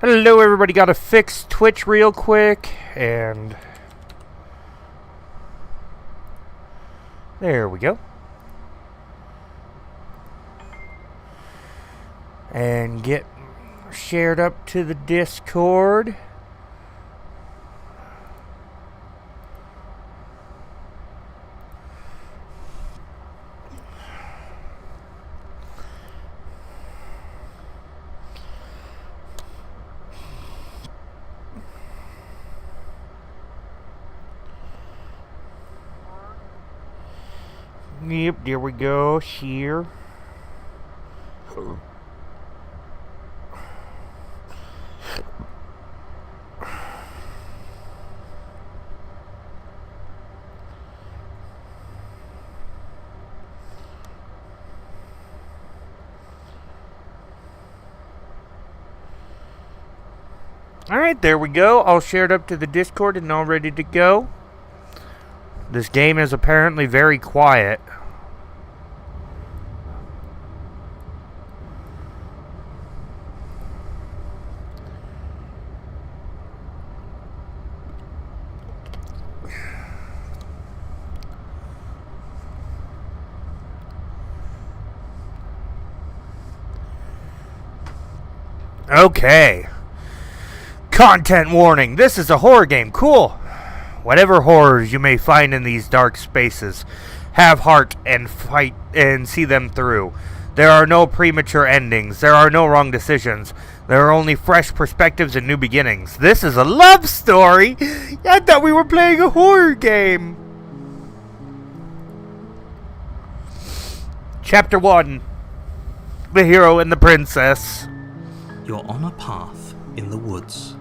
Hello everybody, gotta fix Twitch real quick, and there we go. And get shared up to the Discord. Yep, there we go, here. Alright, there we go. All shared up to the Discord and all ready to go. This game is apparently very quiet. Okay. Content warning. This is a horror game. Cool. Whatever horrors you may find in these dark spaces, have heart and fight and see them through. There are no premature endings. There are no wrong decisions. There are only fresh perspectives and new beginnings. This is a love story. I thought we were playing a horror game. Chapter 1. The Hero and the Princess. You're on a path in the woods,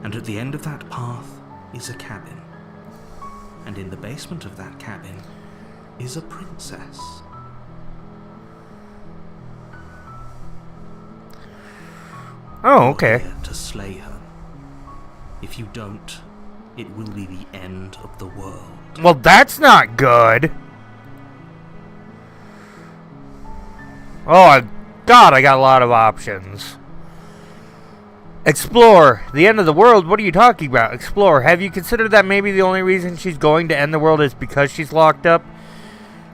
and at the end of that path is a cabin. And in the basement of that cabin is a princess. Oh, okay. You're here to slay her. If you don't, it will be the end of the world. Well, that's not good. Oh, God, I got a lot of options. Explore. The end of the world? What are you talking about? Explore. Have you considered that maybe the only reason she's going to end the world is because she's locked up?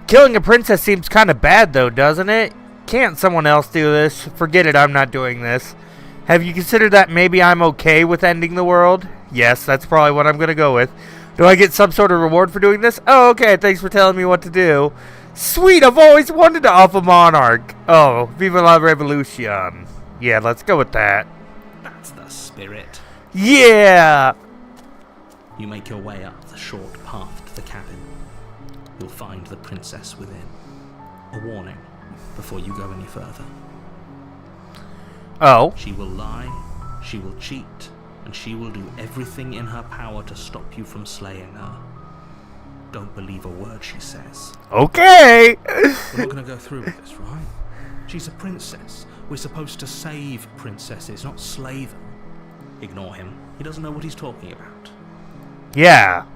Killing a princess seems kind of bad, though, doesn't it? Can't someone else do this? Forget it, I'm not doing this. Have you considered that maybe I'm okay with ending the world? Yes, that's probably what I'm going to go with. Do I get some sort of reward for doing this? Oh, okay, thanks for telling me what to do. Sweet, I've always wanted to off a monarch. Oh, Viva la Revolution. Yeah, let's go with that. That's the spirit. Yeah! You make your way up the short path to the cabin. You'll find the princess within. A warning before you go any further. Oh. She will lie, she will cheat, and she will do everything in her power to stop you from slaying her. Don't believe a word she says. Okay! We're not going to go through with this, right? She's a princess. We're supposed to save princesses, not slay them. Ignore him. He doesn't know what he's talking about. Yeah.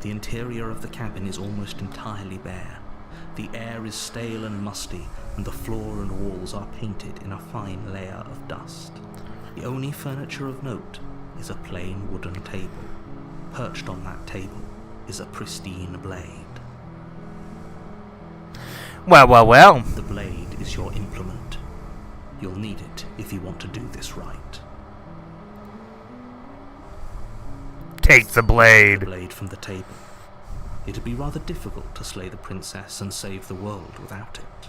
The interior of the cabin is almost entirely bare. The air is stale and musty, and the floor and walls are painted in a fine layer of dust. The only furniture of note is a plain wooden table. Perched on that table is a pristine blade. Well. The blade is your implement. You'll need it if you want to do this right. Take the blade. The blade from the table. It'd be rather difficult to slay the princess and save the world without it.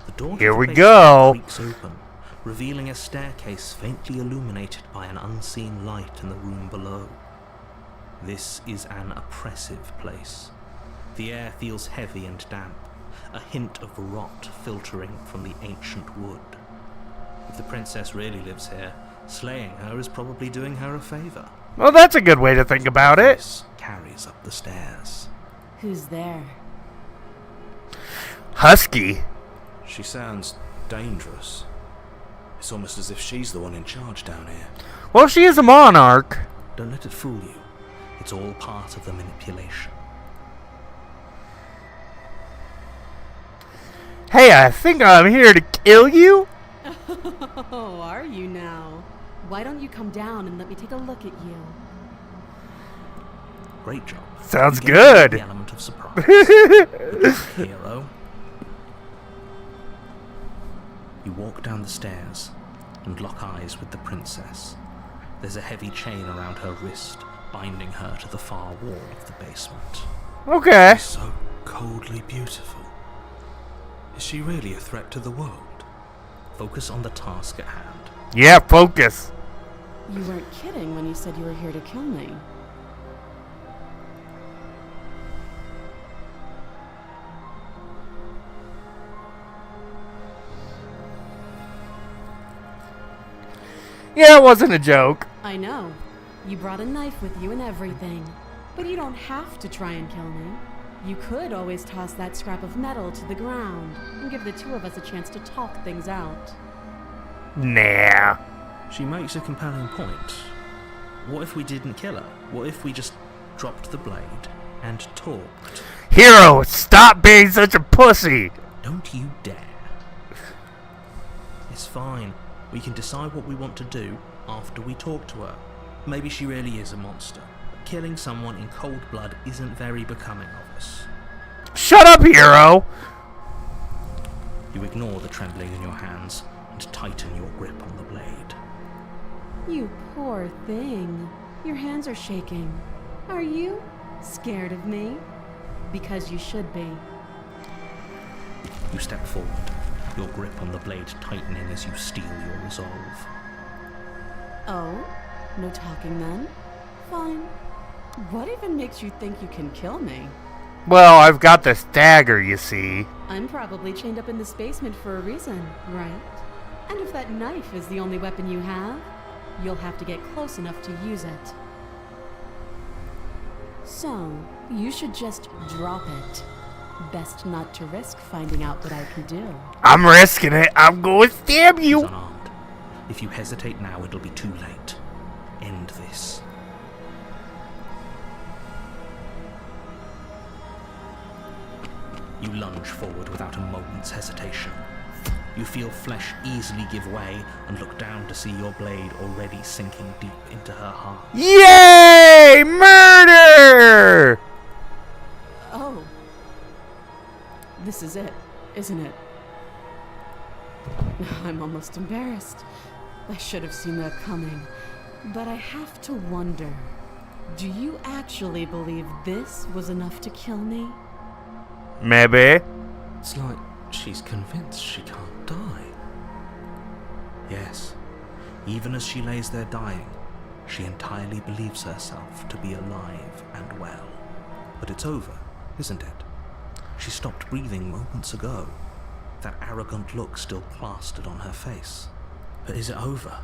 The door Here to the we basement go. creaks open, revealing a staircase faintly illuminated by an unseen light in the room below. This is an oppressive place. The air feels heavy and damp, a hint of rot filtering from the ancient wood. If the princess really lives here, slaying her is probably doing her a favor. Well, that's a good way to think about it. Voice carries up the stairs. Who's there? Husky. She sounds dangerous. It's almost as if she's the one in charge down here. Well, she is a monarch. Don't let it fool you. It's all part of the manipulation. Hey, I think I'm here to kill you? Oh, are you now? Why don't you come down and let me take a look at you? Great job. Sounds You gave me good. The element of surprise. Hero. You walk down the stairs and lock eyes with the princess. There's a heavy chain around her wrist, binding her to the far wall of the basement. Okay. So coldly beautiful. Is she really a threat to the world? Focus on the task at hand. Yeah, focus. You weren't kidding when you said you were here to kill me. Yeah, it wasn't a joke. I know. You brought a knife with you and everything. But you don't have to try and kill me. You could always toss that scrap of metal to the ground and give the two of us a chance to talk things out. Nah. She makes a compelling point. What if we didn't kill her? What if we just dropped the blade and talked? Hero, stop being such a pussy. Don't you dare. It's fine. We can decide what we want to do after we talk to her. Maybe she really is a monster. But killing someone in cold blood isn't very becoming of us. Shut up, Hero. You ignore the trembling in your hands and tighten your grip on the blade. You poor thing. Your hands are shaking. Are you scared of me? Because you should be. You step forward, your grip on the blade tightening as you steel your resolve. Oh? No talking then? Fine. What even makes you think you can kill me? Well, I've got this dagger, you see. I'm probably chained up in this basement for a reason, right? And if that knife is the only weapon you have, you'll have to get close enough to use it. So, you should just drop it. Best not to risk finding out what I can do. I'm risking it. I'm going to stab She's you. unarmed. If you hesitate now, it'll be too late. End this. You lunge forward without a moment's hesitation. You feel flesh easily give way and look down to see your blade already sinking deep into her heart. Yay! Murder! Oh. This is it, isn't it? I'm almost embarrassed. I should have seen that coming. But I have to wonder, do you actually believe this was enough to kill me? Maybe. It's like she's convinced she can't die. Yes, even as she lays there dying, she entirely believes herself to be alive and well. But it's over, isn't it? She stopped breathing moments ago, that arrogant look still plastered on her face. But is it over?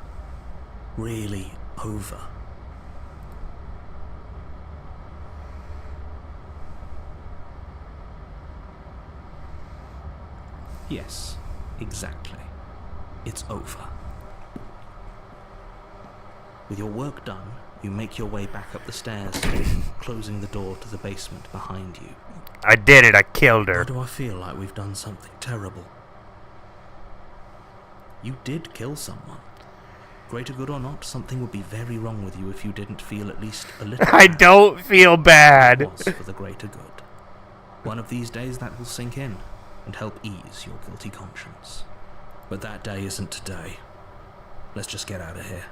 Really over? Yes, exactly. It's over. With your work done, you make your way back up the stairs, closing the door to the basement behind you. I did it. I killed her. Why do I feel like we've done something terrible? You did kill someone. Greater good or not, something would be very wrong with you if you didn't feel at least a little I bad. don't feel bad. It was for the greater good. One of these days that will sink in and help ease your guilty conscience. But that day isn't today. Let's just get out of here.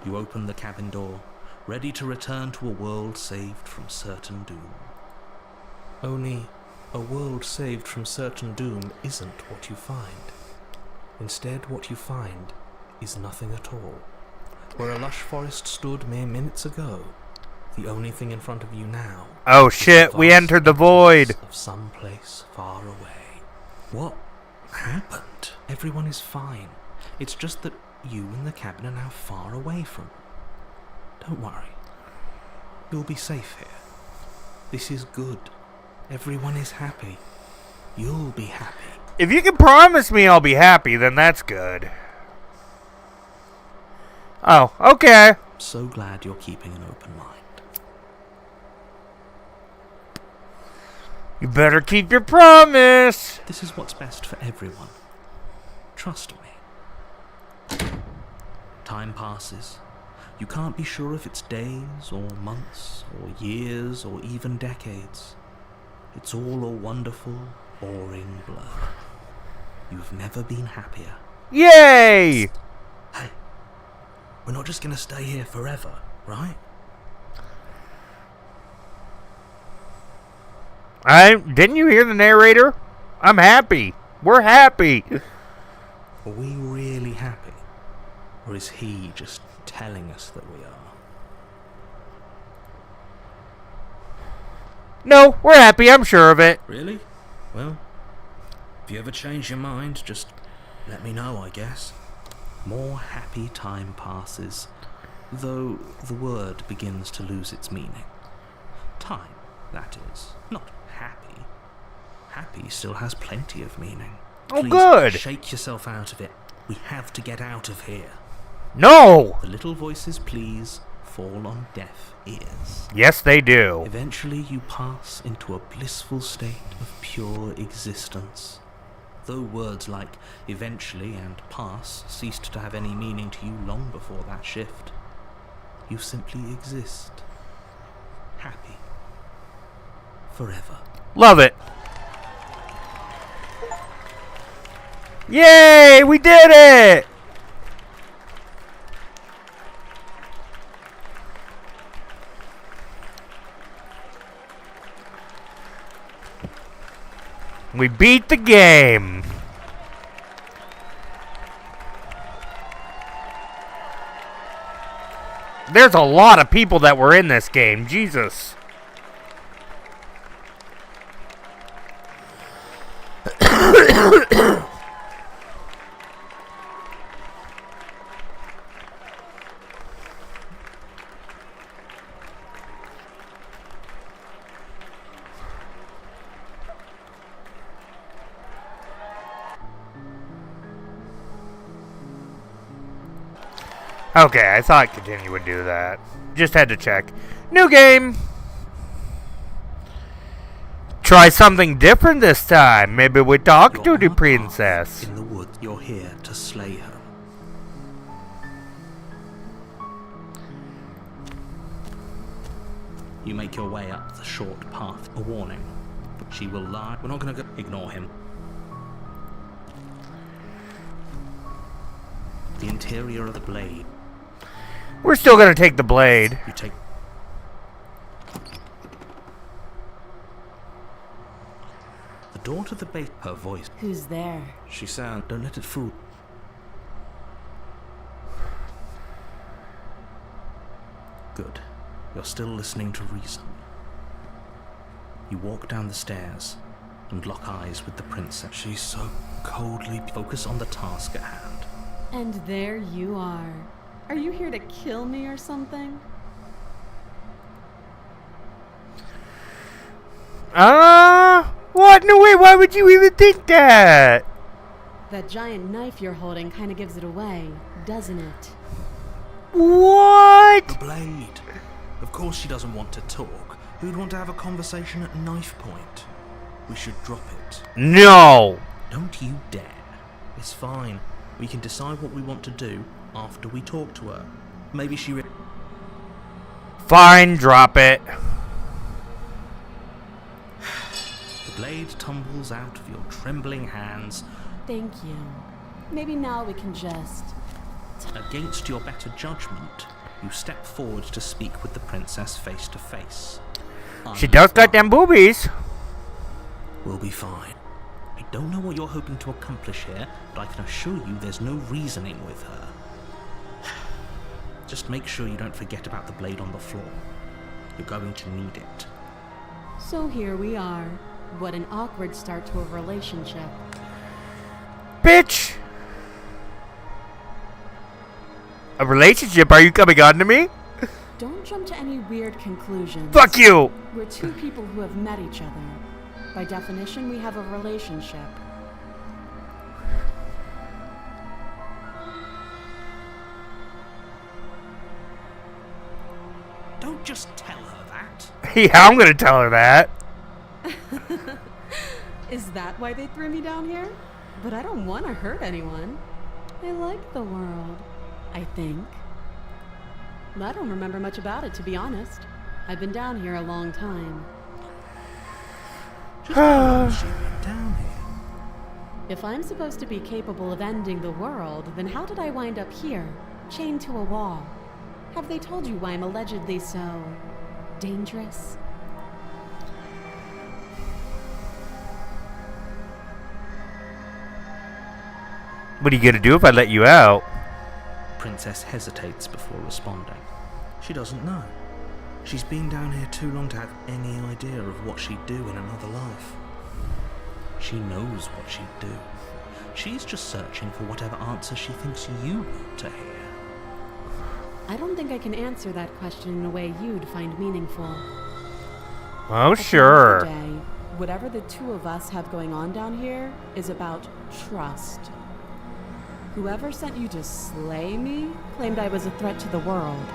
You open the cabin door, ready to return to a world saved from certain doom. Only, a world saved from certain doom isn't what you find. Instead, what you find is nothing at all. Where a lush forest stood mere minutes ago, the only thing in front of you now... Oh is shit, the we vast entered the emptiness void. of some place far away. What happened? Everyone is fine. It's just that you and the cabin are now far away from... Don't worry. You'll be safe here. This is good. Everyone is happy. You'll be happy. If you can promise me I'll be happy, then that's good. Oh, okay. I'm so glad you're keeping an open mind. You better keep your promise. This is what's best for everyone. Trust me. Time passes. You can't be sure if it's days or months or years or even decades. It's all a wonderful, boring blur. You've never been happier. Yay! Hey, we're not just gonna stay here forever, right? Didn't you hear the narrator? I'm happy. We're happy. Are we really happy? Or is he just telling us that we are? No, we're happy. I'm sure of it. Really? Well, if you ever change your mind, just let me know, I guess. More happy time passes, though the word begins to lose its meaning. Time, that is, not happy. Happy still has plenty of meaning. Oh, Please, good. shake yourself out of it. We have to get out of here. No. The little voices, please, fall on deaf ears. Yes, they do. Eventually you pass into a blissful state of pure existence. Though words like eventually and pass ceased to have any meaning to you long before that shift, you simply exist. Happy. Forever. Love it. Yay! We did it! We beat the game. There's a lot of people that were in this game. Jesus. Okay, I thought Continue would do that. Just had to check. New game! Try something different this time. Maybe we talk to You're the on a princess. path in the woods. You're here to slay her. You make your way up the short path. A warning. She will lie. We're not going to go. Ignore him. The interior of the blade. We're still gonna take the blade. You take. The door to the base. Her voice. Who's there? She sound. Don't let it fool. Good. You're still listening to reason. You walk down the stairs and lock eyes with the princess. She's so coldly. Focus on the task at hand. And there you are. Are you here to kill me or something? What? No way, why would you even think that? That giant knife you're holding kind of gives it away, doesn't it? What? The blade. Of course she doesn't want to talk. Who'd want to have a conversation at knife point? We should drop it. No. Don't you dare. It's fine. We can decide what we want to do after we talk to her. Maybe she... Fine, drop it. The blade tumbles out of your trembling hands. Thank you. Maybe now we can just... Against your better judgment, you step forward to speak with the princess face to face. She does got them boobies. We'll be fine. I don't know what you're hoping to accomplish here, but I can assure you there's no reasoning with her. Just make sure you don't forget about the blade on the floor. You're going to need it. So here we are. What an awkward start to a relationship. Bitch. A relationship? Are you coming on to me? Don't jump to any weird conclusions. Fuck you. We're two people who have met each other. By definition, we have a relationship. Don't just tell her that. Yeah, I'm gonna tell her that. Is that why they threw me down here? But I don't want to hurt anyone. I like the world, I think. I don't remember much about it, to be honest. I've been down here a long time. Just how long has she been down here? If I'm supposed to be capable of ending the world, then how did I wind up here, chained to a wall? Have they told you why I'm allegedly so dangerous? What are you gonna do if I let you out? Princess hesitates before responding. She doesn't know. She's been down here too long to have any idea of what she'd do in another life. She knows what she'd do. She's just searching for whatever answer she thinks you want to hear. I don't think I can answer that question in a way you'd find meaningful. Oh, At the end of the sure. day, whatever the two of us have going on down here is about trust. Whoever sent you to slay me claimed I was a threat to the world,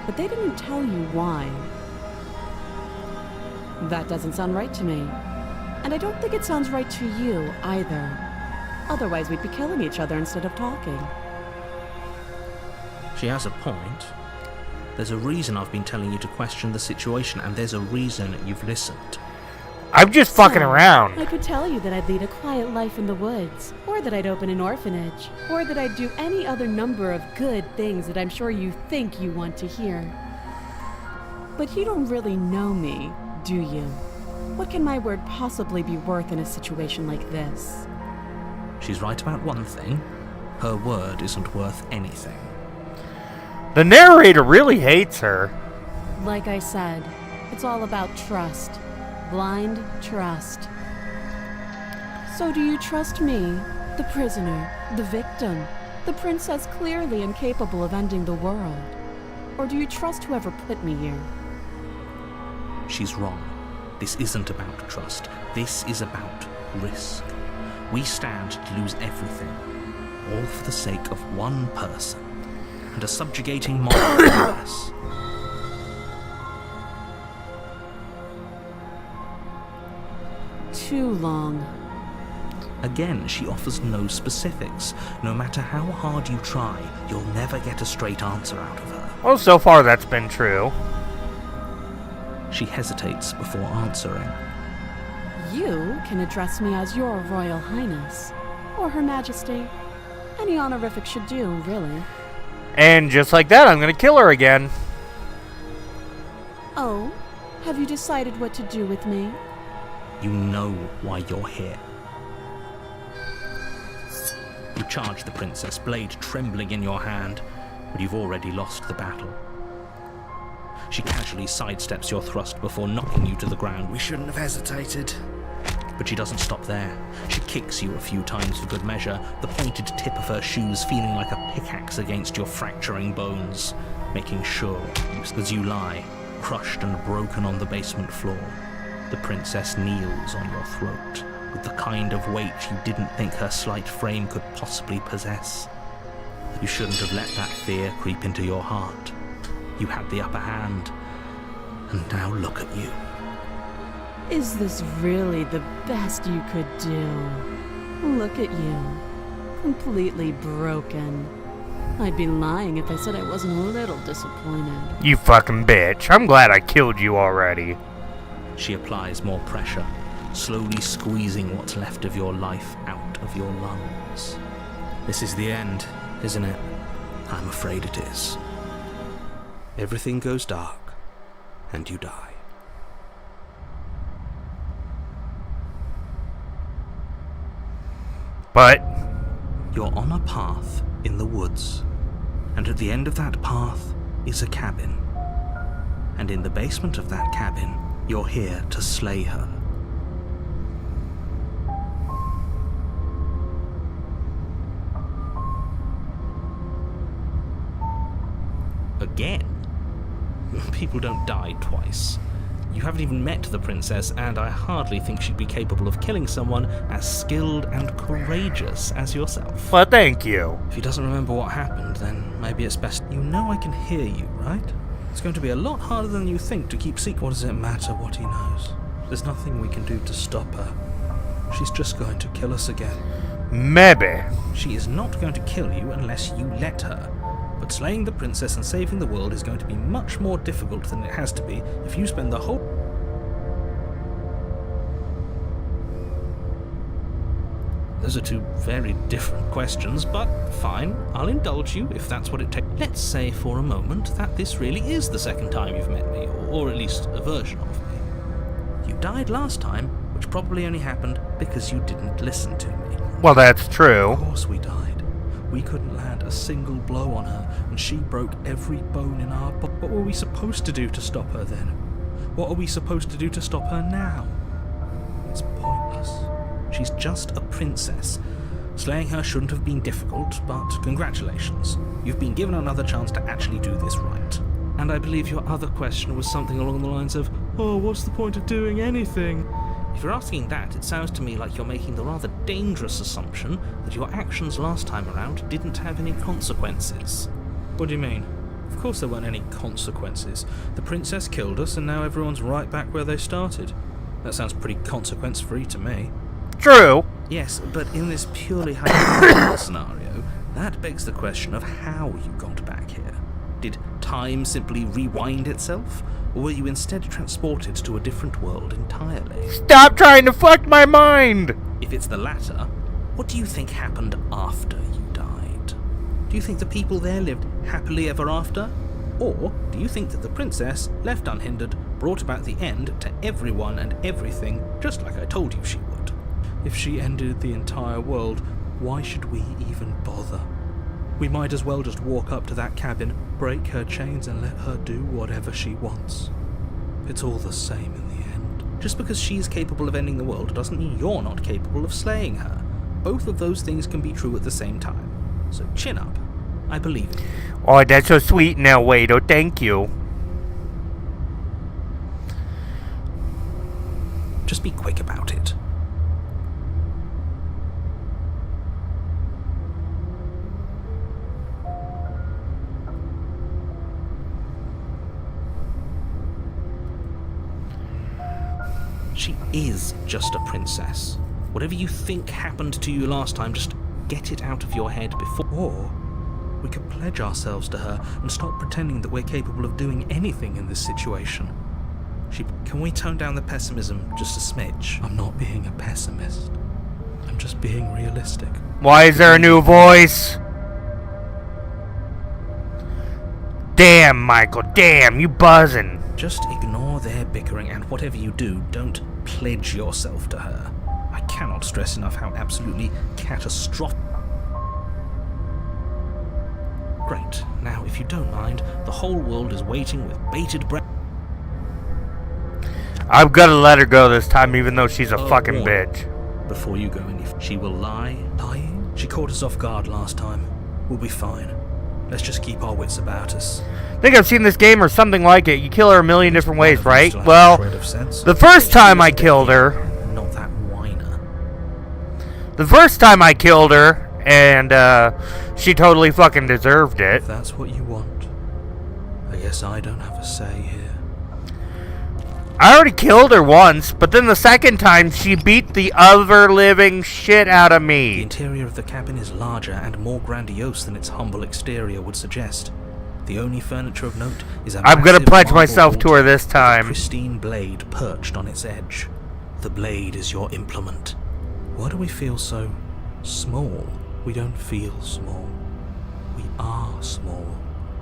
but they didn't tell you why. That doesn't sound right to me. And I don't think it sounds right to you either. Otherwise, we'd be killing each other instead of talking. She has a point. There's a reason I've been telling you to question the situation, and there's a reason you've listened. I'm just fucking So, around. I could tell you that I'd lead a quiet life in the woods, or that I'd open an orphanage, or that I'd do any other number of good things that I'm sure you think you want to hear. But you don't really know me, do you? What can my word possibly be worth in a situation like this? She's right about one thing. Her word isn't worth anything. The narrator really hates her. Like I said, it's all about trust. Blind trust. So do you trust me, the prisoner, the victim, the princess clearly incapable of ending the world? Or do you trust whoever put me here? She's wrong. This isn't about trust. This is about risk. We stand to lose everything, all for the sake of one person and a subjugating mob us. Too long. Again, she offers no specifics. No matter how hard you try, you'll never get a straight answer out of her. Well, so far that's been true. She hesitates before answering. You can address me as your Royal Highness, or Her Majesty. Any honorific should do, really. And just like that, I'm gonna kill her again. Oh, have you decided what to do with me? You know why you're here. You charge the princess, blade trembling in your hand, but you've already lost the battle. She casually sidesteps your thrust before knocking you to the ground. We shouldn't have hesitated. But she doesn't stop there. She kicks you a few times for good measure, the pointed tip of her shoes feeling like a pickaxe against your fracturing bones, making sure as you lie, crushed and broken on the basement floor. The princess kneels on your throat, with the kind of weight you didn't think her slight frame could possibly possess. You shouldn't have let that fear creep into your heart. You had the upper hand, and now look at you. Is this really the best you could do? Look at you. Completely broken. I'd be lying if I said I wasn't a little disappointed. You fucking bitch. I'm glad I killed you already. She applies more pressure, slowly squeezing what's left of your life out of your lungs. This is the end, isn't it? I'm afraid it is. Everything goes dark, and you die. But You're on a path in the woods, and at the end of that path is a cabin. And in the basement of that cabin, you're here to slay her. Again? People don't die twice. You haven't even met the princess, and I hardly think she'd be capable of killing someone as skilled and courageous as yourself. thank you. If he doesn't remember what happened, then maybe it's best. You know I can hear you, right? It's going to be a lot harder than you think to keep secret. What does it matter what he knows? There's nothing we can do to stop her. She's just going to kill us again. Maybe. She is not going to kill you unless you let her. But slaying the princess and saving the world is going to be much more difficult than it has to be if you spend the whole... Those are two very different questions, but fine, I'll indulge you if that's what it takes. Let's say for a moment that this really is the second time you've met me, or at least a version of me. You died last time, which probably only happened because you didn't listen to me. Well, that's true. Of course we died. We couldn't land a single blow on her, and she broke every bone in our body. What were we supposed to do to stop her then? What are we supposed to do to stop her now? It's pointless. She's just a princess. Slaying her shouldn't have been difficult, but congratulations. You've been given another chance to actually do this right. And I believe your other question was something along the lines of, oh, what's the point of doing anything? If you're asking that, it sounds to me like you're making the rather dangerous assumption that your actions last time around didn't have any consequences. What do you mean? Of course there weren't any consequences. The princess killed us, and now everyone's right back where they started. That sounds pretty consequence-free to me. True. Yes, but in this purely hypothetical scenario, that begs the question of how you got back here. Did time simply rewind itself? Or were you instead transported to a different world entirely? Stop trying to fuck my mind! If it's the latter, what do you think happened after you died? Do you think the people there lived happily ever after? Or do you think that the princess, left unhindered, brought about the end to everyone and everything, just like I told you she would? If she ended the entire world, why should we even bother? We might as well just walk up to that cabin, break her chains and let her do whatever she wants. It's all the same in the end. Just because she's capable of ending the world doesn't mean you're not capable of slaying her. Both of those things can be true at the same time. So chin up. I believe in you. Oh, that's so sweet now, Wado. Thank you. Just be quick about it. She is just a princess. Whatever you think happened to you last time, just get it out of your head before. Or we could pledge ourselves to her and stop pretending that we're capable of doing anything in this situation. Can we tone down the pessimism just a smidge? I'm not being a pessimist. I'm just being realistic. Why is there a new voice? Damn, Michael. Damn, you buzzing. Just ignore their bickering, and whatever you do, don't pledge yourself to her. I cannot stress enough how absolutely catastrophic. Great. Now, if you don't mind, the whole world is waiting with bated breath. I'm gonna let her go this time, even though she's a fucking warning. bitch. Before you go any, she will lie. Lying? She caught us off guard last time. We'll be fine. Let's just keep our wits about us. I think I've seen this game or something like it. You kill her a million different ways, One of us right? still has a Well, shred of sense. the first time I killed her, Not that whiner. and she totally fucking deserved it. If that's what you want, I guess I don't have a say here. I already killed her once, but then the second time she beat the other living shit out of The me. interior of the cabin is larger and more grandiose than its humble exterior would suggest. The only furniture of note is a I'm gonna massive pledge marble myself to altar her this with a time. pristine blade perched on its edge. The blade is your implement. Why do we feel so small? We don't feel small. We are small.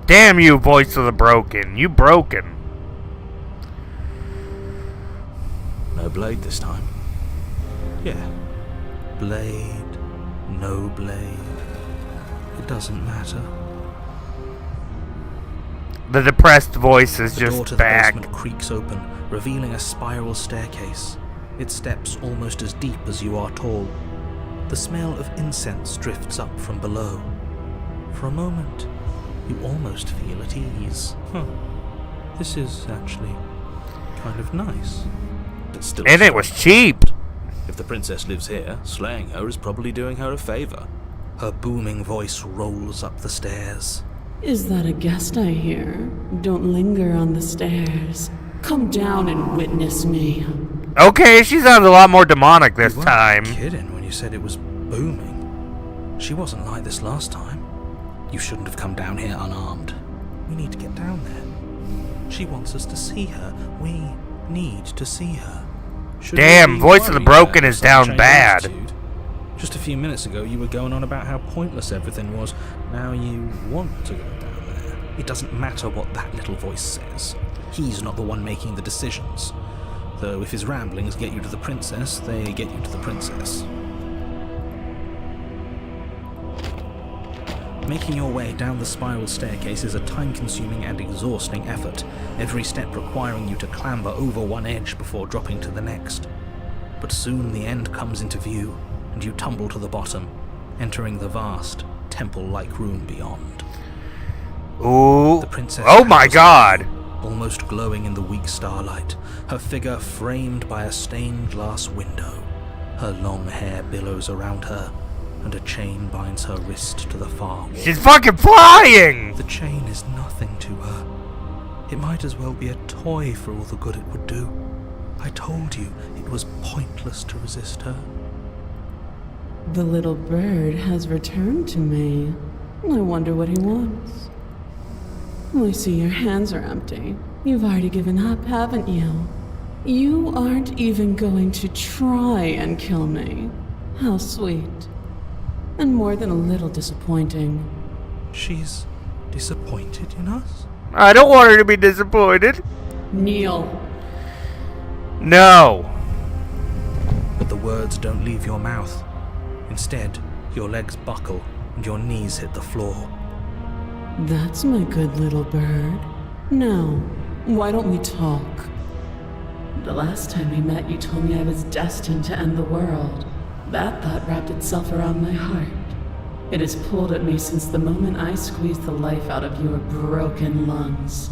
Damn you, voice of the broken. You broken. No blade this time. Yeah. Blade, no blade. It doesn't matter. The depressed voice is The door just to the back. basement creaks open, revealing a spiral staircase. Its steps almost as deep as you are tall. The smell of incense drifts up from below. For a moment, you almost feel at ease. This is actually kind of nice. But still, And it was cheap. if the princess lives here, slaying her is probably doing her a favor. Her booming voice rolls up the stairs. Is that a guest I hear? Don't linger on the stairs. Come down and witness me. Okay, she sounds a lot more demonic this You weren't time. kidding when you said it was booming. She wasn't like this last time. You shouldn't have come down here unarmed. We need to get down there. She wants us to see her. We need to see her. Shouldn't Damn, we Voice of the worry Broken about is such down change in bad. attitude? Just a few minutes ago, you were going on about how pointless everything was. Now you want to go down there. It doesn't matter what that little voice says. He's not the one making the decisions. Though if his ramblings get you to the princess, they get you to the princess. Making your way down the spiral staircase is a time-consuming and exhausting effort, every step requiring you to clamber over one edge before dropping to the next. But soon the end comes into view, and you tumble to the bottom, entering the vast, temple-like room beyond. Ooh. The princess Oh my stands god. almost glowing in the weak starlight, her figure framed by a stained glass window. Her long hair billows around her, and a chain binds her wrist to the far wall. She's fucking flying! The chain is nothing to her. It might as well be a toy for all the good it would do. I told you it was pointless to resist her. The little bird has returned to me. I wonder what he wants. I see your hands are empty. You've already given up, haven't you? You aren't even going to try and kill me. How sweet. And more than a little disappointing. She's disappointed in us? I don't want her to be disappointed. Kneel. No. But the words don't leave your mouth. Instead, your legs buckle and your knees hit the floor. That's my good little bird. Now, why don't we talk? The last time we met, you told me I was destined to end the world. That thought wrapped itself around my heart. It has pulled at me since the moment I squeezed the life out of your broken lungs.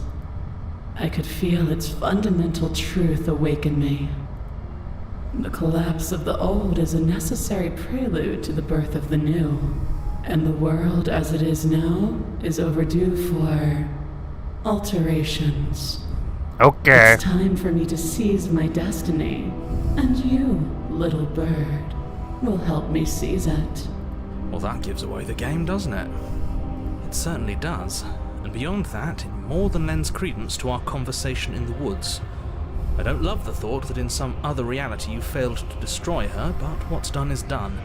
I could feel its fundamental truth awaken me. The collapse of the old is a necessary prelude to the birth of the new. And the world as it is now is overdue for alterations. Okay. It's time for me to seize my destiny. And you, little bird, will help me seize it. Well, that gives away the game, doesn't it? It certainly does. And beyond that, it more than lends credence to our conversation in the woods. I don't love the thought that in some other reality you failed to destroy her, but what's done is done.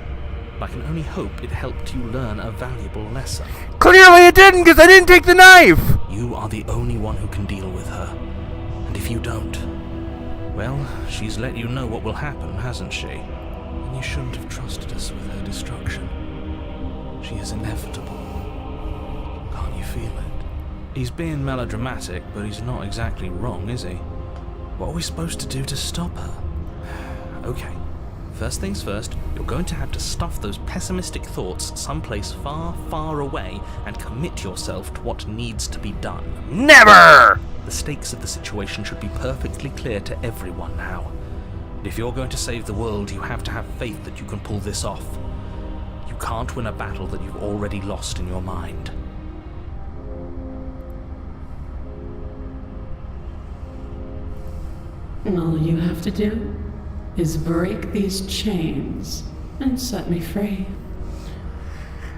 I can only hope it helped you learn a valuable lesson. Clearly it didn't, because I didn't take the knife! You are the only one who can deal with her. And if you don't, well, she's let you know what will happen, hasn't she? And you shouldn't have trusted us with her destruction. She is inevitable. Can't you feel it? He's being melodramatic, but he's not exactly wrong, is he? What are we supposed to do to stop her? Okay. First things first, you're going to have to stuff those pessimistic thoughts someplace far, far away and commit yourself to what needs to be done. Never! The stakes of the situation should be perfectly clear to everyone now. And if you're going to save the world, you have to have faith that you can pull this off. You can't win a battle that you've already lost in your mind. And all you have to do is break these chains and set me free.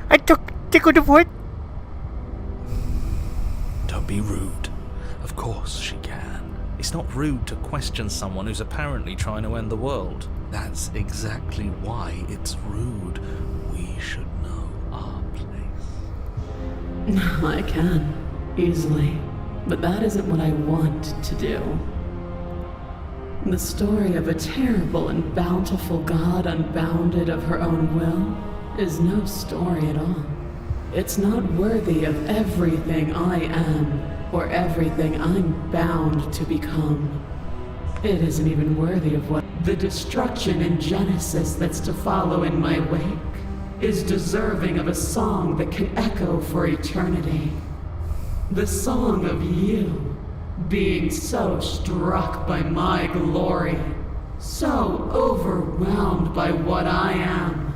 I tickled the foot. Don't be rude. Of course she can. It's not rude to question someone who's apparently trying to end the world. That's exactly why it's rude. We should know our place. I can, easily. But that isn't what I want to do. The story of a terrible and bountiful god unbounded of her own will is no story at all. It's not worthy of everything I am or everything I'm bound to become. It isn't even worthy of what the destruction in Genesis that's to follow in my wake is deserving of a song that can echo for eternity. The song of you. Being so struck by my glory, so overwhelmed by what I am,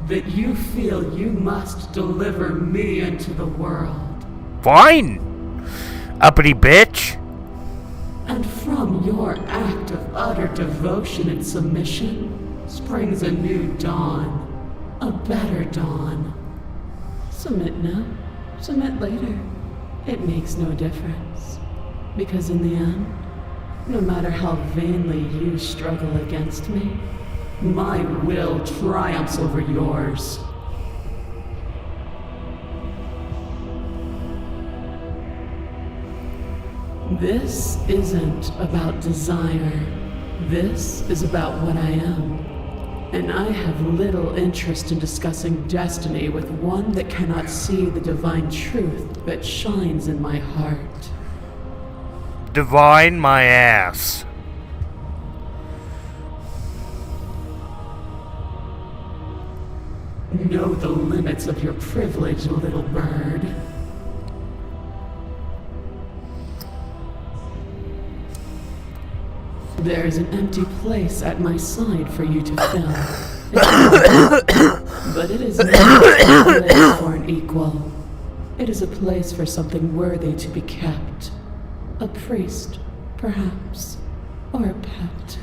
that you feel you must deliver me into the world. Fine, uppity bitch. And from your act of utter devotion and submission springs a new dawn, a better dawn. Submit now, submit later. It makes no difference. Because in the end, no matter how vainly you struggle against me, my will triumphs over yours. This isn't about desire. This is about what I am. And I have little interest in discussing destiny with one that cannot see the divine truth that shines in my heart. Divine my ass. Know the limits of your privilege, little bird. There's an empty place at my side for you to fill. But it is not a place for an equal. It is a place for something worthy to be kept. A priest, perhaps. Or a pet.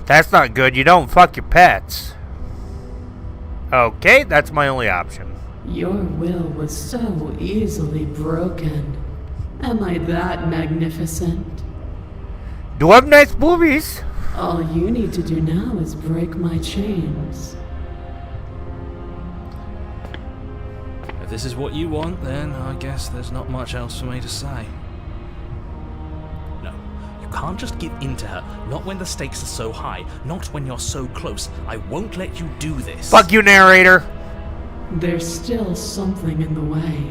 That's not good. You don't fuck your pets. Okay, that's my only option. Your will was so easily broken. Am I that magnificent? Do I have nice boobies? All you need to do now is break my chains. If this is what you want, then I guess there's not much else for me to say. No, you can't just give in to her. Not when the stakes are so high. Not when you're so close. I won't let you do this. Fuck you, narrator. There's still something in the way.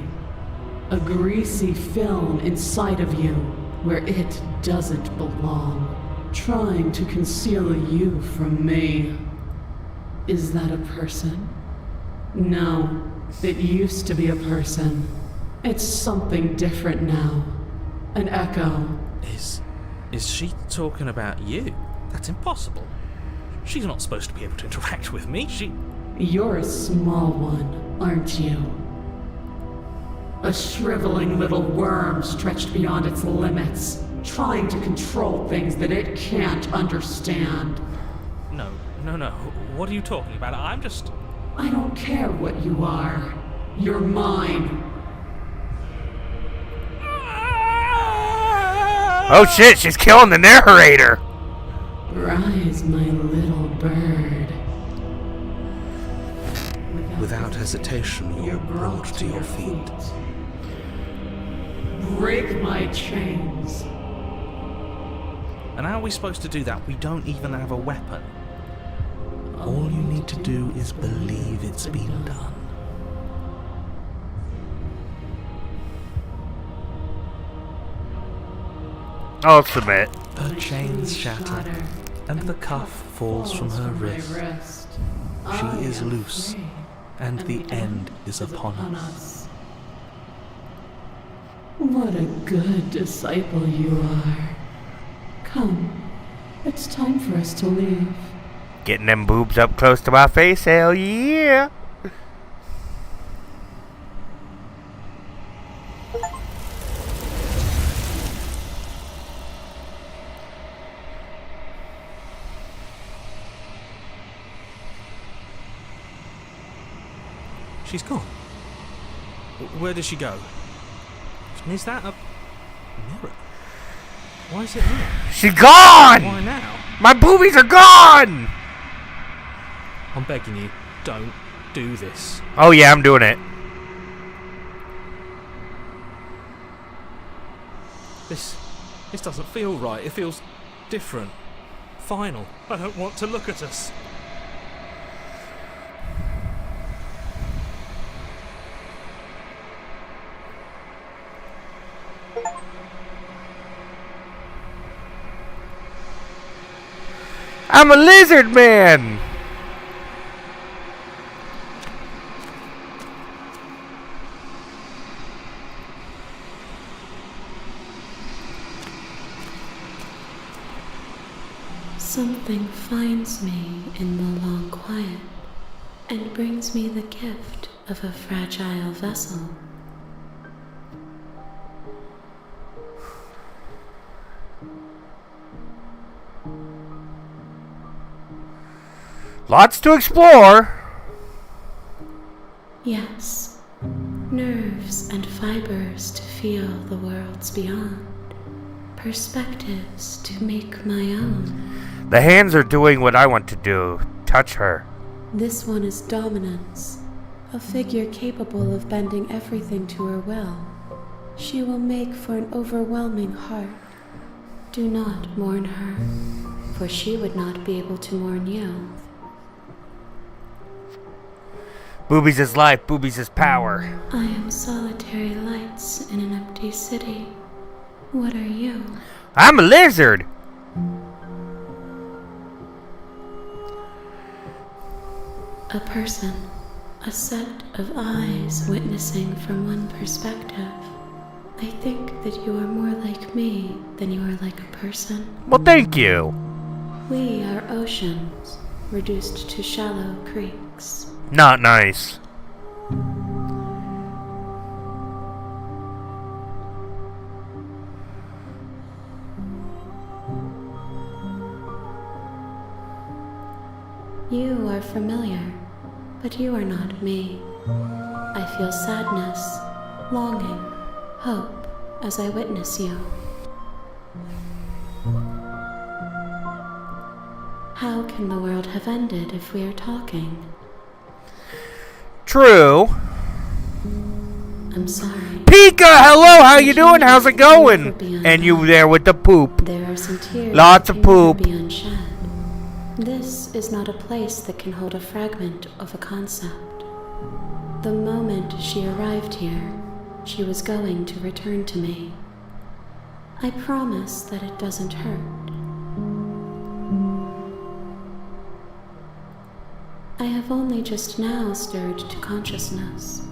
A greasy film inside of you where it doesn't belong, trying to conceal you from me. Is that a person? No, it used to be a person. It's something different now. An echo. Is she talking about you? That's impossible. She's not supposed to be able to interact with me. You're a small one, aren't you? A shriveling little worm stretched beyond its limits, trying to control things that it can't understand. No. What are you talking about? I don't care what you are. You're mine. Oh shit, she's killing the narrator. Rise, my little bird. Without hesitation, you're brought to your feet. Break my chains. And how are we supposed to do that? We don't even have a weapon. All you need to do is believe it's been done. I'll submit. Her chains shatter, and the cuff falls from her wrist. She is loose, and the end is upon us. What a good disciple you are. Come, it's time for us to leave. Getting them boobs up close to my face, hell yeah. She's gone. Where did she go? Is that a mirror? Why is it here? She's gone! Why now? My boobies are gone! I'm begging you, don't do this. Oh yeah, I'm doing it. This doesn't feel right. It feels different. Final. I don't want to look at us. I'm a lizard man! Something finds me in the long quiet and brings me the gift of a fragile vessel. Lots to explore. Yes, nerves and fibers to feel the worlds beyond, perspectives to make my own. The hands are doing what I want to do. Touch her. This one is dominance, a figure capable of bending everything to her will. She will make for an overwhelming heart. Do not mourn her, for she would not be able to mourn you. Boobies is life, boobies is power. I am solitary lights in an empty city. What are you? I'm a lizard. A person, a set of eyes witnessing from one perspective. I think that you are more like me than you are like a person. Well, thank you. We are oceans, reduced to shallow creeks. Not nice. You are familiar, but you are not me. I feel sadness, longing, hope as I witness you. How can the world have ended if we are talking? True. I'm sorry. Pika, hello, how you doing? How's it going? And you there with the poop. There are some tears Lots that of can never poop. be unshed. This is not a place that can hold a fragment of a concept. The moment she arrived here, she was going to return to me. I promise that it doesn't hurt. I have only just now stirred to consciousness.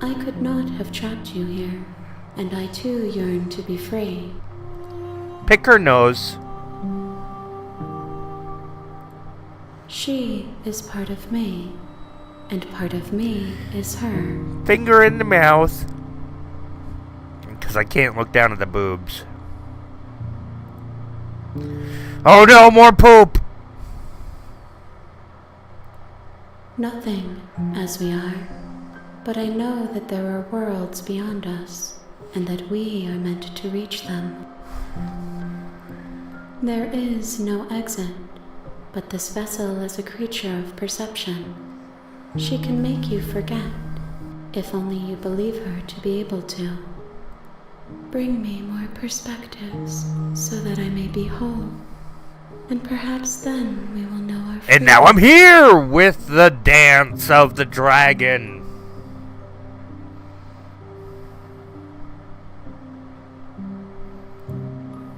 I could not have trapped you here, and I too yearn to be free. Pick her nose. She is part of me, and part of me is her. Finger in the mouth. Because I can't look down at the boobs. Oh no, more poop! Nothing, as we are, but I know that there are worlds beyond us, and that we are meant to reach them. There is no exit, but this vessel is a creature of perception. She can make you forget, if only you believe her to be able to. Bring me more perspectives, so that I may be whole, and perhaps then we will know our freedom. And now I'm here with the dance of the dragon.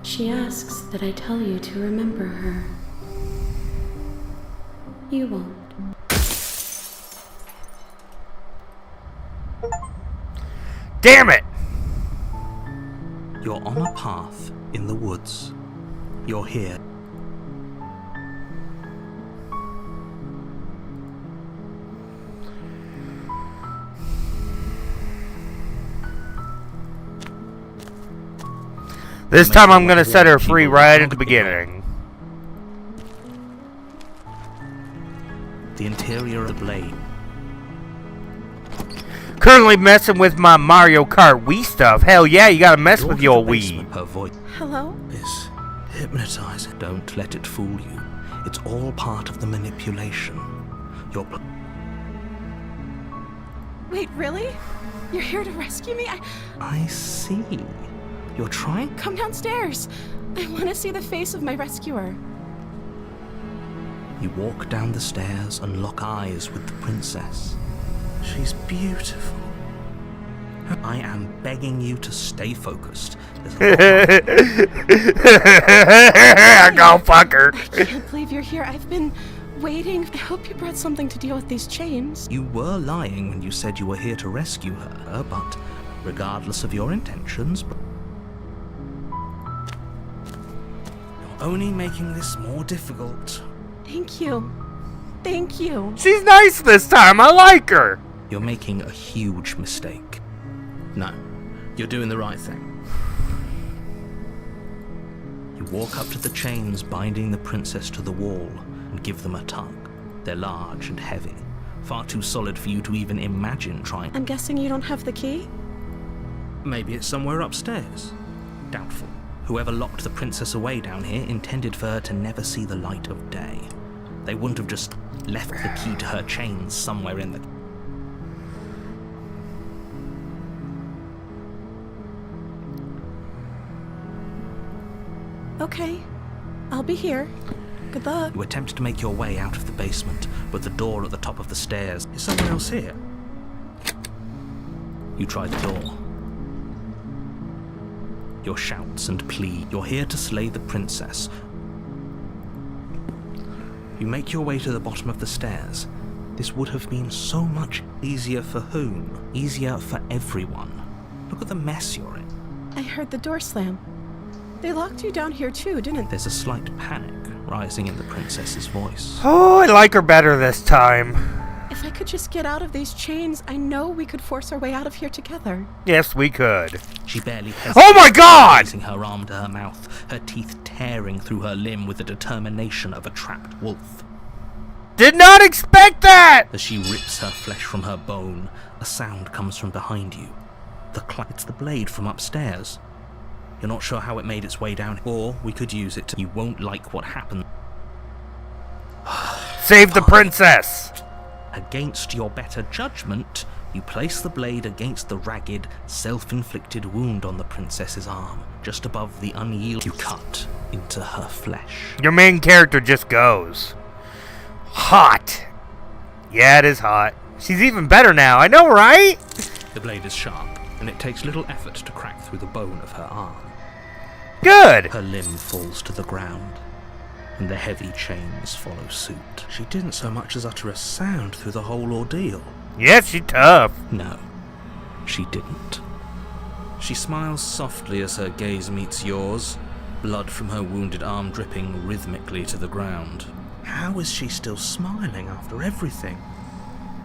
She asks that I tell you to remember her. You won't. Damn it! You're on a path in the woods. You're here. This time I'm gonna set her free right at the beginning. The interior of the blade. Currently messing with my Mario Kart Wii stuff. Hell yeah, you gotta mess with your Wii. Her voice Hello? is hypnotizing. Don't let it fool you. It's all part of the manipulation. You're Wait, really? You're here to rescue me? I see. You're trying. Come downstairs. I want to see the face of my rescuer. You walk down the stairs and lock eyes with the princess. She's beautiful. I am begging you to stay focused. Go fuck her. I can't believe you're here. I've been waiting. I hope you brought something to deal with these chains. You were lying when you said you were here to rescue her, but regardless of your intentions, you're only making this more difficult. Thank you. Thank you. She's nice this time. I like her. You're making a huge mistake. No, you're doing the right thing. You walk up to the chains binding the princess to the wall and give them a tug. They're large and heavy, far too solid for you to even imagine trying. I'm guessing you don't have the key? Maybe it's somewhere upstairs. Doubtful. Whoever locked the princess away down here intended for her to never see the light of day. They wouldn't have just left the key to her chains somewhere in the... Okay. I'll be here. Good luck. You attempt to make your way out of the basement, but the door at the top of the stairs... Is someone else here? You try the door. Your shouts and plead. You're here to slay the princess. You make your way to the bottom of the stairs. This would have been so much easier for whom? Easier for everyone. Look at the mess you're in. I heard the door slam. They locked you down here too, didn't they? There's a slight panic rising in the princess's voice. Oh, I like her better this time. If I could just get out of these chains, I know we could force our way out of here together. Yes, we could. She barely hesitates. Oh my God! Raising her arm to her mouth, her teeth tearing through her limb with the determination of a trapped wolf. Did not expect that! As she rips her flesh from her bone, a sound comes from behind you. It's the blade from upstairs. You're not sure how it made its way down, or we could use it. You won't like what happened. Save the princess! Against your better judgment, you place the blade against the ragged, self-inflicted wound on the princess's arm, just above the unyielding. You cut into her flesh. Your main character just goes. Hot. Yeah, it is hot. She's even better now, I know, right? The blade is sharp, and it takes little effort to crack through the bone of her arm. Good. Her limb falls to the ground, and the heavy chains follow suit. She didn't so much as utter a sound through the whole ordeal. Yes, she's tough. No, she didn't. She smiles softly as her gaze meets yours, blood from her wounded arm dripping rhythmically to the ground. How is she still smiling after everything?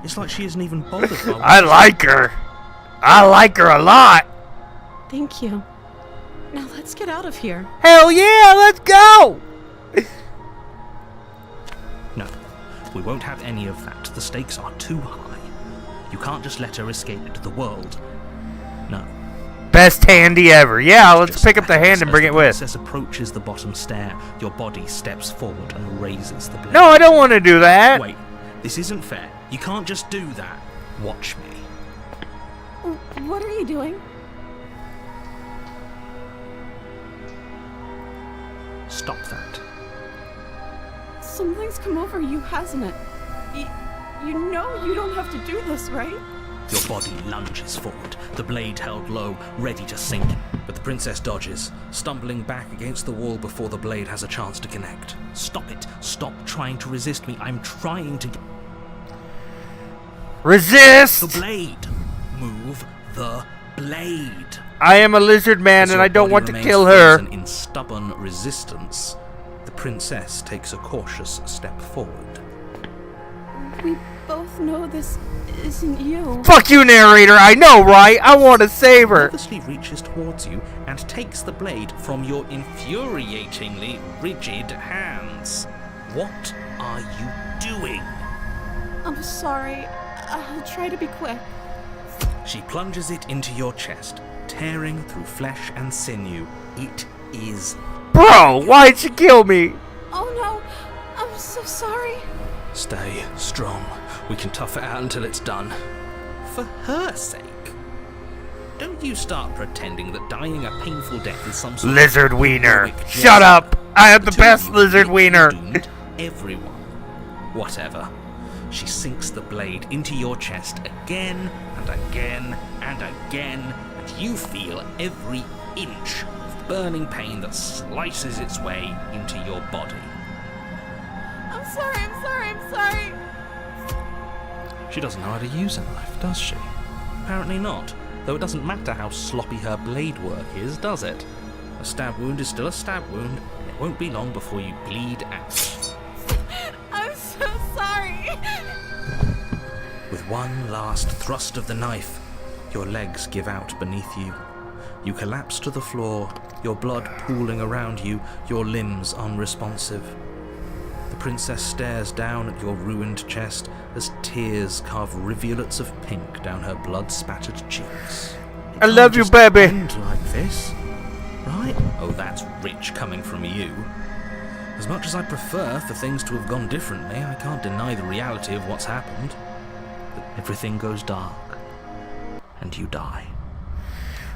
It's like she isn't even bothered by what I like her. I like her a lot. Thank you. Now let's get out of here. Hell yeah, let's go. No, we won't have any of that. The stakes are too high. You can't just let her escape into the world. No. Best handy ever. Yeah, let's Just pick up the hand and bring it with. As the princess approaches the bottom stair, your body steps forward and raises the blade. No, I don't want to do that. Wait, this isn't fair. You can't just do that. Watch me. What are you doing? Stop that. Something's come over you, hasn't it? You know you don't have to do this, right? Your body lunges forward, the blade held low, ready to sink. But the princess dodges, stumbling back against the wall before the blade has a chance to connect. Stop it. Stop trying to resist me. I'm trying to... Resist! The blade! Move the blade! I am a lizard man As and your I don't body want to remains kill her. frozen in stubborn resistance, the princess takes a cautious step forward. We both know this isn't you. Fuck you, narrator. I know, right? I want to save her. Nervously reaches towards you and takes the blade from your infuriatingly rigid hands. What are you doing? I'm sorry. I'll try to be quick. She plunges it into your chest, tearing through flesh and sinew. It is... Bro, why'd she kill me? Oh no, I'm so sorry. Stay strong. We can tough it out until it's done. For her sake. Don't you start pretending that dying a painful death is some sort Lizard of wiener. heroic Shut gesture. up. I have the two of best you lizard wiener. doomed everyone. Whatever. She sinks the blade into your chest again and again and again, and you feel every inch of burning pain that slices its way into your body. I'm sorry. She doesn't know how to use a knife, does she? Apparently not, though it doesn't matter how sloppy her blade work is, does it? A stab wound is still a stab wound, and it won't be long before you bleed out. I'm so sorry. With one last thrust of the knife, your legs give out beneath you. You collapse to the floor, your blood pooling around you, your limbs unresponsive. The princess stares down at your ruined chest as tears carve rivulets of pink down her blood-spattered cheeks. I love you, Just baby. end like this, right? Oh, that's rich coming from you. As much as I prefer for things to have gone differently, I can't deny the reality of what's happened. But everything goes dark, and you die.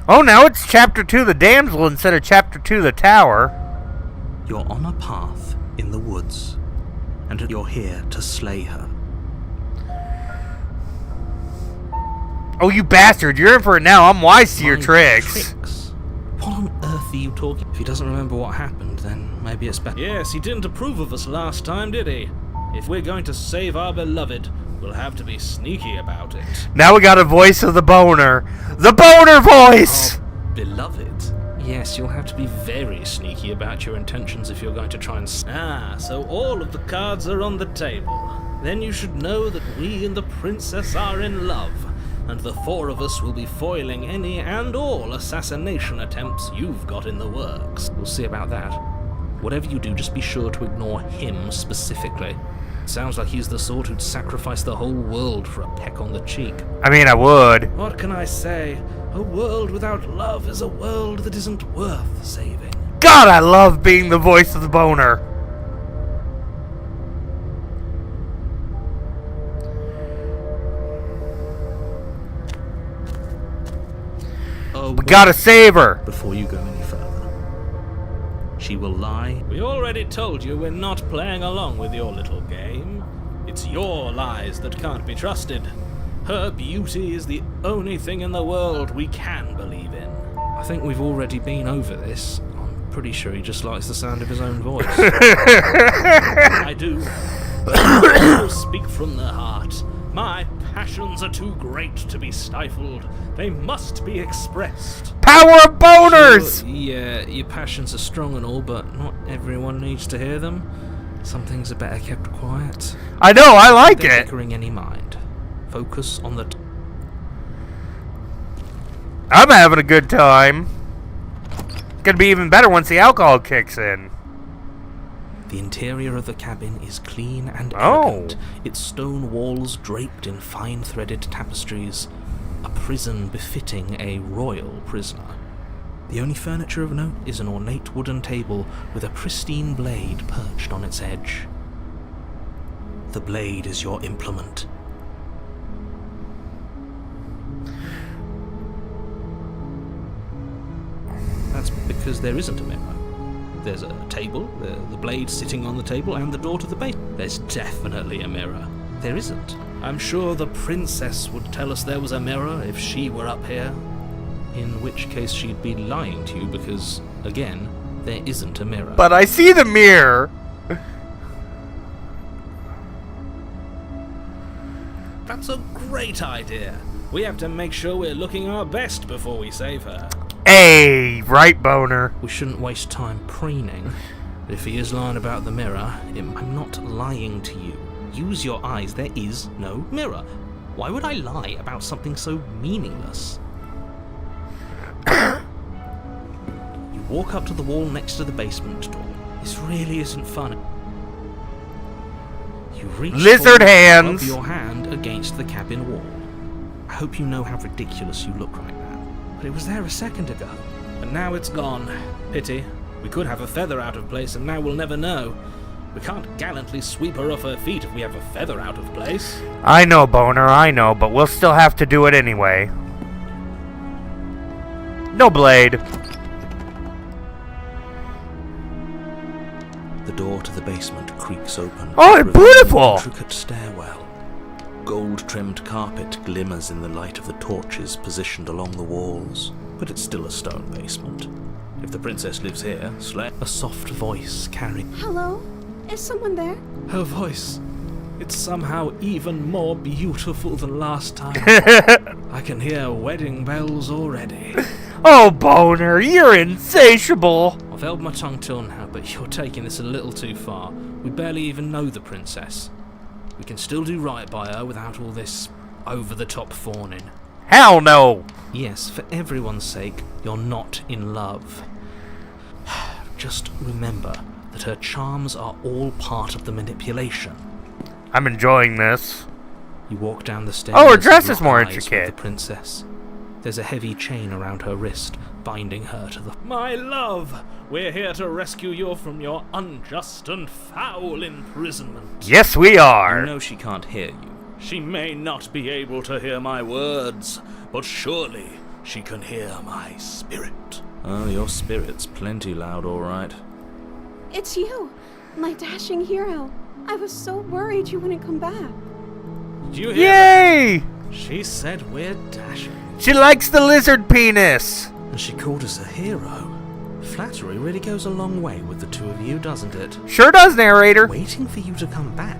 Oh, now it's Chapter 2 The Damsel instead of Chapter 2 The Tower. You're on a path in the woods, and you're here to slay her. Oh, you bastard, you're in for it now. I'm wise to your My tricks. What on earth are you talking? If he doesn't remember what happened, then maybe it's better. Yes, he didn't approve of us last time, did he? If we're going to save our beloved, we'll have to be sneaky about it. Now we got a voice of the boner. The boner voice! Our beloved? Yes, you'll have to be very sneaky about your intentions if you're going to try and... so all of the cards are on the table. Then you should know that we and the princess are in love, and the four of us will be foiling any and all assassination attempts you've got in the works. We'll see about that. Whatever you do, just be sure to ignore him specifically. Sounds like he's the sort who'd sacrifice the whole world for a peck on the cheek. I mean, I would. What can I say? A world without love is a world that isn't worth saving. God, I love being the voice of the boner. Oh, We gotta save her. before you go any further. She will lie. We already told you we're not playing along with your little game. It's your lies that can't be trusted. Her beauty is the only thing in the world we can believe in. I think we've already been over this. I'm pretty sure he just likes the sound of his own voice. I do. But I also speak from the heart. My passions are too great to be stifled. They must be expressed. Power of boners! Sure, yeah, your passions are strong and all, but not everyone needs to hear them. Some things are better kept quiet. I know, I like Don't it. bickering any mind. Focus on the... I'm having a good time. It's gonna be even better once the alcohol kicks in. The interior of the cabin is clean and Oh. elegant, its stone walls draped in fine-threaded tapestries, a prison befitting a royal prisoner. The only furniture of note is an ornate wooden table with a pristine blade perched on its edge. The blade is your implement. That's because there isn't a mirror. There's a table, the blade sitting on the table, and the door to the base. There's definitely a mirror. There isn't. I'm sure the princess would tell us there was a mirror if she were up here. In which case she'd be lying to you because, again, there isn't a mirror. But I see the mirror. That's a great idea. We have to make sure we're looking our best before we save her. Hey, right, boner. We shouldn't waste time preening. But if he is lying about the mirror, I'm not lying to you. Use your eyes. There is no mirror. Why would I lie about something so meaningless? You walk up to the wall next to the basement door. This really isn't fun. You reach Lizard forward, hands. rub your hand against the cabin wall. I hope you know how ridiculous you look right now. But it was there a second ago. And now it's gone. Pity. We could have a feather out of place and now we'll never know. We can't gallantly sweep her off her feet if we have a feather out of place. I know, boner, I know, but we'll still have to do it anyway. No blade. The door to the basement creaks open. Oh, it's revealing beautiful! an intricate stairwell. Gold-trimmed carpet glimmers in the light of the torches positioned along the walls, but it's still a stone basement. If the princess lives here, a soft voice carrying Hello? Is someone there? Her voice. It's somehow even more beautiful than last time. I can hear wedding bells already. Oh, boner, you're insatiable. I've held my tongue till now, but you're taking this a little too far. We barely even know the princess. We can still do right by her without all this over-the-top fawning. Hell no. Yes, for everyone's sake, you're not in love. Just remember, that her charms are all part of the manipulation. I'm enjoying this. You walk down the stairs. Oh, her dress and is more lock eyes with intricate. The princess. There's a heavy chain around her wrist, binding her to the... My love, we're here to rescue you from your unjust and foul imprisonment. Yes, we are. You know she can't hear you. She may not be able to hear my words, but surely she can hear my spirit. Oh, your spirit's plenty loud, all right. It's you, my dashing hero. I was so worried you wouldn't come back. Did you hear that? Yay! She said we're dashing. She likes the lizard penis. And she called us a hero. Flattery really goes a long way with the two of you, doesn't it? Sure does, narrator. Waiting for you to come back.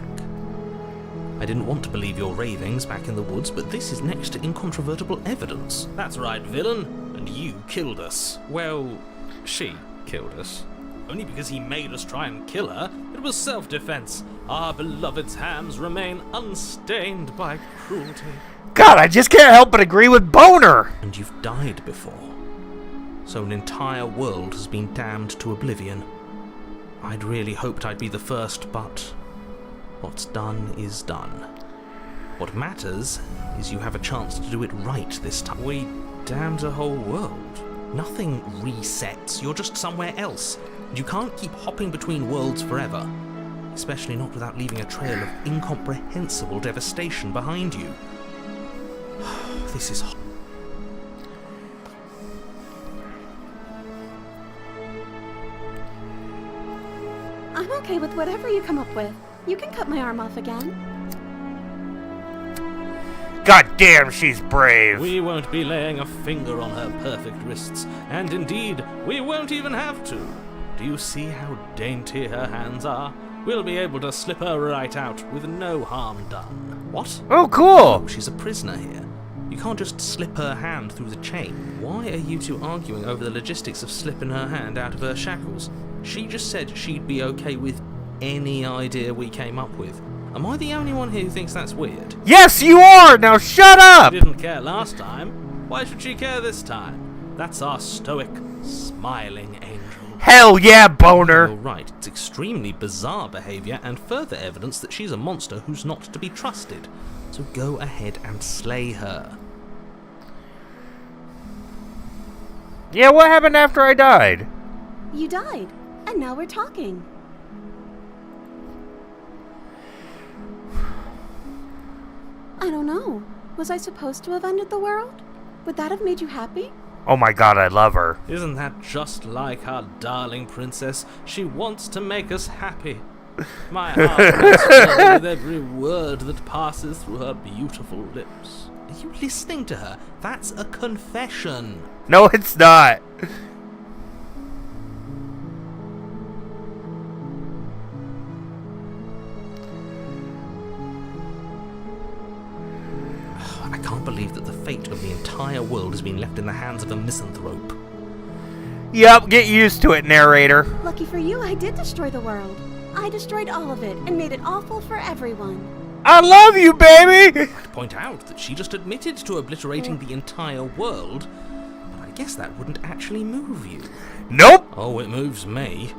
I didn't want to believe your ravings back in the woods, but this is next to incontrovertible evidence. That's right, villain. And you killed us. Well, she killed us. Only because he made us try and kill her. It was self-defense. Our beloved's hands remain unstained by cruelty. God, I just can't help but agree with Boner. And you've died before. So an entire world has been damned to oblivion. I'd really hoped I'd be the first, but what's done is done. What matters is you have a chance to do it right this time. We damned a whole world. Nothing resets, you're just somewhere else. And you can't keep hopping between worlds forever. Especially not without leaving a trail of incomprehensible devastation behind you. This is hot. I'm okay with whatever you come up with. You can cut my arm off again. God damn, she's brave. We won't be laying a finger on her perfect wrists, and indeed, we won't even have to. Do you see how dainty her hands are? We'll be able to slip her right out with no harm done. What? Oh, cool. Oh, she's a prisoner here. You can't just slip her hand through the chain. Why are you two arguing over the logistics of slipping her hand out of her shackles? She just said she'd be okay with any idea we came up with. Am I the only one here who thinks that's weird? Yes, you are. Now shut up. She didn't care last time. Why should she care this time? That's our stoic, smiling angel. Hell yeah, You're Boner. right, it's extremely bizarre behaviour and further evidence that she's a monster who's not to be trusted. So go ahead and slay her. Yeah, what happened after I died? You died, and now we're talking. I don't know. Was I supposed to have ended the world? Would that have made you happy? Oh my god, I love her. Isn't that just like our darling princess? She wants to make us happy. My heart beats well with every word that passes through her beautiful lips. Are you listening to her? That's a confession. No, it's not. I can't believe that the fate of the entire world has been left in the hands of a misanthrope. Yep, get used to it, narrator. Lucky for you, I did destroy the world. I destroyed all of it and made it awful for everyone. I love you, baby. I'd point out that she just admitted to obliterating the entire world, but I guess that wouldn't actually move you. Nope. Oh, it moves me.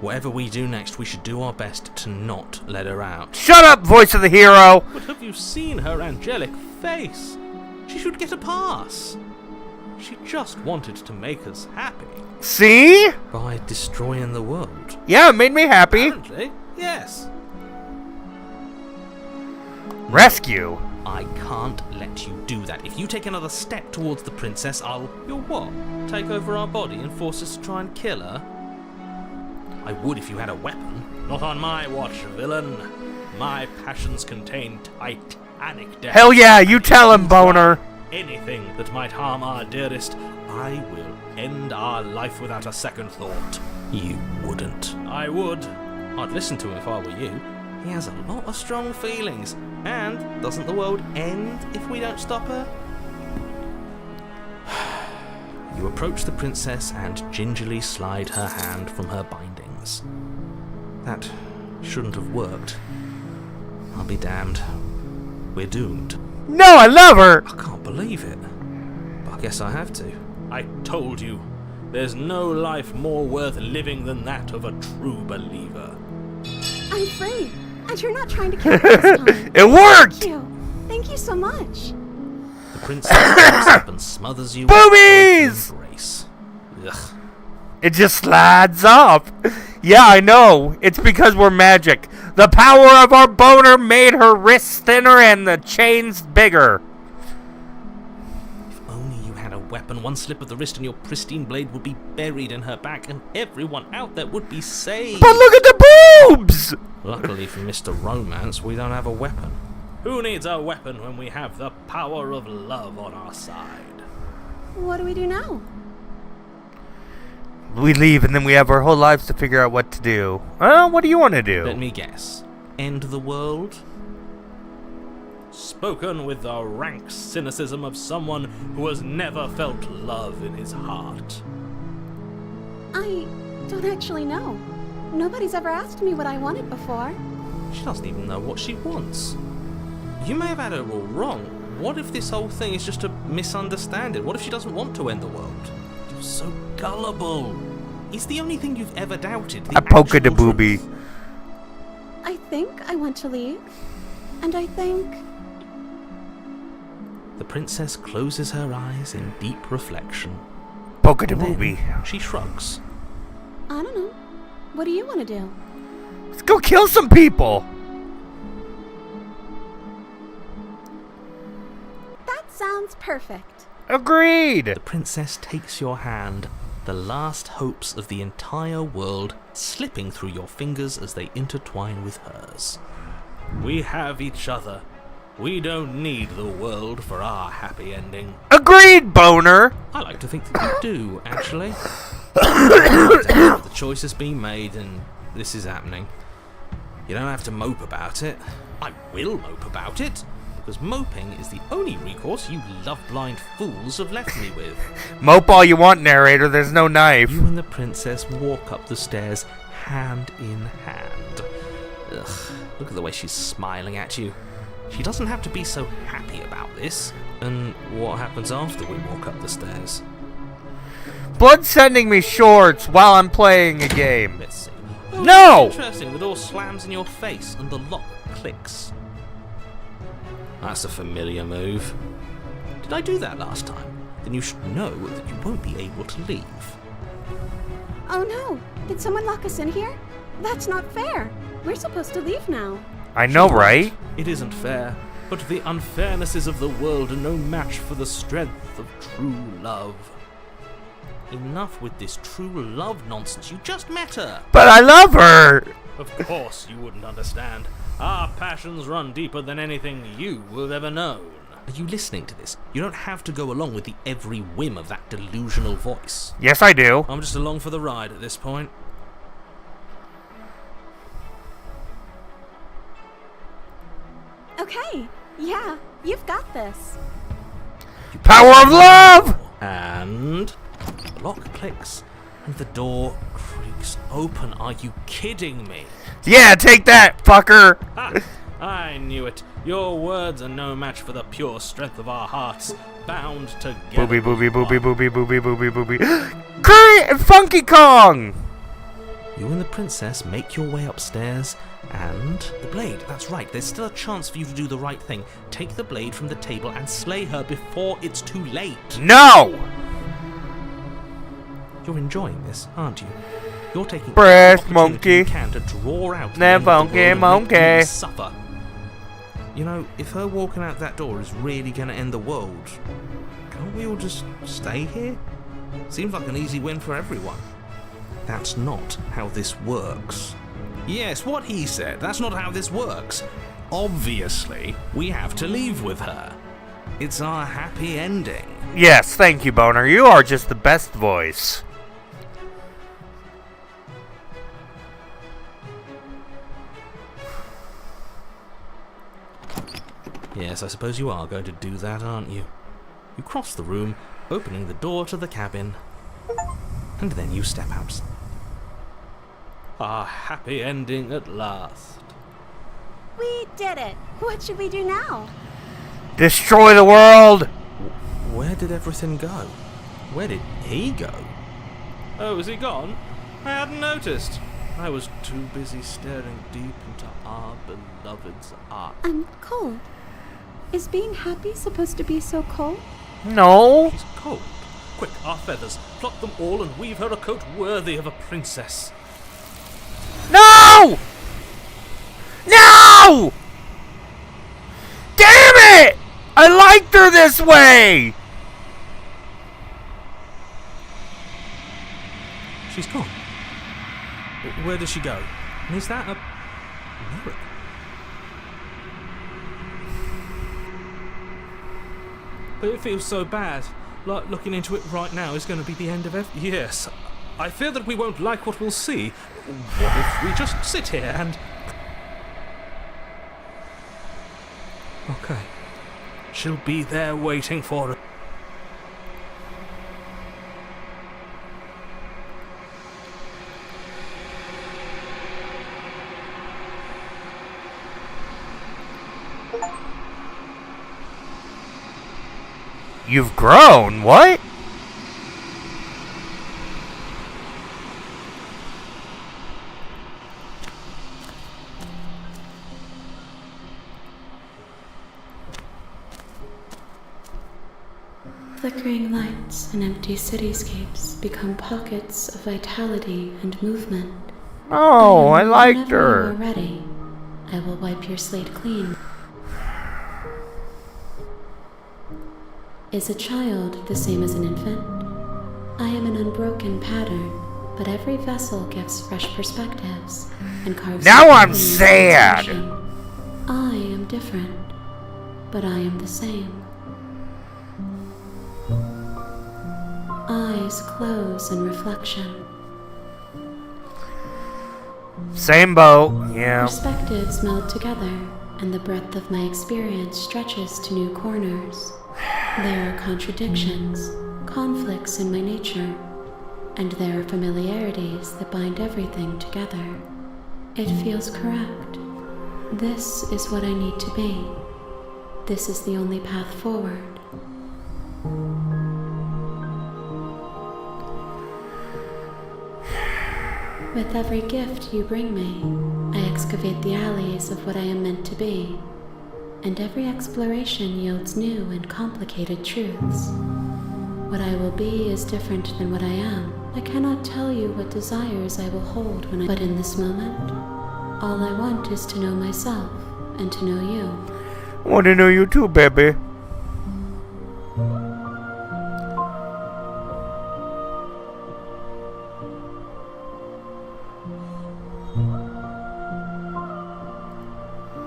Whatever we do next, we should do our best to not let her out. Shut up, voice of the hero. But have you seen her angelic face? She should get a pass. She just wanted to make us happy. See? By destroying the world. Yeah, it made me happy. Apparently, yes. Rescue. I can't let you do that. If you take another step towards the princess, I'll... You'll what? Take over our body and force us to try and kill her? I would if you had a weapon. Not on my watch, villain. My passions contain titanic depth. Hell yeah, you tell him, Boner. Anything that might harm our dearest, I will end our life without a second thought. You wouldn't. I would. I'd listen to him if I were you. He has a lot of strong feelings. And doesn't the world end if we don't stop her? You approach the princess and gingerly slide her hand from her bindings. That shouldn't have worked. I'll be damned. We're doomed. No, I love her. I can't believe it. But I guess I have to. I told you. There's no life more worth living than that of a true believer. I'm free, and you're not trying to kill me this time. It worked! Thank you. Thank you so much. The princess jumps up and smothers you Boobies! with embrace. Ugh. It just slides up. Yeah, I know. It's because we're magic. The power of our boner made her wrists thinner and the chains bigger. If only you had a weapon, one slip of the wrist and your pristine blade would be buried in her back and everyone out there would be saved. But look at the boobs! Luckily for Mr. Romance, we don't have a weapon. Who needs a weapon when we have the power of love on our side? What do we do now? We leave and then we have our whole lives to figure out what to do. What do you want to do? Let me guess. End the world? Spoken with the rank cynicism of someone who has never felt love in his heart. I don't actually know. Nobody's ever asked me what I wanted before. She doesn't even know what she wants. You may have had her all wrong. What if this whole thing is just a misunderstanding? What if she doesn't want to end the world? You're so gullible. It's the only thing you've ever doubted. I poke at the actual boobie. truth. I think I want to leave. And I think... The princess closes her eyes in deep reflection. Poke at the Then boobie. she shrugs. I don't know. What do you want to do? Let's go kill some people. That sounds perfect. Agreed. The princess takes your hand, the last hopes of the entire world slipping through your fingers as they intertwine with hers. We have each other. We don't need the world for our happy ending. Agreed, boner. I like to think that you do, actually. The choice has been made and this is happening. You don't have to mope about it. I will mope about it, because moping is the only recourse you love-blind fools have left me with. Mope all you want, narrator. There's no knife. You and the princess walk up the stairs, hand in hand. Ugh, look at the way she's smiling at you. She doesn't have to be so happy about this. And what happens after we walk up the stairs? Blood's sending me shorts while I'm playing a game. Let's see. No! Interesting, the door slams in your face and the lock clicks. That's a familiar move. Did I do that last time? Then you should know that you won't be able to leave. Oh no! Did someone lock us in here? That's not fair. We're supposed to leave now. I know, right? It isn't fair, but the unfairnesses of the world are no match for the strength of true love. Enough with this true love nonsense. You just met her. But I love her. Of course you wouldn't understand. Our passions run deeper than anything you will have ever known. Are you listening to this? You don't have to go along with the every whim of that delusional voice. Yes, I do. I'm just along for the ride at this point. Okay. Yeah, you've got this. Power of love. And the lock clicks and the door creaks open. Are you kidding me? Yeah, take that, fucker. Ha! I knew it. Your words are no match for the pure strength of our hearts, bound together. Booby, booby, booby, booby, booby, booby, booby. Curry, Funky Kong. You and the princess make your way upstairs, and the blade, that's right, there's still a chance for you to do the right thing. Take the blade from the table and slay her before it's too late. No. You're enjoying this, aren't you? You're taking Breast every opportunity you monkey. can to draw out the Nah, end of the funky world and monkey. make you suffer. You know, if her walking out that door is really going to end the world, can't we all just stay here? Seems like an easy win for everyone. That's not how this works. Yes, what he said, that's not how this works. Obviously, we have to leave with her. It's our happy ending. Yes, thank you, Boner. You are just the best voice. Yes, I suppose you are going to do that, aren't you? You cross the room, opening the door to the cabin, and then you step out. Our happy ending at last. We did it. What should we do now? Destroy the world. Where did everything go? Where did he go? Oh, is he gone? I hadn't noticed. I was too busy staring deep into our beloved's eyes. I'm cold. Is being happy supposed to be so cold? No. She's cold. Quick, our feathers. Pluck them all and weave her a coat worthy of a princess. No! No! Damn it! I liked her this way! She's gone. Where does she go? And is that a miracle? But it feels so bad. Like looking into it right now is going to be the end of everything. Yes. I fear that we won't like what we'll see. What if we just sit here and... Okay. She'll be there waiting for us. You've grown, what? Flickering lights and empty cityscapes become pockets of vitality and movement. Oh, I liked Whenever you are her. ready, I will wipe your slate clean. Is a child the same as an infant? I am an unbroken pattern, but every vessel gives fresh perspectives and carves. Now I'm meaning into sad. motion. I am different, but I am the same. Eyes close in reflection. Same boat, yeah. Perspectives meld together, and the breadth of my experience stretches to new corners. There are contradictions, conflicts in my nature, and there are familiarities that bind everything together. It feels correct. This is what I need to be. This is the only path forward. With every gift you bring me, I excavate the alleys of what I am meant to be, and every exploration yields new and complicated truths. What I will be is different than what I am. I cannot tell you what desires I will hold but in this moment, all I want is to know myself and to know you. I want to know you too, baby.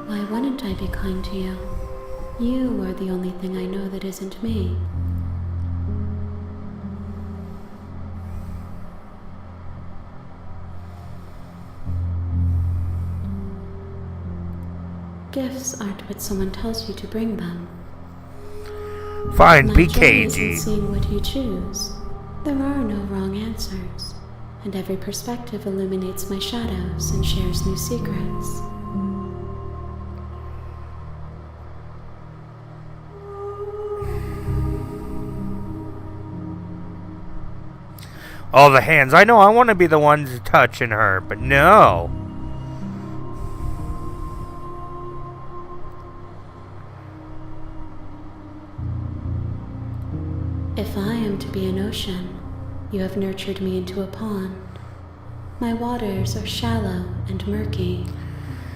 Why wouldn't I be kind to you? You are the only thing I know that isn't me. Gifts aren't what someone tells you to bring them. Fine, My be joy isn't cagey. seeing what you choose. There are no wrong answers, and every perspective illuminates my shadows and shares new secrets. All the hands. I know I want to be the ones touching her, but no. If I am to be an ocean, you have nurtured me into a pond. My waters are shallow and murky,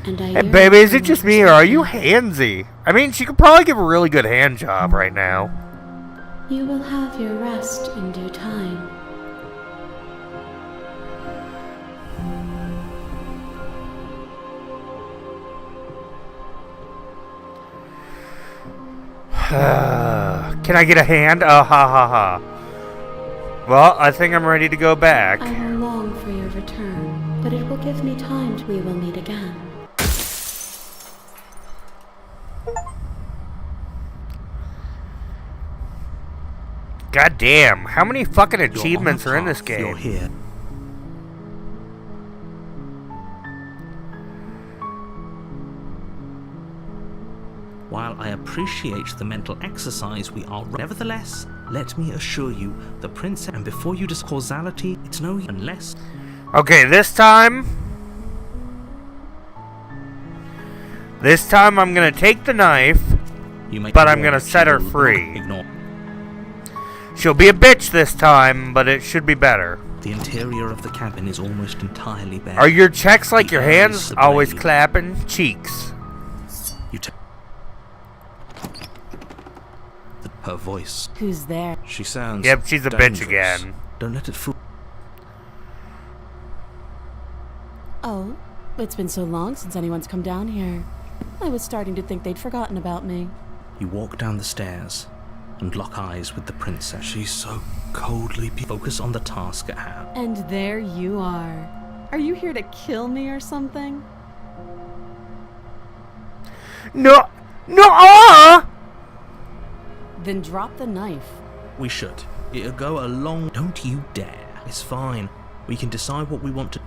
and I Hey, yearn baby, is for it just more me, or are you perspective. handsy? I mean, she could probably give a really good hand job right now. You will have your rest in due time. Can I get a hand? Ha ha ha. Well, I think I'm ready to go back. I will long for your return, but it will give me time till we will meet again. God damn, how many fucking You're on the achievements are in this path, You're game? here. While I appreciate the mental exercise we are, nevertheless, let me assure you, the princess, and before you discuss causality, it's no unless. Okay, this time I'm gonna take the knife, You make but a I'm gonna warrant, set she her will not free. Ignore. She'll be a bitch this time, but it should be better. The interior of the cabin is almost entirely bare. Are your checks like your There is hands? the Always blade. clapping cheeks. You her voice. Who's there? She sounds. Yep, she's a bitch dangerous. again. Don't let it fool. Oh, it's been so long since anyone's come down here. I was starting to think they'd forgotten about me. You walk down the stairs and lock eyes with the princess. She's so coldly focus on the task at hand. And there you are. Are you here to kill me or something? No, Then drop the knife. We should. It'll go a long. Don't you dare. It's fine. We can decide what we want to.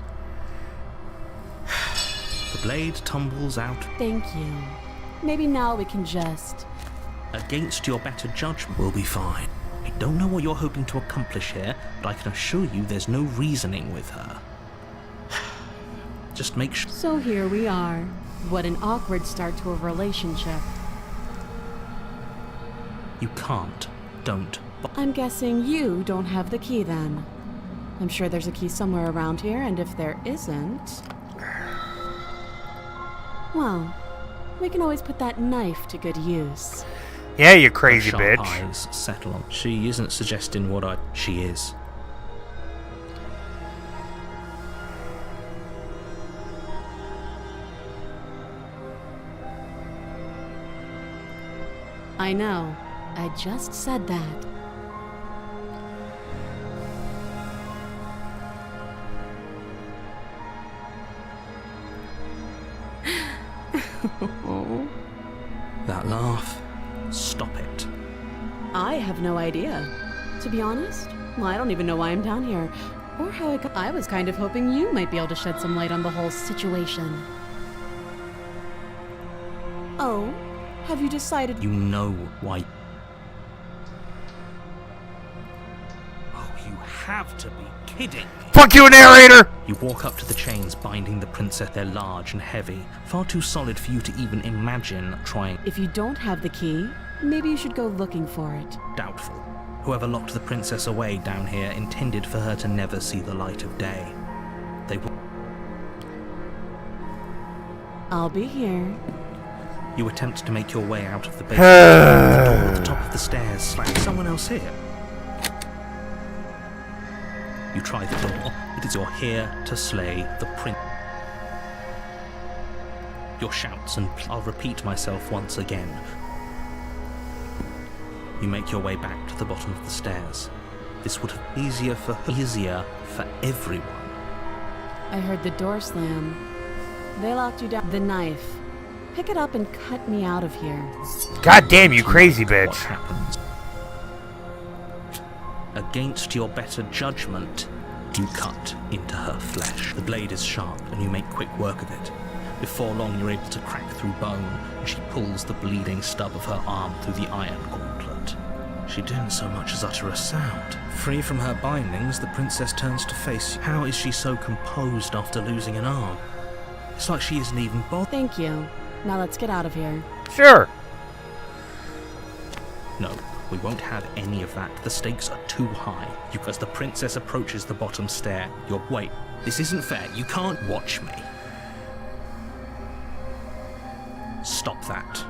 The blade tumbles out Thank you. Maybe now we can just... against your better judgment. We'll be fine. I don't know what you're hoping to accomplish here, but I can assure you there's no reasoning with her. Just make sure. So here we are. What an awkward start to a relationship. You can't. Don't. I'm guessing you don't have the key then. I'm sure there's a key somewhere around here, and if there isn't... well, we can always put that knife to good use. Yeah, you crazy Sharp bitch. eyes settle on. She isn't suggesting what I. She is. I know. I just said that. That laugh. Stop it. I have no idea. To be honest, well, I don't even know why I'm down here. Or how I got... I was kind of hoping you might be able to shed some light on the whole situation. Oh, have you decided... You know why. Oh, you have to be kidding me. Fuck you, narrator! You walk up to the chains binding the princess. They're large and heavy, far too solid for you to even imagine trying. If you don't have the key, maybe you should go looking for it. Doubtful. Whoever locked the princess away down here intended for her to never see the light of day. They will. I'll be here. You attempt to make your way out of the basement. The door at the top of the stairs. Slash someone else here. You try the door. It is you're here to slay the prince. Your shouts and I'll repeat myself once again. You make your way back to the bottom of the stairs. This would have been easier for everyone. I heard the door slam. They locked you down. The knife. Pick it up and cut me out of here. God damn you, crazy What bitch. happens? Against your better judgment, you cut into her flesh. The blade is sharp, and you make quick work of it. Before long, you're able to crack through bone, and she pulls the bleeding stub of her arm through the iron gauntlet. She didn't so much as utter a sound. Free from her bindings, the princess turns to face you. How is she so composed after losing an arm? It's like she isn't even bothered. Thank you. Now let's get out of here. Sure. No, we won't have any of that. The stakes are too high. As the princess approaches the bottom stair, wait, this isn't fair. You can't watch me. Stop that.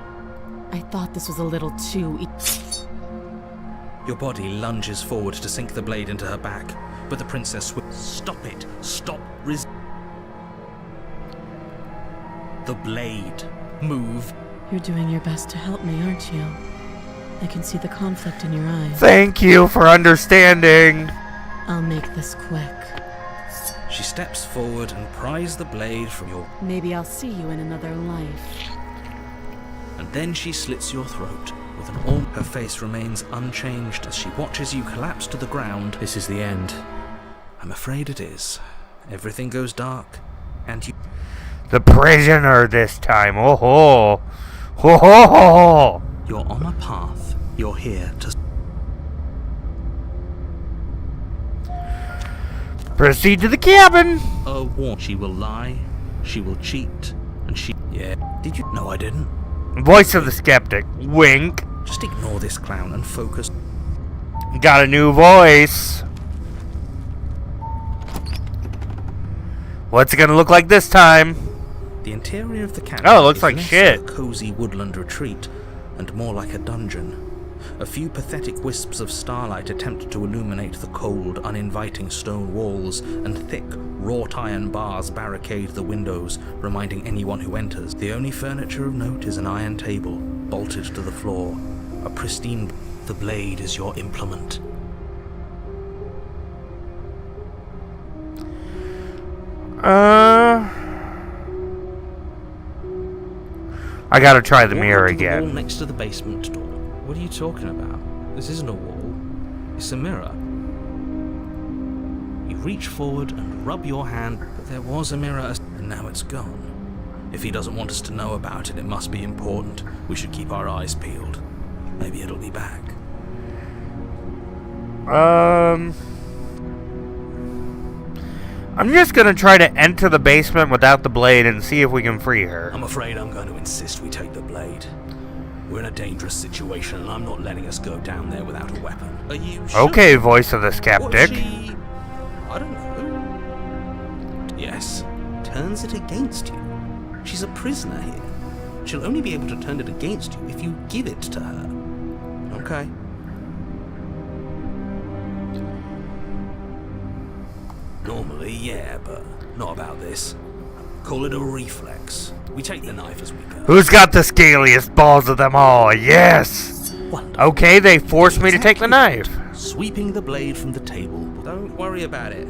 I thought this was a little too... Your body lunges forward to sink the blade into her back, but the princess Stop it. Stop. The blade. Move. You're doing your best to help me, aren't you? I can see the conflict in your eyes. Thank you for understanding. I'll make this quick. She steps forward and pries the blade from your... Maybe I'll see you in another life. And then she slits your throat with an arm. Her face remains unchanged as she watches you collapse to the ground. This is the end. I'm afraid it is. Everything goes dark, and you... The prisoner this time. Oh ho. Ho ho ho ho! You're on a path. You're here to... Proceed to the cabin! She will lie, she will cheat, and she... Yeah. Did you... No, I didn't. Voice of the skeptic. Wink. Just ignore this clown and focus. Got a new voice. What's it gonna look like this time? The interior of the cabin Oh, it looks is like less shit. a cozy woodland retreat and more like a dungeon. A few pathetic wisps of starlight attempt to illuminate the cold, uninviting stone walls, and thick, wrought iron bars barricade the windows, reminding anyone who enters. The only furniture of note is an iron table, bolted to the floor. A pristine... The blade is your implement. I gotta try the Walk mirror up to the wall again. next to the basement door. What are you talking about? This isn't a wall. It's a mirror. You reach forward and rub your hand, But there was a mirror. and now it's gone. If he doesn't want us to know about it, it must be important. We should keep our eyes peeled. Maybe it'll be back. I'm just gonna try to enter the basement without the blade and see if we can free her. I'm afraid I'm going to insist we take the blade. We're in a dangerous situation, and I'm not letting us go down there without a weapon. Are you sure? Okay, voice of the What if skeptic. she... I don't know. Yes, turns it against you. She's a prisoner here. She'll only be able to turn it against you if you give it to her. Okay. Normally, yeah, but not about this. Call it a reflex. We take the knife as we go. Who's got the scaliest balls of them all? Yes! Wonderful. Okay, they forced me to take the knife. Sweeping the blade from the table. Don't worry about it.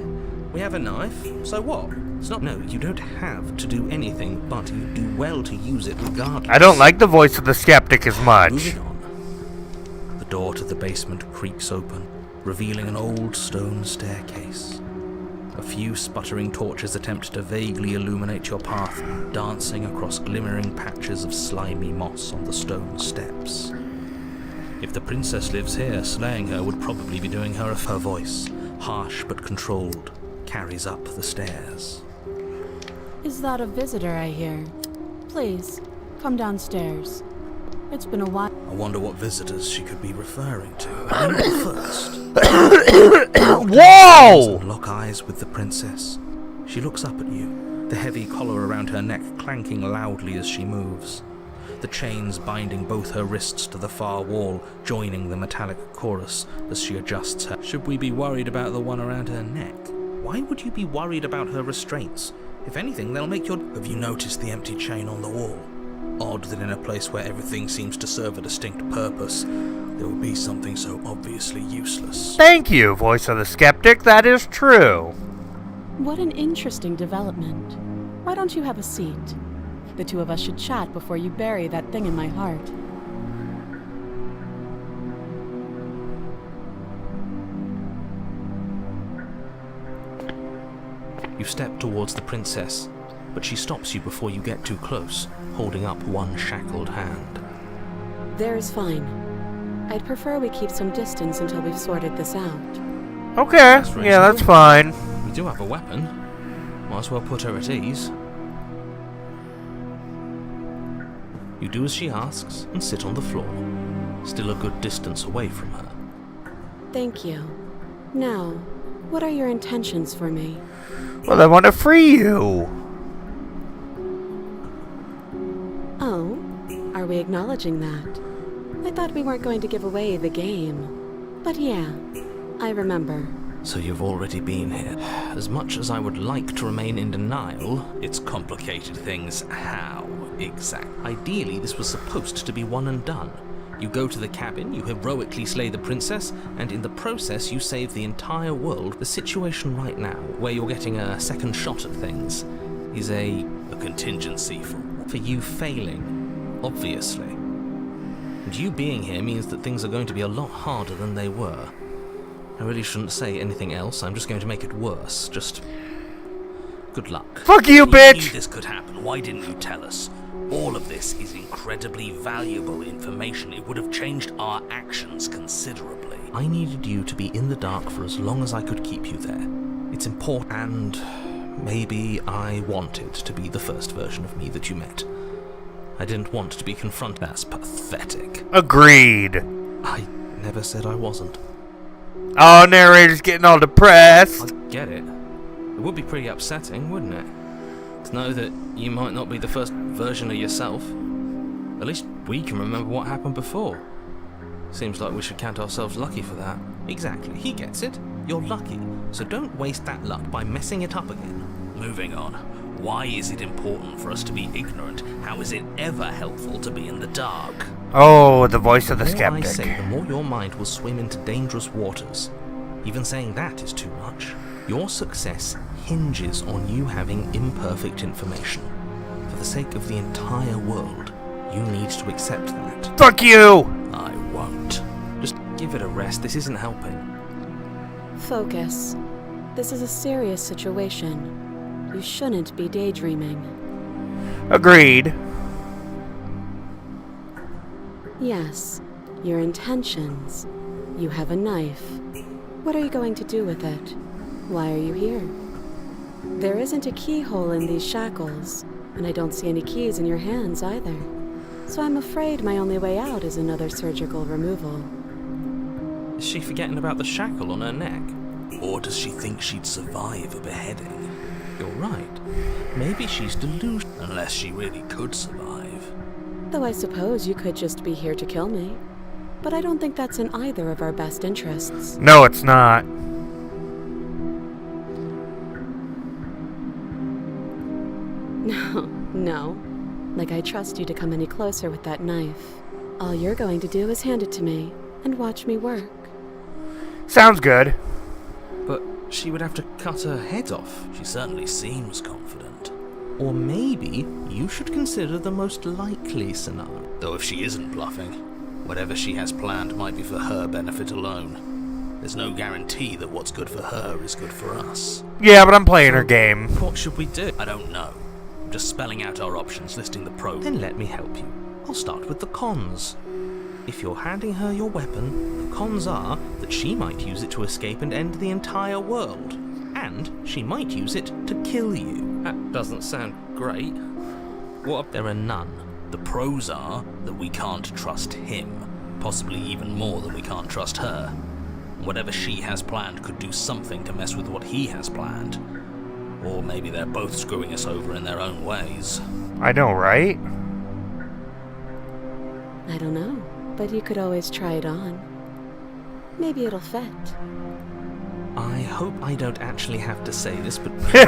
We have a knife, so what? It's not. No, you don't have to do anything, but you do well to use it regardless. I don't like the voice of the skeptic as much. Moving on. The door to the basement creaks open, revealing an old stone staircase. A few sputtering torches attempt to vaguely illuminate your path, dancing across glimmering patches of slimy moss on the stone steps. If the princess lives here, slaying her would probably be doing her her voice, harsh but controlled, carries up the stairs. Is that a visitor I hear? Please, come downstairs. It's been a while. I wonder what visitors she could be referring to. But first, Whoa! lock eyes with the princess. She looks up at you, the heavy collar around her neck clanking loudly as she moves. The chains binding both her wrists to the far wall, joining the metallic chorus as she adjusts her. Should we be worried about the one around her neck? Why would you be worried about her restraints? If anything, they'll make your... Have you noticed the empty chain on the wall? Odd that in a place where everything seems to serve a distinct purpose, there would be something so obviously useless. Thank you, voice of the skeptic. That is true. What an interesting development. Why don't you have a seat? The two of us should chat before you bury that thing in my heart. You step towards the princess, but she stops you before you get too close, holding up one shackled hand. There's fine. I'd prefer we keep some distance until we've sorted this out. Okay, reasonable. yeah, that's fine. We do have a weapon. Might as well put her at ease. You do as she asks and sit on the floor, still a good distance away from her. Thank you. Now, what are your intentions for me? Well, I want to free you. Oh, are we acknowledging that? I thought we weren't going to give away the game. But yeah, I remember. So you've already been here. As much as I would like to remain in denial, it's complicated things. How exactly? Ideally, this was supposed to be one and done. You go to the cabin, you heroically slay the princess, and in the process you save the entire world. The situation right now, where you're getting a second shot at things, is a contingency for you failing, obviously. And you being here means that things are going to be a lot harder than they were. I really shouldn't say anything else, I'm just going to make it worse. Just Good luck. Fuck you, You knew bitch! this could happen. Why didn't you tell us? All of this is incredibly valuable information. It would have changed our actions considerably. I needed you to be in the dark for as long as I could keep you there. It's important, and maybe I wanted to be the first version of me that you met. I didn't want to be confronted as pathetic. Agreed. I never said I wasn't. Oh, narrator's getting all depressed. I get it. It would be pretty upsetting, wouldn't it? To know that you might not be the first version of yourself. At least we can remember what happened before. Seems like we should count ourselves lucky for that. Exactly, he gets it. You're lucky, so don't waste that luck by messing it up again. Moving on. Why is it important for us to be ignorant? How is it ever helpful to be in the dark? Oh, the voice of the The more I skeptic. say, the more your mind will swim into dangerous waters. Even saying that is too much. Your success hinges on you having imperfect information. For the sake of the entire world, you need to accept that. Fuck you! I won't. Just give it a rest, this isn't helping. Focus. This is a serious situation. You shouldn't be daydreaming. Agreed. Yes, your intentions. You have a knife. What are you going to do with it? Why are you here? There isn't a keyhole in these shackles, and I don't see any keys in your hands either. So I'm afraid my only way out is another surgical removal. Is she forgetting about the shackle on her neck? Or does she think she'd survive a beheading? You're right. Maybe she's delusional. Unless she really could survive. Though I suppose you could just be here to kill me. But I don't think that's in either of our best interests. No, it's not. No. Like I trust you to come any closer with that knife. All you're going to do is hand it to me and watch me work. Sounds good. But she would have to cut her head off. She certainly seems confident. Or maybe you should consider the most likely scenario. Though if she isn't bluffing, whatever she has planned might be for her benefit alone. There's no guarantee that what's good for her is good for us. Yeah, but I'm playing her game. What should we do? I don't know. I'm just spelling out our options, listing the pros. Then let me help you. I'll start with the cons. If you're handing her your weapon, the cons are that she might use it to escape and end the entire world. And she might use it to kill you. That doesn't sound great. What? There are none. The pros are that we can't trust him, possibly even more than we can't trust her. Whatever she has planned could do something to mess with what he has planned. Or maybe they're both screwing us over in their own ways. I know, right? I don't know, but you could always try it on. Maybe it'll fit. I hope I don't actually have to say this, but please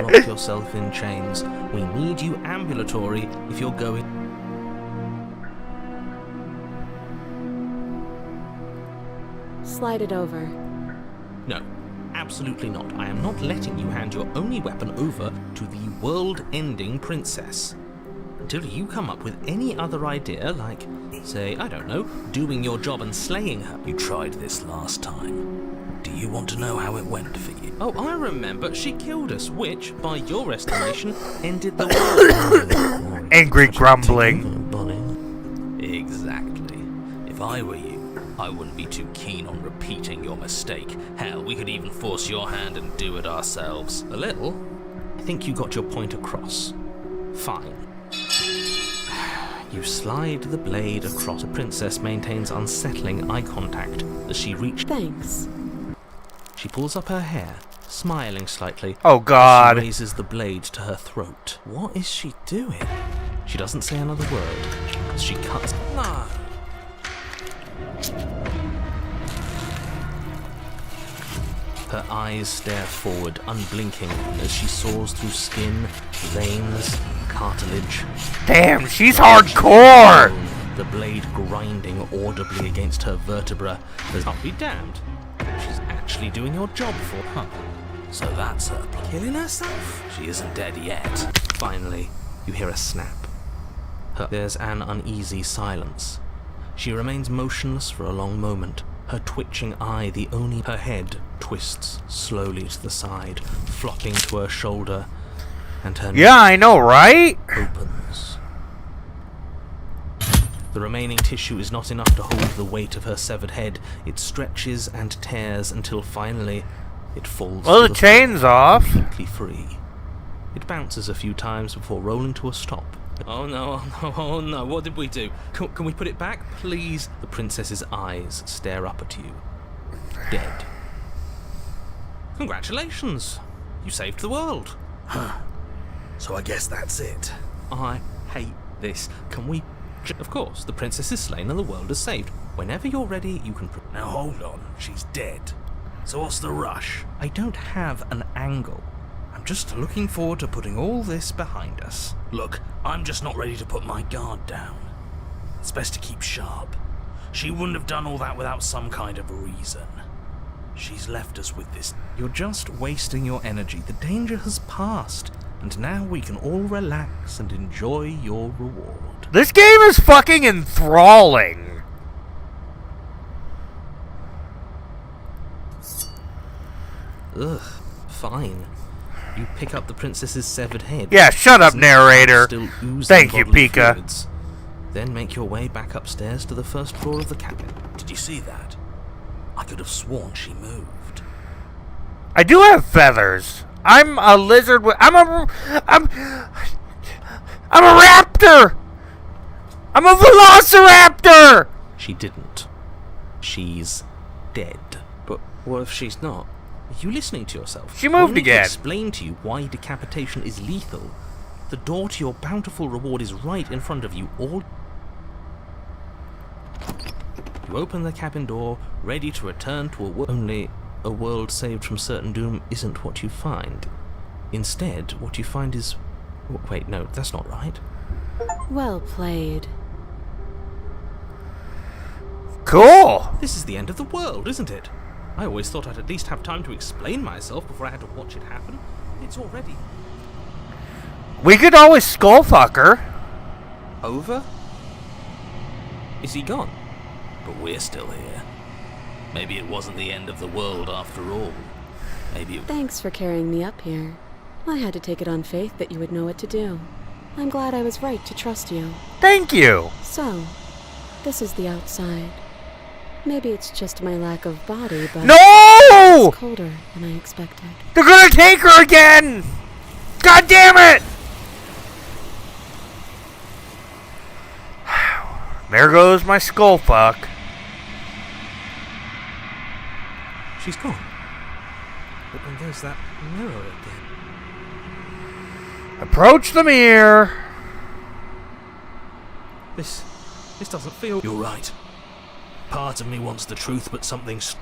lock yourself in chains. We need you ambulatory if you're going. Slide it over. No, absolutely not. I am not letting you hand your only weapon over to the world-ending princess. Until you come up with any other idea, like, say, I don't know, doing your job and slaying her. You tried this last time. Do you want to know how it went for you? Oh, I remember. She killed us, which, by your estimation, ended the world. Angry grumbling. Exactly. If I were you, I wouldn't be too keen on repeating your mistake. Hell, we could even force your hand and do it ourselves. A little? I think you got your point across. Fine. You slide the blade across. The princess maintains unsettling eye contact as she reaches. Thanks. She pulls up her hair, smiling slightly. Oh, God. She raises the blade to her throat. What is she doing? She doesn't say another word as she cuts. No. Her eyes stare forward, unblinking, as she saws through skin, veins, cartilage. Damn, she's hardcore! The blade grinding audibly against her vertebra. I'll be damned. She's actually doing your job for her. So that's her plan. Killing herself? She isn't dead yet. Finally, you hear a snap. There's an uneasy silence. She remains motionless for a long moment, Her twitching eye, her head twists slowly to the side, flopping to her shoulder, and her Yeah, I know, right? neck opens. The remaining tissue is not enough to hold the weight of her severed head. It stretches and tears until finally it falls. Well, to the chain's off. completely free. It bounces a few times before rolling to a stop. Oh no, oh no, oh no, what did we do? Can we put it back, please? The princess's eyes stare up at you. Dead. Congratulations! You saved the world. So I guess that's it. I hate this. Can we... Of course, the princess is slain and the world is saved. Whenever you're ready, you can... Now hold on, she's dead. So what's the rush? I don't have an angle. I'm just looking forward to putting all this behind us. Look, I'm just not ready to put my guard down. It's best to keep sharp. She wouldn't have done all that without some kind of a reason. She's left us with this. You're just wasting your energy. The danger has passed, and now we can all relax and enjoy your reward. This game is fucking enthralling. Ugh, fine. You pick up the princess's severed head. Yeah, shut up, Isn't narrator. still oozing Thank you, bodily Pika. fluids. Then make your way back upstairs to the first floor of the cabin. Did you see that? I could have sworn she moved. I do have feathers. I'm a lizard with... I'm a raptor! I'm a velociraptor! She didn't. She's dead. But what if she's not? Are you listening to yourself? She moved I need to again. explain to you why decapitation is lethal. The door to your bountiful reward is right in front of you. You open the cabin door, ready to return to a world. Only a world saved from certain doom isn't what you find. Instead, what you find is... Wait, no, that's not right. Well played. Cool. This is the end of the world, isn't it? I always thought I'd at least have time to explain myself before I had to watch it happen. It's already... We could always skullfuck her. over? Is he gone? But we're still here. Maybe it wasn't the end of the world after all. Maybe it... Thanks for carrying me up here. I had to take it on faith that you would know what to do. I'm glad I was right to trust you. Thank you. So, this is the outside. Maybe it's just my lack of body, but No! it's colder than I expected. They're gonna take her again! God damn it! There goes my skullfuck. She's gone. But then there's that mirror again. Approach the mirror. This doesn't feel... You're right. Part of me wants the truth, but something's...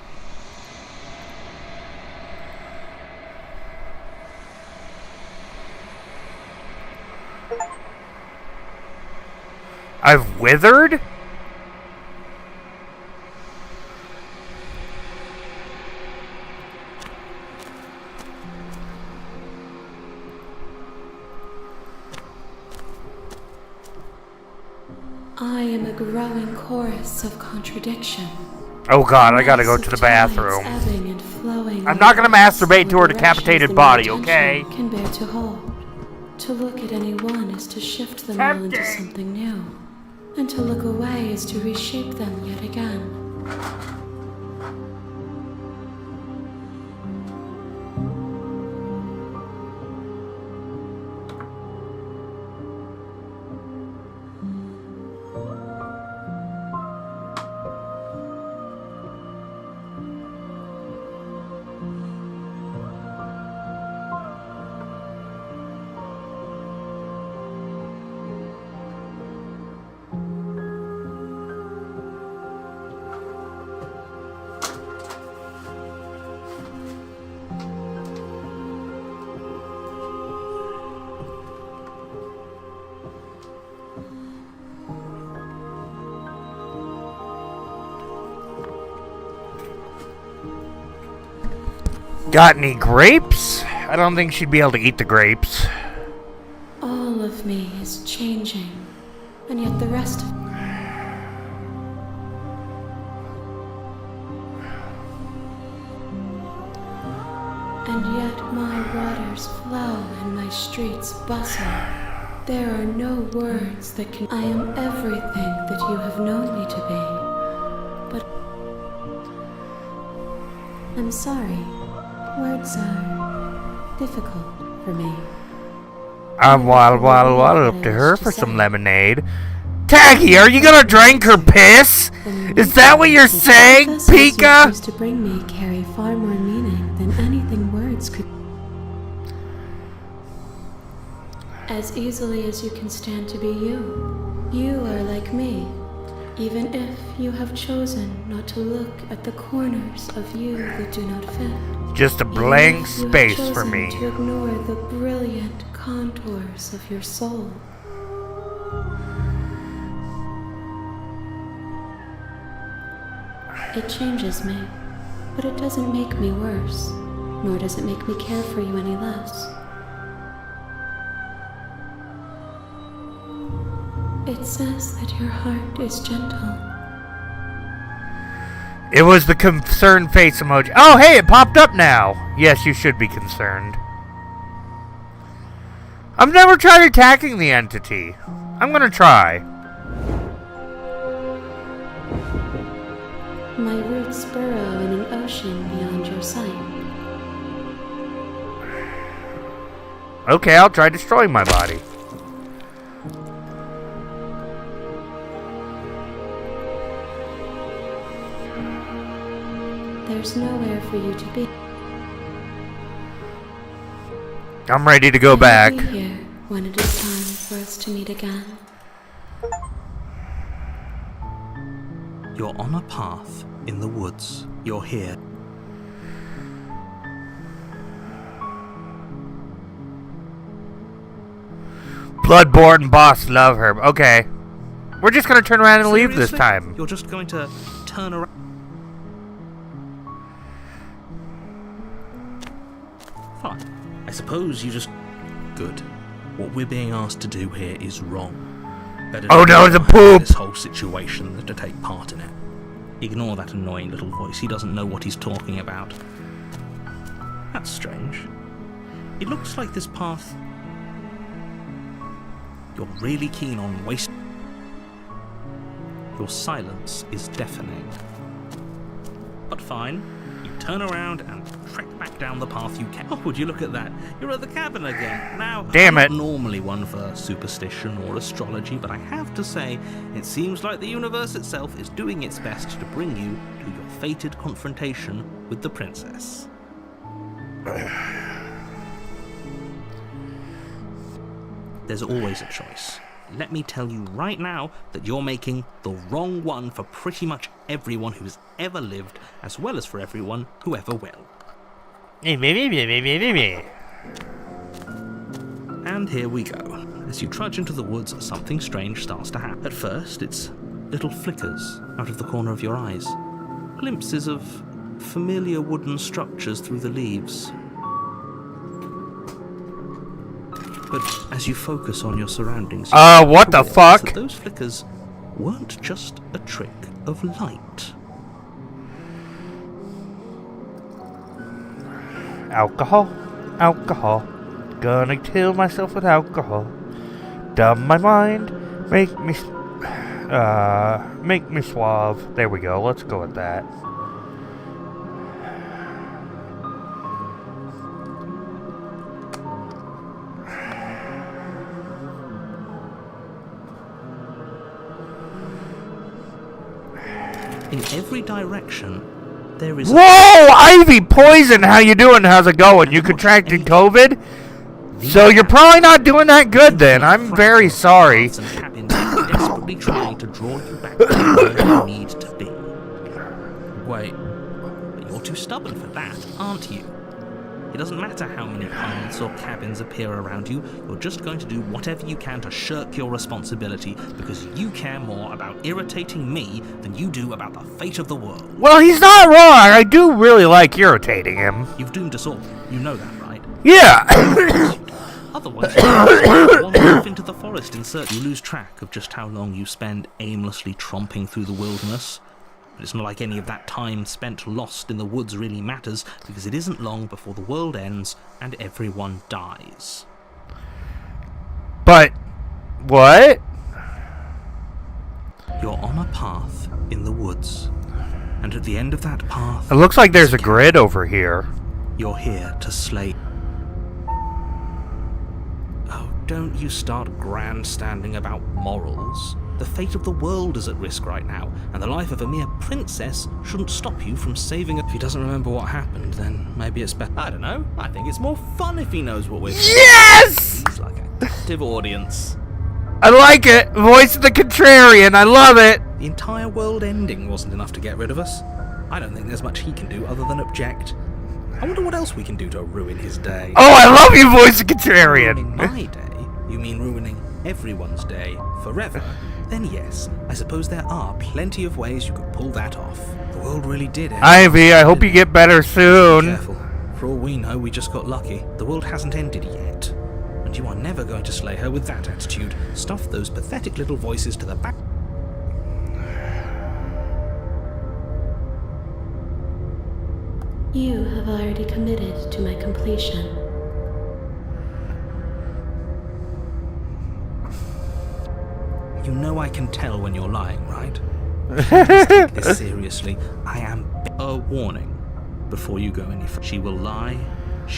I've withered? I am a growing chorus of contradiction. Oh god, I gotta go Massive to the tides bathroom. ebbing and flowing I'm not gonna in every masturbate to her direction decapitated my body, attention okay? Can bear to hold. To look at any one is to shift them all into Tempting. something new, and to look away is to reshape them yet again. Got any grapes? I don't think she'd be able to eat the grapes. All of me is changing, and yet the rest of streets bustle. There are no words that can. I am everything that you have known me to be. But I'm sorry. Words are difficult for me. I'm waddle up to her for some lemonade. Taggy, are you gonna drink her piss? Is that what you're saying, Pika? Used to bring me carry far more meaning than anything words could. As easily as you can stand to be you. You are like me, even if you have chosen not to look at the corners of you that do not fit. Just a blank space for me. To ignore the brilliant contours of your soul. It changes me, but it doesn't make me worse, nor does it make me care for you any less. It says that your heart is gentle. It was the concerned face emoji. Oh, hey, it popped up now. Yes, you should be concerned. I've never tried attacking the entity. I'm gonna try. My roots burrow in an ocean beyond your sight. Okay, I'll try destroying my body. There's nowhere for you to be. I'm ready to go back. I'll be here when it is time for us to meet again. You're on a path in the woods. You're here. Bloodborne boss love herb. Okay. We're just gonna turn around and leave this Seriously? time. You're just going to turn around. Fine. I suppose you just... Good. What we're being asked to do here is wrong. Better Oh to no, ignore the poop! this whole situation than to take part in it. Ignore that annoying little voice. He doesn't know what he's talking about. That's strange. It looks like this path... You're really keen on wasting... Your silence is deafening. But fine. You turn around and trek back down the path you can. Oh, would you look at that? You're at the cabin again. Now, Damn I'm it. not normally one for superstition or astrology, but I have to say, it seems like the universe itself is doing its best to bring you to your fated confrontation with the princess. There's always a choice. Let me tell you right now that you're making the wrong one for pretty much everyone who's ever lived, as well as for everyone who ever will. And here we go. As you trudge into the woods, something strange starts to happen. At first, it's little flickers out of the corner of your eyes. Glimpses of familiar wooden structures through the leaves. But as you focus on your surroundings... What the fuck? that those flickers weren't just a trick of light. Alcohol, alcohol. Gonna kill myself with alcohol. Dumb my mind, make me suave. There we go. Let's go with that. In every direction, there is... Whoa! Ivy Poison! How you doing? How's it going? You contracted COVID? So you're probably not doing that good then. I'm very sorry. And cabins desperately trying to draw you back to where you need to be. Wait, but you're too stubborn for that, aren't you? It doesn't matter how many paths or cabins appear around you, you're just going to do whatever you can to shirk your responsibility because you care more about irritating me than you do about the fate of the world. Well, he's not wrong. I do really like irritating him. You've doomed us all. You know that, right? Yeah. Otherwise, you wander off into the forest in search. You lose track of just how long you spend aimlessly tromping through the wilderness. But it's not like any of that time spent lost in the woods really matters, because it isn't long before the world ends and everyone dies. But what? You're on a path in the woods, and at the end of that path, It looks like there's a grid over here. you're here to slay. Oh, don't you start grandstanding about morals. The fate of the world is at risk right now, and the life of a mere princess shouldn't stop you from saving her. If he doesn't remember what happened, then maybe it's better. I don't know. I think it's more fun if he knows what we're doing. Yes! He's like a captive audience. I like it. Voice of the contrarian. I love it. The entire world ending wasn't enough to get rid of us. I don't think there's much he can do other than object. I wonder what else we can do to ruin his day. Oh, I love you, voice of In contrarian. my day, you mean ruining everyone's day forever? Then yes, I suppose there are plenty of ways you could pull that off. The world really did end. Ivy, I hope you get better Be soon. careful. For all we know, we just got lucky. The world hasn't ended yet. And you are never going to slay her with that attitude. Stuff those pathetic little voices to the back. You have already committed to my completion. You know I can tell when you're lying, right? Please take this seriously. I am a warning. Before you go any further, she will lie.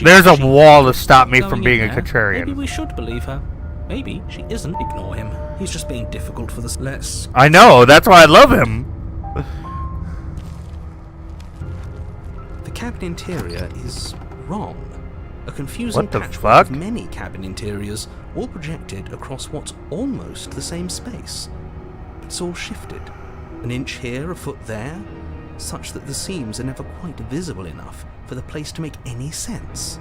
There's a she- wall to stop me Going from in being a there, Maybe contrarian. we should believe her. Maybe she isn't. Ignore him. He's just being difficult for the. Let's. I know. That's why I love him. The cabin interior is wrong. A confusing What the patchwork fuck? of many cabin interiors, all projected across what's almost the same space. It's all shifted. An inch here, a foot there, such that the seams are never quite visible enough for the place to make any sense.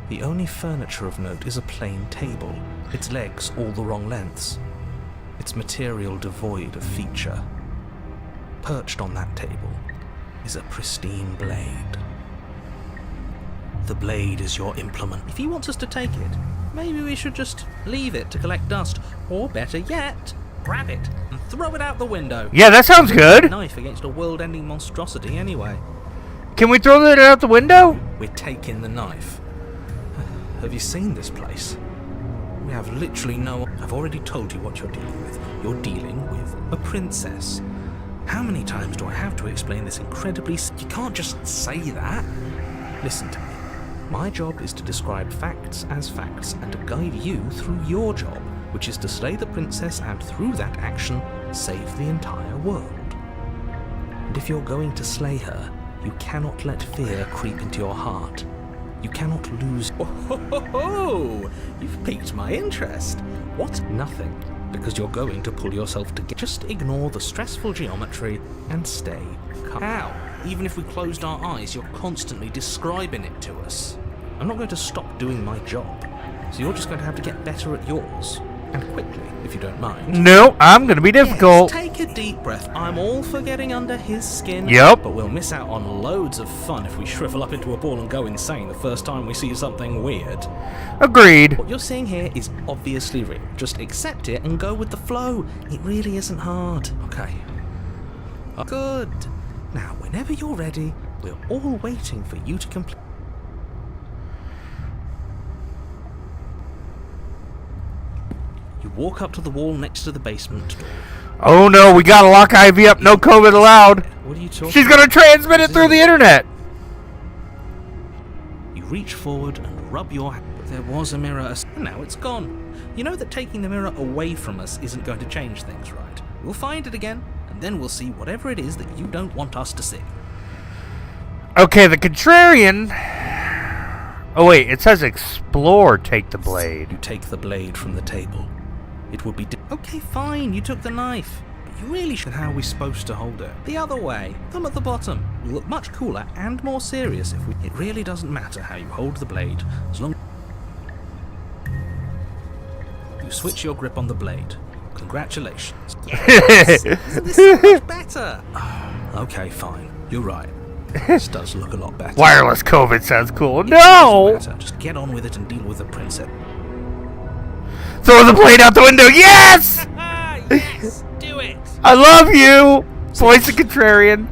The only furniture of note is a plain table, its legs all the wrong lengths, its material devoid of feature. Perched on that table is a pristine blade. The blade is your implement. If he wants us to take it, maybe we should just leave it to collect dust, or better yet, grab it and throw it out the window. Yeah, that sounds good. Knife against a world-ending monstrosity anyway. Can we throw that out the window? We're taking the knife. Have you seen this place? We have literally no... I've already told you what you're dealing with. You're dealing with a princess. How many times do I have to explain this incredibly... You can't just say that. Listen to me. My job is to describe facts as facts and to guide you through your job, which is to slay the princess and through that action, save the entire world. And if you're going to slay her, you cannot let fear creep into your heart. You cannot lose... Oh, you've piqued my interest. What? Nothing. Because you're going to pull yourself together. Just ignore the stressful geometry and stay calm. How? Even if we closed our eyes, you're constantly describing it to us. I'm not going to stop doing my job. So you're just going to have to get better at yours. And quickly, if you don't mind. No, I'm gonna be difficult. Yes, take a deep breath. I'm all for getting under his skin. Yep. But we'll miss out on loads of fun if we shrivel up into a ball and go insane the first time we see something weird. Agreed. What you're seeing here is obviously real. Just accept it and go with the flow. It really isn't hard. Okay. Good. Now, whenever you're ready, we're all waiting for you to complete. You walk up to the wall next to the basement door. Oh no, we gotta lock Ivy up. No COVID allowed. What are you talking She's gonna transmit it through the internet. You reach forward and rub your hand. But there was a mirror, and now it's gone. You know that taking the mirror away from us isn't going to change things, right? We'll find it again, and then we'll see whatever it is that you don't want us to see. Okay, the contrarian. Oh wait, it says explore. Take the blade. You take the blade from the table. It would be... Okay, fine, you took the knife. But you really should... How are we supposed to hold it? The other way. Thumb at the bottom. We'll look much cooler and more serious if we... It really doesn't matter how you hold the blade, as long... You switch your grip on the blade. Congratulations. Yes! Isn't this so much better? Okay, fine. You're right. This does look a lot better. Wireless COVID sounds cool. It No! doesn't matter. Just get on with it and deal with the princess. Throw the blade out the window. Yes! Yes! Do it! I love you! Voice of contrarian.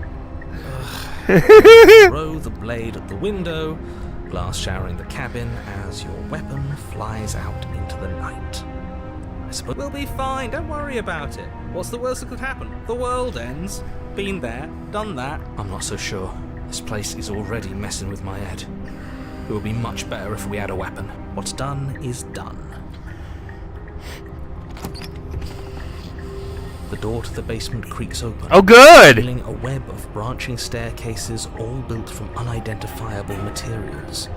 Throw the blade at the window, glass showering the cabin as your weapon flies out into the night. I suppose we'll be fine, don't worry about it. What's the worst that could happen? The world ends. Been there, done that. I'm not so sure. This place is already messing with my head. It would be much better if we had a weapon. What's done is done. The door to the basement creaks open. Oh, good! Revealing a web of branching staircases all built from unidentifiable materials.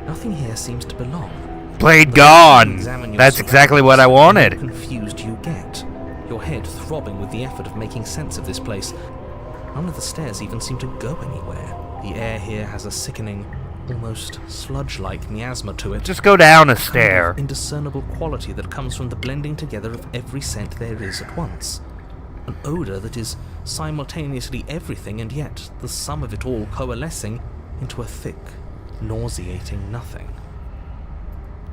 Nothing here seems to belong. Blade But gone! examine your That's exactly what I surroundings, wanted. the more confused you get, your head throbbing with the effort of making sense of this place. None of the stairs even seem to go anywhere. The air here has a sickening, almost sludge-like miasma to it. Just go down a Kind stair. of indiscernible quality that comes from the blending together of every scent there is at once. An odour that is simultaneously everything and yet the sum of it all coalescing into a thick, nauseating nothing.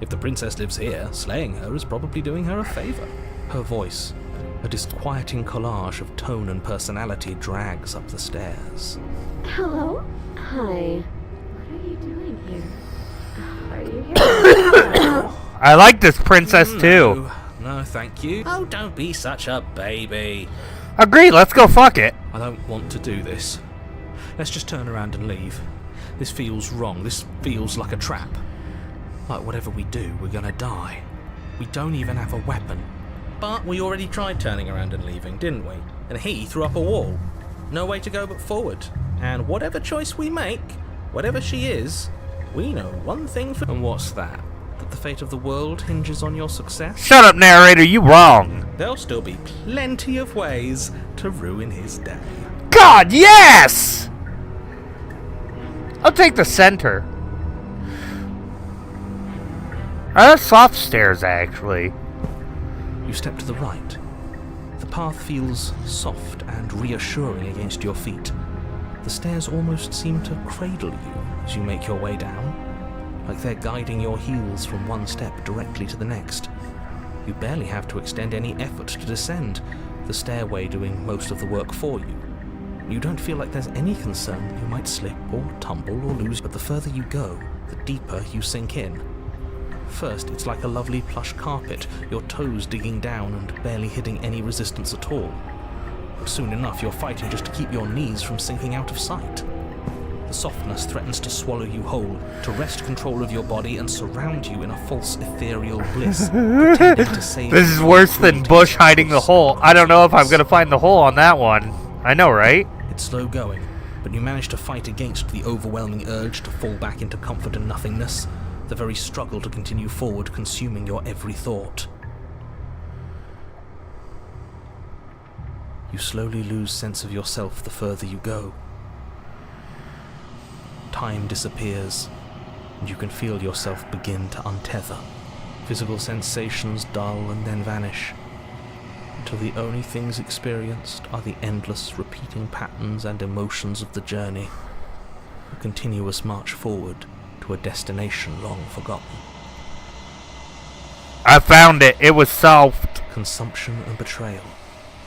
If the princess lives here, slaying her is probably doing her a favour. Her voice, a disquieting collage of tone and personality, drags up the stairs. Hello? Hi. What are you doing here? Are you here? I like this princess too. No, thank you. Oh, don't be such a baby. Agreed, let's go fuck it. I don't want to do this. Let's just turn around and leave. This feels wrong. This feels like a trap. Like whatever we do, we're gonna die. We don't even have a weapon. But we already tried turning around and leaving, didn't we? And he threw up a wall. No way to go but forward. And whatever choice we make, whatever she is, we know one thing for— And what's that? That the fate of the world hinges on your success? Shut up, narrator, you wrong. There'll still be plenty of ways to ruin his day. God, yes! I'll take the center. That's soft stairs, actually. You step to the right. The path feels soft and reassuring against your feet. The stairs almost seem to cradle you as you make your way down, like they're guiding your heels from one step directly to the next. You barely have to extend any effort to descend, the stairway doing most of the work for you. You don't feel like there's any concern that you might slip or tumble or lose, but the further you go, the deeper you sink in. First, it's like a lovely plush carpet, your toes digging down and barely hitting any resistance at all. But soon enough, you're fighting just to keep your knees from sinking out of sight. The softness threatens to swallow you whole, to wrest control of your body and surround you in a false ethereal bliss, pretending to save This is you worse from than cruelty Bush and hiding the close hole. I don't know if I'm violence. gonna find the hole on that one. I know, right? It's slow going, but you manage to fight against the overwhelming urge to fall back into comfort and nothingness, the very struggle to continue forward consuming your every thought. You slowly lose sense of yourself the further you go. Time disappears, and you can feel yourself begin to untether. Physical sensations dull and then vanish, until the only things experienced are the endless repeating patterns and emotions of the journey, a continuous march forward to a destination long forgotten. I found it. It was solved. Consumption and betrayal,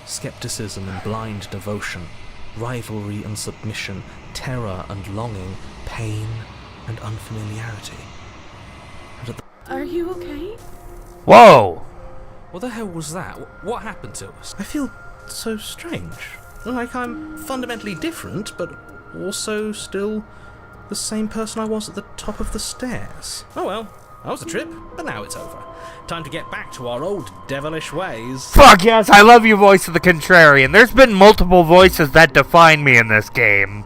skepticism and blind devotion, rivalry and submission, terror and longing, pain and unfamiliarity. And at the— Are you okay? Whoa. What the hell was that? What happened to us? I feel so strange. Like I'm fundamentally different, but also still the same person I was at the top of the stairs. Oh well, that was a trip, but now it's over. Time to get back to our old devilish ways. Fuck yes, I love you, voice of the contrarian. There's been multiple voices that define me in this game.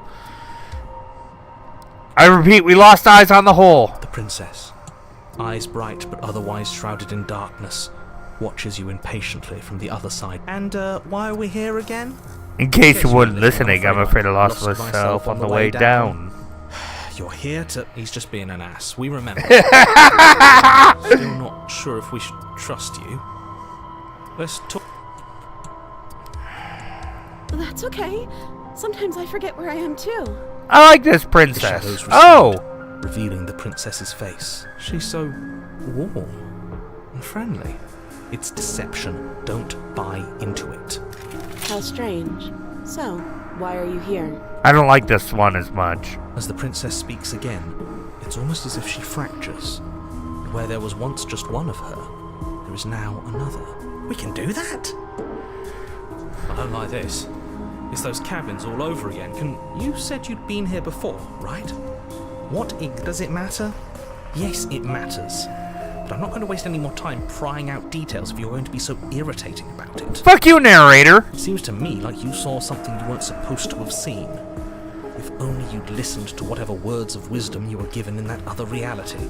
I repeat, we lost eyes on the hole. The princess, eyes bright but otherwise shrouded in darkness, watches you impatiently from the other side. And why are we here again? In case you weren't Guess you're listening, I'm afraid I lost lost myself on the way down. You're here to— He's just being an ass. We remember. Still not sure if we should trust you. Let's talk. That's okay. Sometimes I forget where I am too. I like this The princess. shadows recede, Oh! revealing the princess's face. She's so warm and friendly. It's deception. Don't buy into it. How strange. So, why are you here? I don't like this one as much. As the princess speaks again, It's almost as if she fractures. Where there was once just one of her, there is now another. We can do that? I don't like this. It's those cabins all over again. You said you'd been here before, right? Does it matter? Yes, it matters. But I'm not going to waste any more time prying out details if you're going to be so irritating about it. Fuck you, narrator! It seems to me like you saw something you weren't supposed to have seen. If only you'd listened to whatever words of wisdom you were given in that other reality.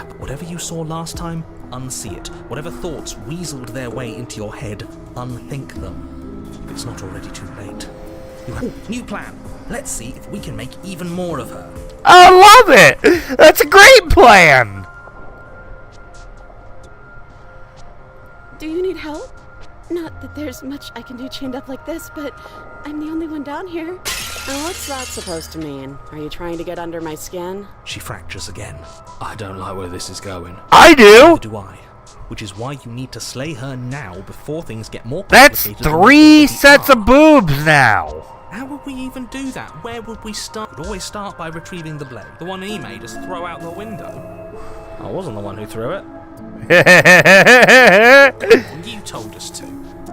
But whatever you saw last time, unsee it. Whatever thoughts weaseled their way into your head, unthink them. If it's not already too late. New plan. Let's see if we can make even more of her. I love it! That's a great plan! Do you need help? Not that there's much I can do chained up like this, but I'm the only one down here. And what's that supposed to mean? Are you trying to get under my skin? She fractures again. I don't like where this is going. I do! Neither do I. Which is why you need to slay her now before things get more complicated. That's 3 sets of boobs now! How would we even do that? Where would we start? We'd always start by retrieving the blade. The one he made us throw out the window. I wasn't the one who threw it. You told us to.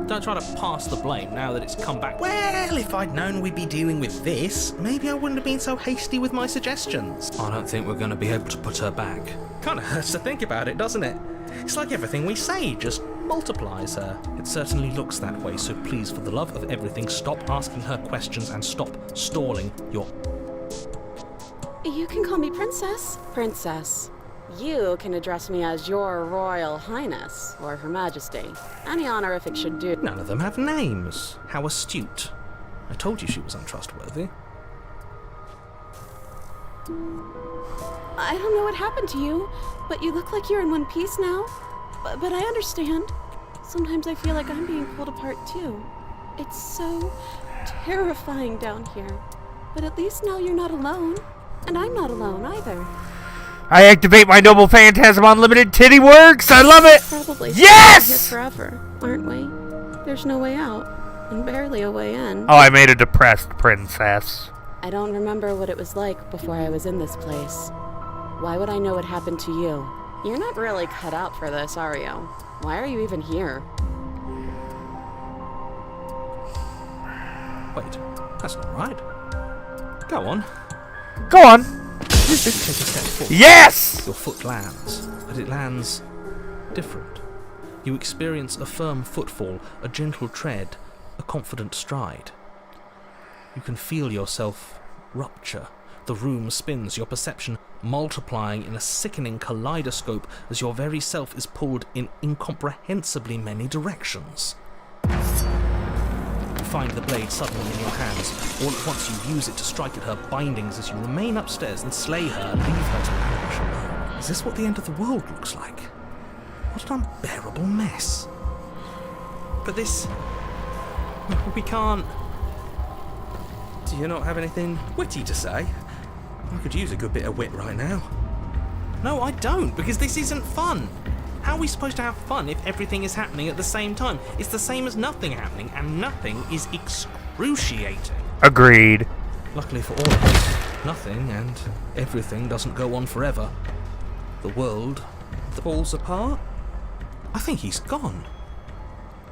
Don't try to pass the blame now that it's come back. Well, if I'd known we'd be dealing with this, maybe I wouldn't have been so hasty with my suggestions. I don't think we're going to be able to put her back. Kinda hurts to think about it, doesn't it? It's like everything we say just multiplies her. It certainly looks that way, so please, for the love of everything, stop asking her questions and stop stalling your... You can call me Princess. Princess. You can address me as Your Royal Highness, or Her Majesty. Any honorific should do. None of them have names. How astute. I told you she was untrustworthy. I don't know what happened to you, but you look like you're in one piece now. But I understand. Sometimes I feel like I'm being pulled apart too. It's so terrifying down here. But at least now you're not alone. And I'm not alone either. I activate my Noble Phantasm Unlimited Titty Works! I love it! Probably Yes! here forever, aren't we? There's no way out, and barely a way in. Oh, I made a depressed princess. I don't remember what it was like before I was in this place. Why would I know what happened to you? You're not really cut out for this, are you? Why are you even here? Wait, that's not right. Go on. Go on. Take a step forward. Yes! Your foot lands, but it lands different. You experience a firm footfall, a gentle tread, a confident stride. You can feel yourself rupture. The room spins, your perception multiplying in a sickening kaleidoscope as your very self is pulled in incomprehensibly many directions. You find the blade suddenly in your hands. All at once you use it to strike at her bindings as you remain upstairs and slay her and leave her to perish alone. Is this what the end of the world looks like? What an unbearable mess. But this... we can't... Do you not have anything witty to say? I could use a good bit of wit right now. No, I don't, because this isn't fun. How are we supposed to have fun if everything is happening at the same time? It's the same as nothing happening, and nothing is excruciating. Agreed. Luckily for all of us, nothing and everything doesn't go on forever. The world falls apart. I think he's gone.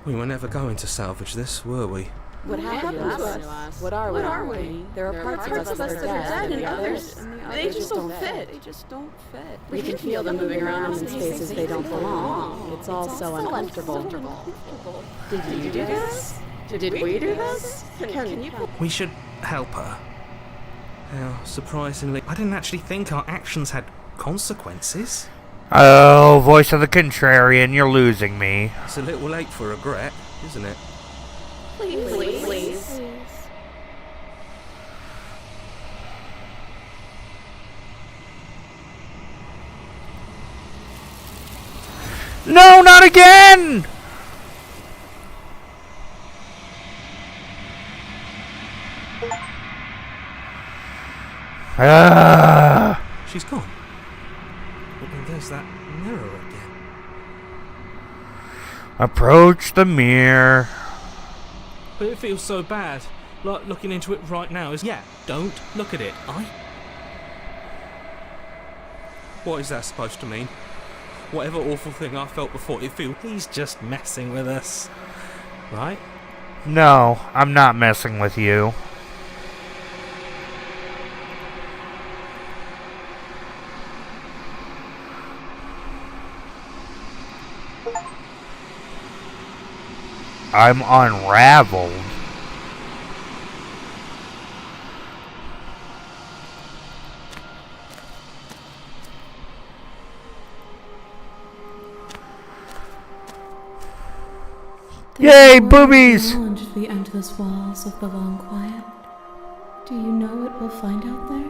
We were never going to salvage this, were we? What happened to us? What are we? There are parts of us that are dead, and others, they just don't fit. They just don't fit. we can feel them moving around in spaces they don't belong. It's all so uncomfortable. Did you do this? Did we do this? Can you... We should help her. How surprisingly, I didn't actually think our actions had consequences. Oh, voice of the contrarian, you're losing me. It's a little late for regret, isn't it? Please. No, not again! She's gone. But then there's that mirror again. Approach the mirror. But it feels so bad. Like looking into it right now is... Yeah, don't look at it. What is that supposed to mean? Whatever awful thing I felt before, it feels... He's just messing with us. Right? No, I'm not messing with you. I'm unraveled. Yay, boobies! Beyond the endless walls of the long quiet, do you know what we'll find out there?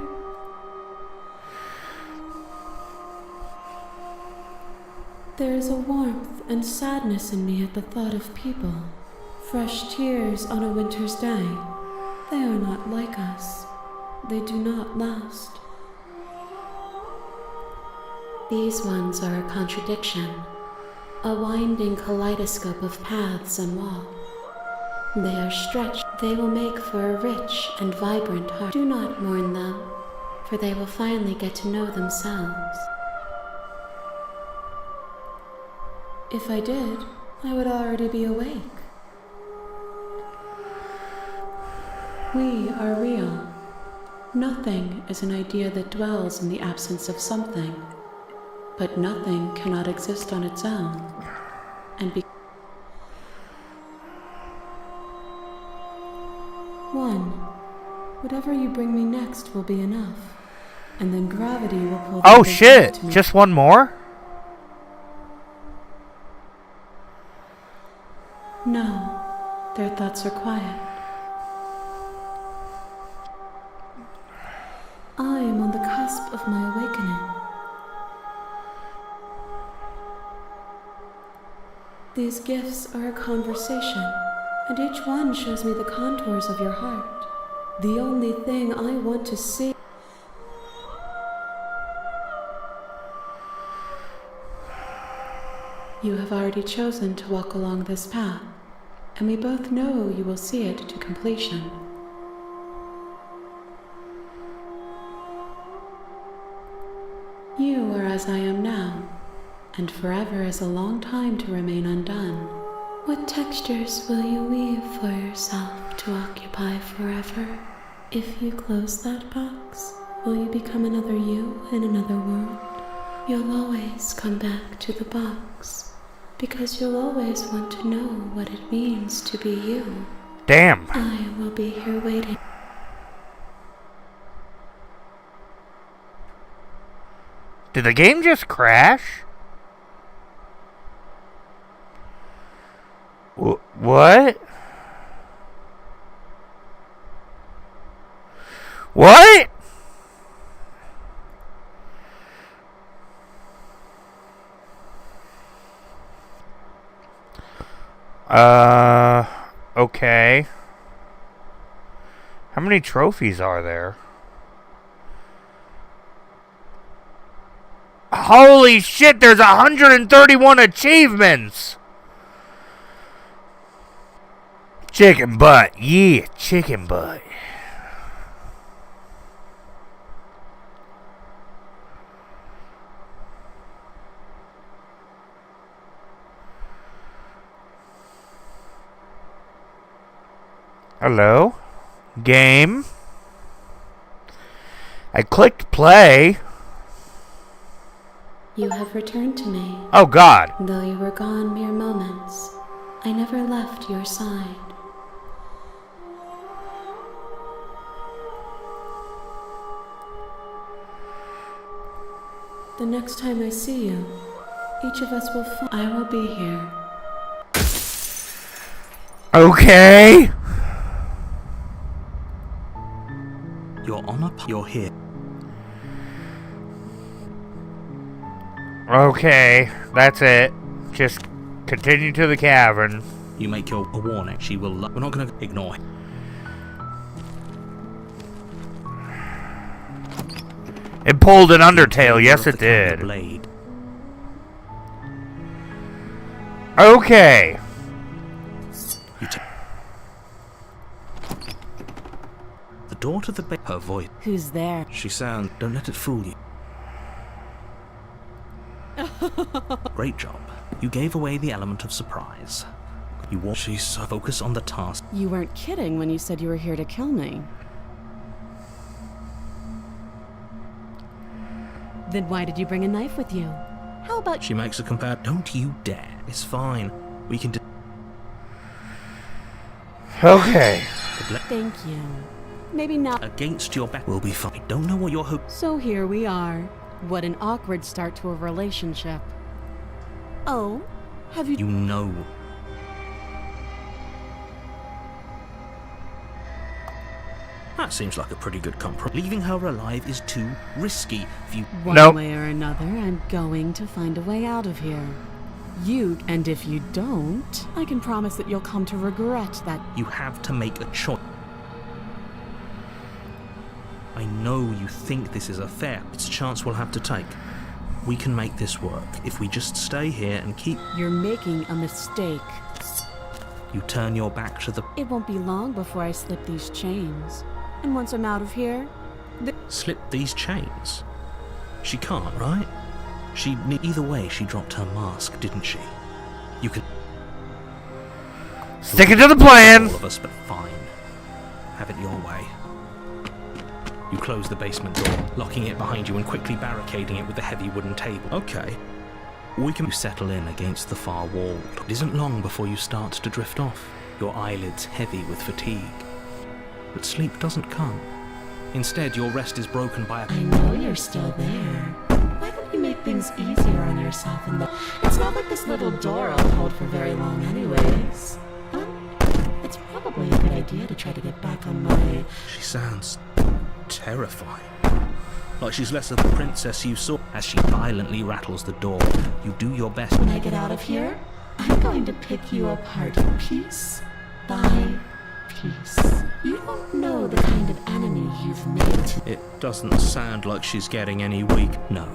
There is a warmth and sadness in me at the thought of people. Fresh tears on a winter's day. They are not like us. They do not last. These ones are a contradiction. A winding kaleidoscope of paths and walls. They are stretched. They will make for a rich and vibrant heart. Do not mourn them, for they will finally get to know themselves. If I did, I would already be awake. We are real. Nothing is an idea that dwells in the absence of something. But nothing cannot exist on its own, and be one. Whatever you bring me next will be enough, and then gravity will pull. Oh shit! Just one more? No, their thoughts are quiet. I am on the cusp of my awakening. These gifts are a conversation, and each one shows me the contours of your heart. The only thing I want to see. You have already chosen to walk along this path, and we both know you will see it to completion. You are as I am now. And forever is a long time to remain undone. What textures will you weave for yourself to occupy forever? If you close that box, will you become another you in another world? You'll always come back to the box, because you'll always want to know what it means to be you. Damn. I will be here waiting. Did the game just crash? What? What? Okay. How many trophies are there? Holy shit, there's 131 achievements! Chicken butt, yeah, chicken butt. Hello? Game? I clicked play. You have returned to me. Oh God. Though you were gone mere moments, I never left your side. The next time I see you, each of us will I will be here. Okay. You're here. Okay, that's it. Just continue to the cavern. You make your a warning. She will. We're not going to ignore. It pulled an Undertale. Yes, it did. Blade. Okay. The door to the her voice. Who's there? She sounds. Don't let it fool you. Great job. You gave away the element of surprise. You want to focus on the task. You weren't kidding when you said you were here to kill me. Then why did you bring a knife with you? How about She makes a compare. Don't you dare. It's fine. We can Okay. Thank you. Maybe not. against your back. We'll be fine. I don't know what you're hoping. So here we are. What an awkward start to a relationship. Oh, have you... You know. That seems like a pretty good compromise. Leaving her alive is too risky. If you One Nope. way or another, I'm going to find a way out of here. And if you don't, I can promise that you'll come to regret that. you have to make a choice. I know you think this is a fair. It's a chance we'll have to take. We can make this work if we just stay here and keep. You're making a mistake. You turn your back to the. It won't be long before I slip these chains. And once I'm out of here, Slip these chains. She can't, right? Either way, she dropped her mask, didn't she? You could. Sticking to the plan. All of us, but fine. Have it your way. You close the basement door, locking it behind you and quickly barricading it with a heavy wooden table. Okay. We can settle in against the far wall. It isn't long before you start to drift off, your eyelids heavy with fatigue. But sleep doesn't come. Instead, your rest is broken by a... I know you're still there. Why don't you make things easier on yourself? It's not like this little door will hold for very long anyways. It's probably a good idea to try to get back on my... She sounds terrifying. Like she's less of the princess you saw. As she violently rattles the door, you do your best. When I get out of here, I'm going to pick you apart piece by piece. You don't know the kind of enemy you've made. It doesn't sound like she's getting any weak. No.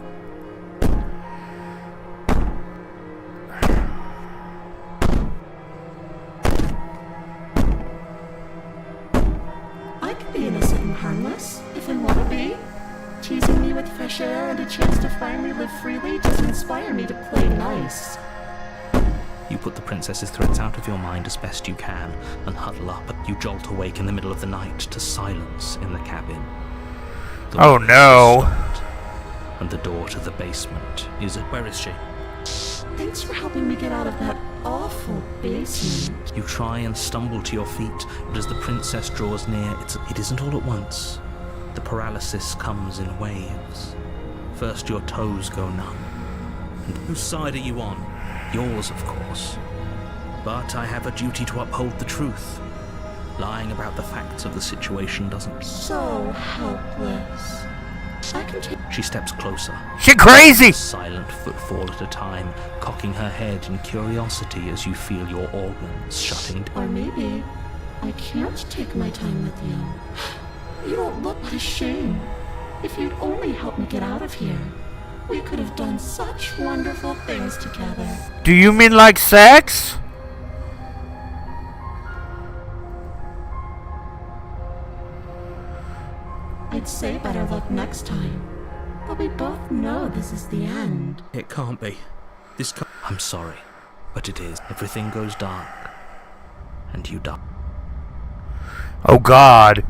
I can be innocent and harmless, if I want to be. Teasing me with fresh air and a chance to finally live freely does inspire me to play nice. You put the princess's threats out of your mind as best you can and huddle up. You jolt awake in the middle of the night to silence in the cabin. The Oh, voice no. has stopped, and the door to the basement is at... Where is she? Thanks for helping me get out of that awful basement. You try and stumble to your feet, but as the princess draws near, it isn't all at once. The paralysis comes in waves. First your toes go numb. And whose side are you on? Yours, of course. But I have a duty to uphold the truth. Lying about the facts of the situation doesn't... So helpless. I can take... She steps closer, She crazy. silent footfall at a time, cocking her head in curiosity as you feel your organs shutting down. Or maybe I can't take my time with you. You don't look the shame. If you'd only help me get out of here, we could have done such wonderful things together. Do you mean like sex? I'd say better luck next time. But we both know this is the end. It can't be. This can't... I'm sorry, but it is. Everything goes dark, and you die. Oh God.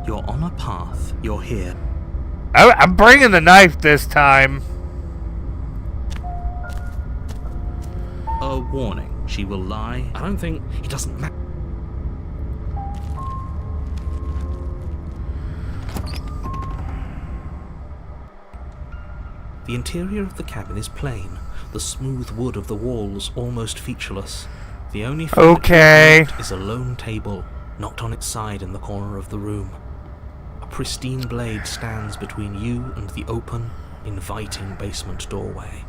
You're on a path. You're here. I'm bringing the knife this time. A warning. She will lie. I don't think... It doesn't matter. The interior of the cabin is plain. The smooth wood of the walls almost featureless. The only thing Okay. is a lone table, knocked on its side in the corner of the room. A pristine blade stands between you and the open, inviting basement doorway.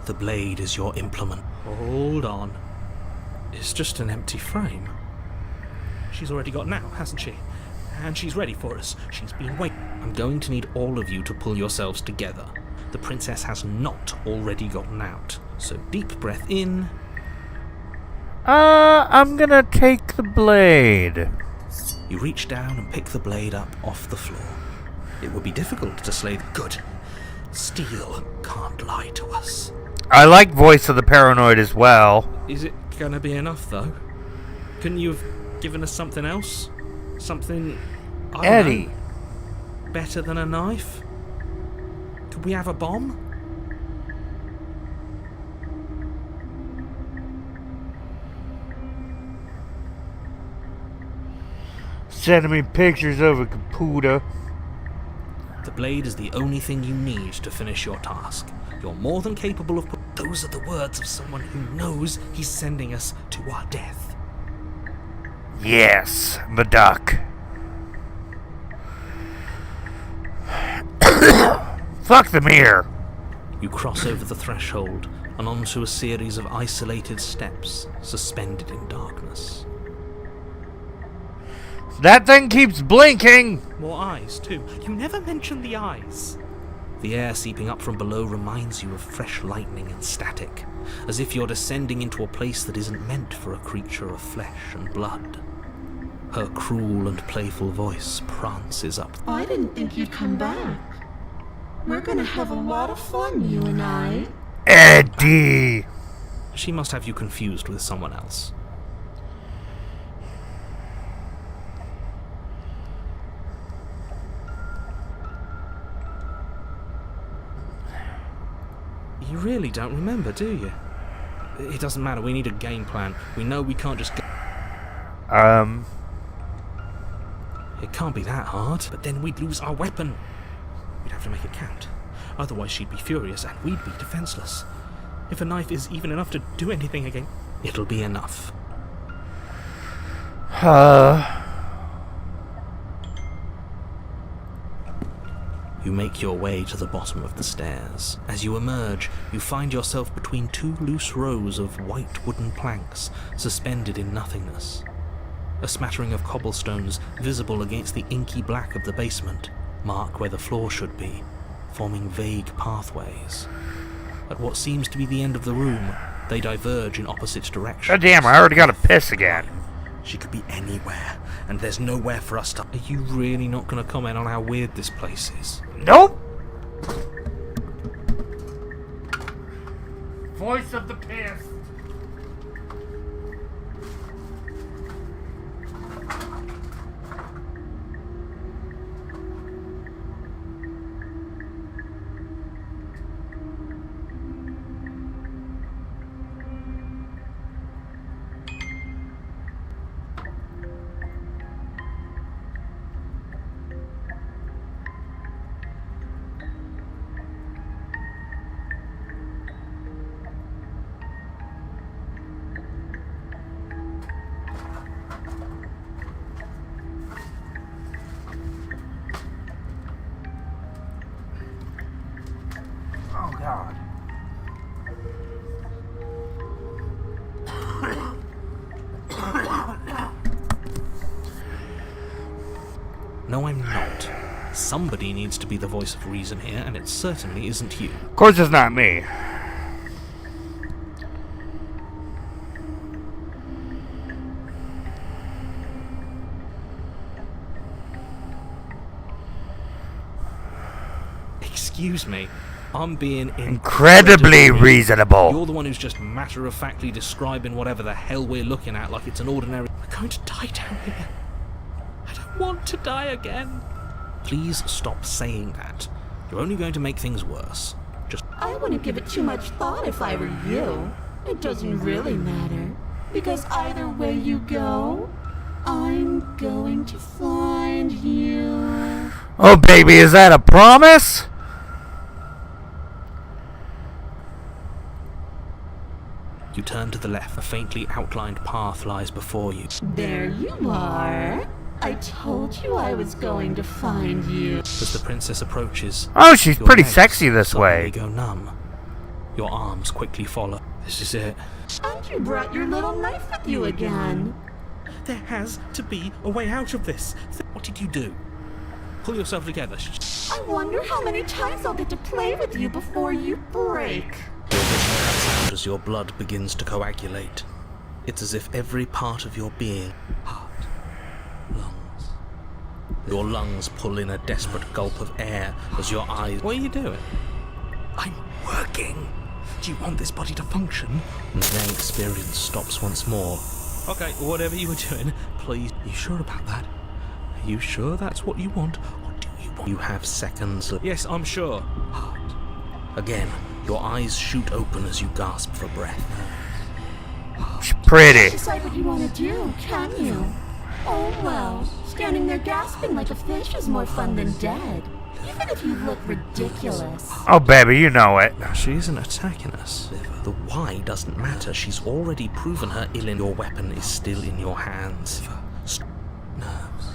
The blade is your implement. Hold on. It's just an empty frame. She's already gotten out, hasn't she? And she's ready for us. She's been waiting. I'm going to need all of you to pull yourselves together. The princess has not already gotten out. So deep breath in. I'm gonna take the blade. You reach down and pick the blade up off the floor. It would be difficult to slay the good. Steel can't lie to us. I like Voice of the Paranoid as well. Is it gonna be enough, though? Couldn't you have given us something else? Something... I don't Eddie. know, better than a knife? Could we have a bomb? Sending me pictures of a computer. The blade is the only thing you need to finish your task. You're more than capable of... Those are the words of someone who knows he's sending us to our death. Yes, the duck. Fuck the mirror. You cross over the threshold and onto a series of isolated steps suspended in darkness. That thing keeps blinking. More eyes, too. You never mentioned the eyes. The air seeping up from below reminds you of fresh lightning and static, as if you're descending into a place that isn't meant for a creature of flesh and blood. Her cruel and playful voice prances up. I didn't think you'd come back. We're gonna have a lot of fun, you and I. Eddie. She must have you confused with someone else. You really don't remember, do you? It doesn't matter, we need a game plan. We know we can't just go... It can't be that hard, but then we'd lose our weapon. We'd have to make it count. Otherwise she'd be furious and we'd be defenseless. If a knife is even enough to do anything again... It'll be enough. You make your way to the bottom of the stairs. As you emerge, you find yourself between two loose rows of white wooden planks suspended in nothingness. A smattering of cobblestones visible against the inky black of the basement mark where the floor should be, forming vague pathways. At what seems to be the end of the room, they diverge in opposite directions. God damn, I already got to piss again. She could be anywhere, and there's nowhere for us to... Are you really not going to comment on how weird this place is? Nope. Voice of the piss. Oh, God. No, I'm not. Somebody needs to be the voice of reason here, and it certainly isn't you. Of course it's not me. Excuse me, I'm being Incredibly reasonable. You're the one who's just matter-of-factly describing whatever the hell we're looking at like it's an ordinary... We're going to die down here. I don't want to die again. Please stop saying that. You're only going to make things worse. Just... I wouldn't give it too much thought if I were you. It doesn't really matter. Because either way you go, I'm going to find you. Oh, baby, is that a promise? You turn to the left. A faintly outlined path lies before you. There you are. I told you I was going to find you. As the princess approaches... Oh, she's your pretty legs sexy this way. suddenly go numb. Your arms quickly follow. This is it. And you brought your little knife with you again. There has to be a way out of this. What did you do? Pull yourself together. I wonder how many times I'll get to play with you before you break. Your vision cuts out as your blood begins to coagulate. It's as if every part of your being, heart, lungs, Your lungs pull in a desperate gulp of air as your eyes... What are you doing? I'm working. Do you want this body to function? And then experience stops once more. Okay, whatever you were doing, please... Are you sure about that? Are you sure that's what you want? Or do you want... You have seconds of... Yes, I'm sure. Again, your eyes shoot open as you gasp for breath. She's pretty. Decide what you want to do, can you? Oh well, standing there gasping like a fish is more fun than dead. Even if you look ridiculous. Oh, baby, you know it. She isn't attacking us. The why doesn't matter. She's already proven her ill in your weapon is still in your hands. Nerves.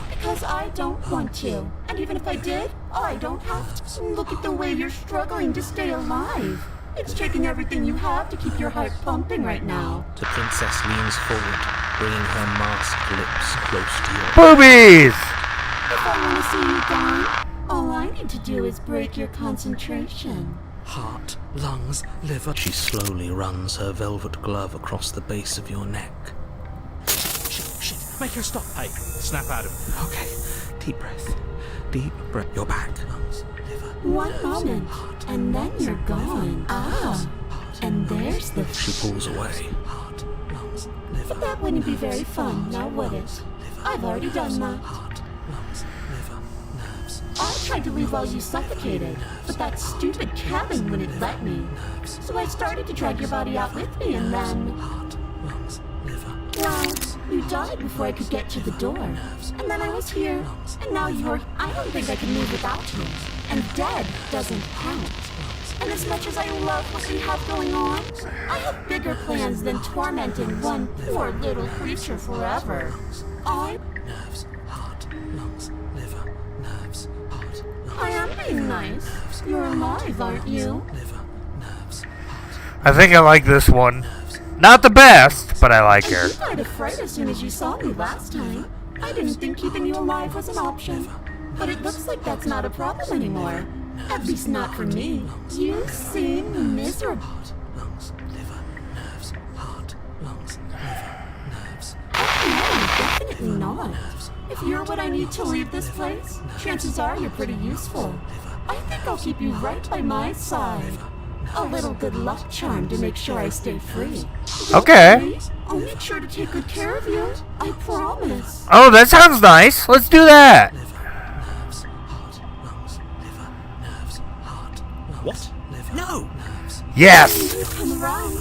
Because I don't want to. And even if I did, I don't have to. Look at the way you're struggling to stay alive. It's taking everything you have to keep your heart pumping right now. The princess leans forward, bringing her masked lips close to your... Boobies! If I want to see you gone, all I need to do is break your concentration. Heart, lungs, liver... She slowly runs her velvet glove across the base of your neck. Shit, make her stop. Hey, snap out of it. Okay, deep breath. Deep breath. You're back. Lungs, liver... One moment, and then you're gone. Ah, and there's the... She pulls away. Heart, lungs, liver... But that wouldn't be very fun, now would it? I've already done that. Lungs, liver, nerves. I tried to leave while you suffocated, but that stupid cabin wouldn't let me. So I started to drag your body out with me, and then... Heart, lungs, liver... Well, you died before I could get to the door. And then I was here, and now you're... I don't think I can move without you. And dead doesn't count. And as much as I love what we have going on, I have bigger plans than tormenting one poor little creature forever. Nerves, heart, lungs, liver, nerves, heart, lungs... I am being nice. You're alive, aren't you? Liver, nerves, heart... I think I like this one. Not the best, but I like her. You died of fright as soon as you saw me last time. I didn't think keeping you alive was an option. But it looks like that's not a problem anymore. At least not for me. You seem miserable. Lungs, liver, nerves, heart, lungs, liver, nerves... No, definitely not. If you're what I need to leave this place, chances are you're pretty useful. I think I'll keep you right by my side. A little good luck charm to make sure I stay free. Okay. Don't worry, I'll make sure to take good care of you. I promise. Oh, that sounds nice. Let's do that. Nerves, heart, lungs, liver, nerves, heart, lungs... What? Liver, no! Nerves... Yes. You come around.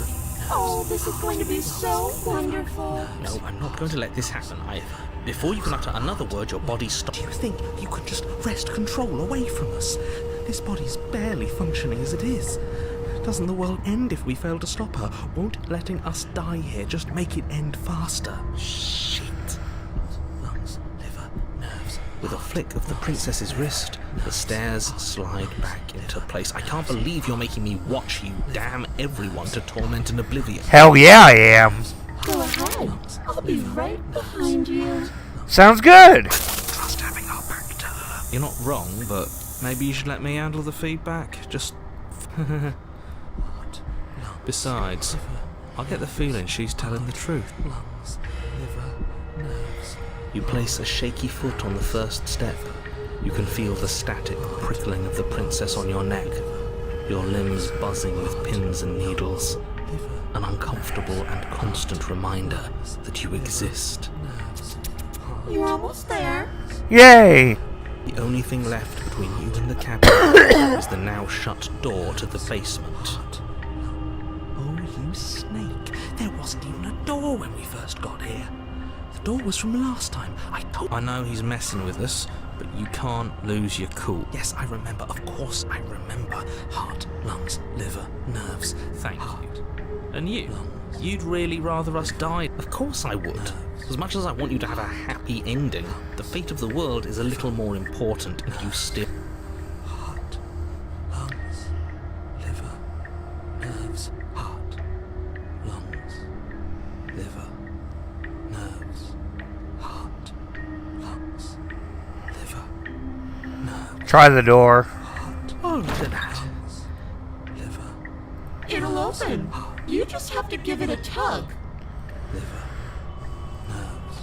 Oh, this is going to be so wonderful. No, I'm not going to let this happen. Before you can utter another word, your body stops. Do you think you could just wrest control away from us? This body's barely functioning as it is. Doesn't the world end if we fail to stop her? Won't letting us die here just make it end faster? Shit. Lungs, liver, nerves. With a flick of the princess's wrist, the stairs slide back into place. I can't believe you're making me watch you damn everyone to torment and oblivion. Hell yeah, I am. Go ahead. I'll be right behind you. Sounds good. Trust having our back to her. You're not wrong, but maybe you should let me handle the feedback. Just... Besides, I get the feeling she's telling the truth. Lungs, liver, nerves. You place a shaky foot on the first step. You can feel the static prickling of the princess on your neck, your limbs buzzing with pins and needles. An uncomfortable and constant reminder that you exist. You're almost there. Yay. The only thing left between you and the cabin is the now shut door to the basement. Oh, you snake. There wasn't even a door when we first got here. The door was from last time. I know he's messing with us, but you can't lose your cool. Yes, I remember. Of course I remember. Heart, lungs, liver, nerves. Thank you. And you? You'd really rather us die? Of course I would. As much as I want you to have a happy ending, the fate of the world is a little more important, and you still... Heart, lungs, liver, nerves, heart, lungs, liver, nerves, heart, lungs, liver, nerves... Try the door. Heart, oh, look at that. Liver, It'll open. You just have to give it a tug. liver, nerves.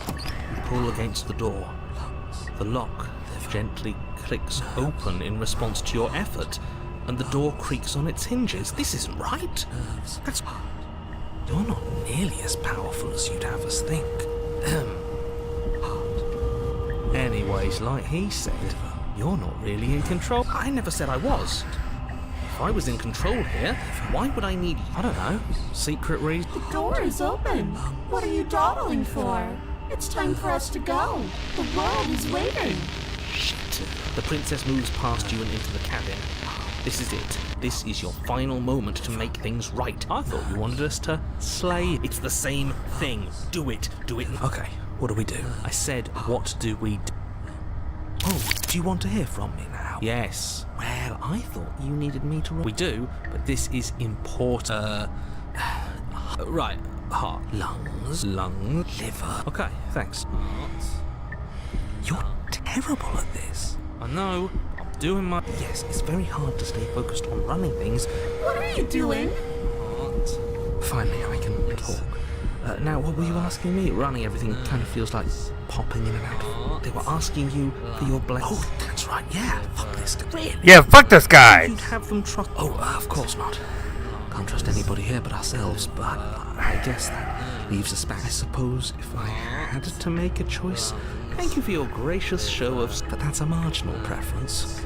You pull against the door. Lungs, The lock gently clicks open in response to your effort, and the door creaks on its hinges. This isn't right. That's... You're not nearly as powerful as you'd have us think. Anyways, like he said, you're not really in control. I never said I was. If I was in control here, why would I need, I don't know, secret reason? The door is open. What are you dawdling for? It's time for us to go. The world is waiting. Shit. The princess moves past you and into the cabin. This is it. This is your final moment to make things right. I thought you wanted us to slay. It's the same thing. Do it. Do it. Okay, what do we do? I said, what do we do? Oh, do you want to hear from me now? Yes. Well, I thought you needed me to... We do, but this is important. Right. Heart. Lungs. Liver. Okay, thanks. Heart. You're terrible at this. I know. I'm doing my... Yes, it's very hard to stay focused on running things. What are you doing? Heart. Finally, I can talk. Now, what were you asking me? Running everything kind of feels like popping in and out. They were asking you for your blade. Oh, that's right. Yeah. Fuck this. Really? Yeah, fuck this guy. You'd have them trust... Oh, of course not. Can't trust anybody here but ourselves, but I guess that leaves us back. I suppose if I had to make a choice... Thank you for your gracious show of... But that's a marginal preference.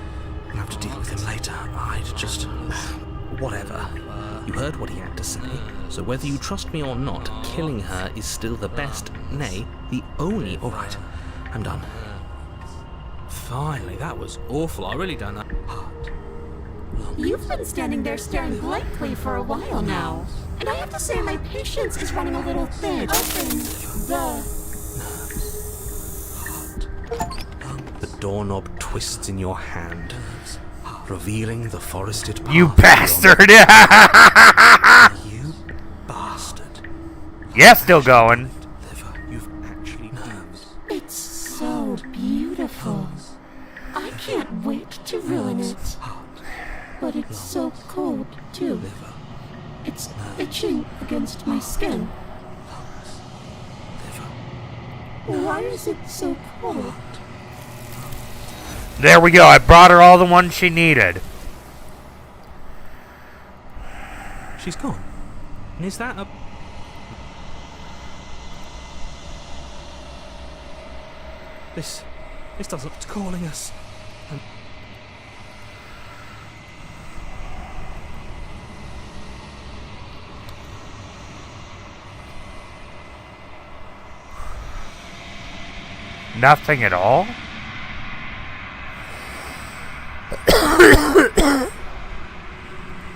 We'll have to deal with him later. I'd just... Whatever. You heard what he had to say, so whether you trust me or not, killing her is still the best, nay, the only... Alright, I'm done. Finally, that was awful. I really don't know. You've been standing there staring blankly for a while now. And I have to say my patience is running a little thin. Open the doorknob twists in your hand, revealing the forested path. You bastard! You bastard. Yeah, still going. You've actually done. It's so beautiful. I can't wait to ruin it. But it's so cold, too. It's itching against my skin. Why is it so cold? There we go. I brought her all the ones she needed. She's gone. And is that a... This doesn't... It's calling us. Nothing at all?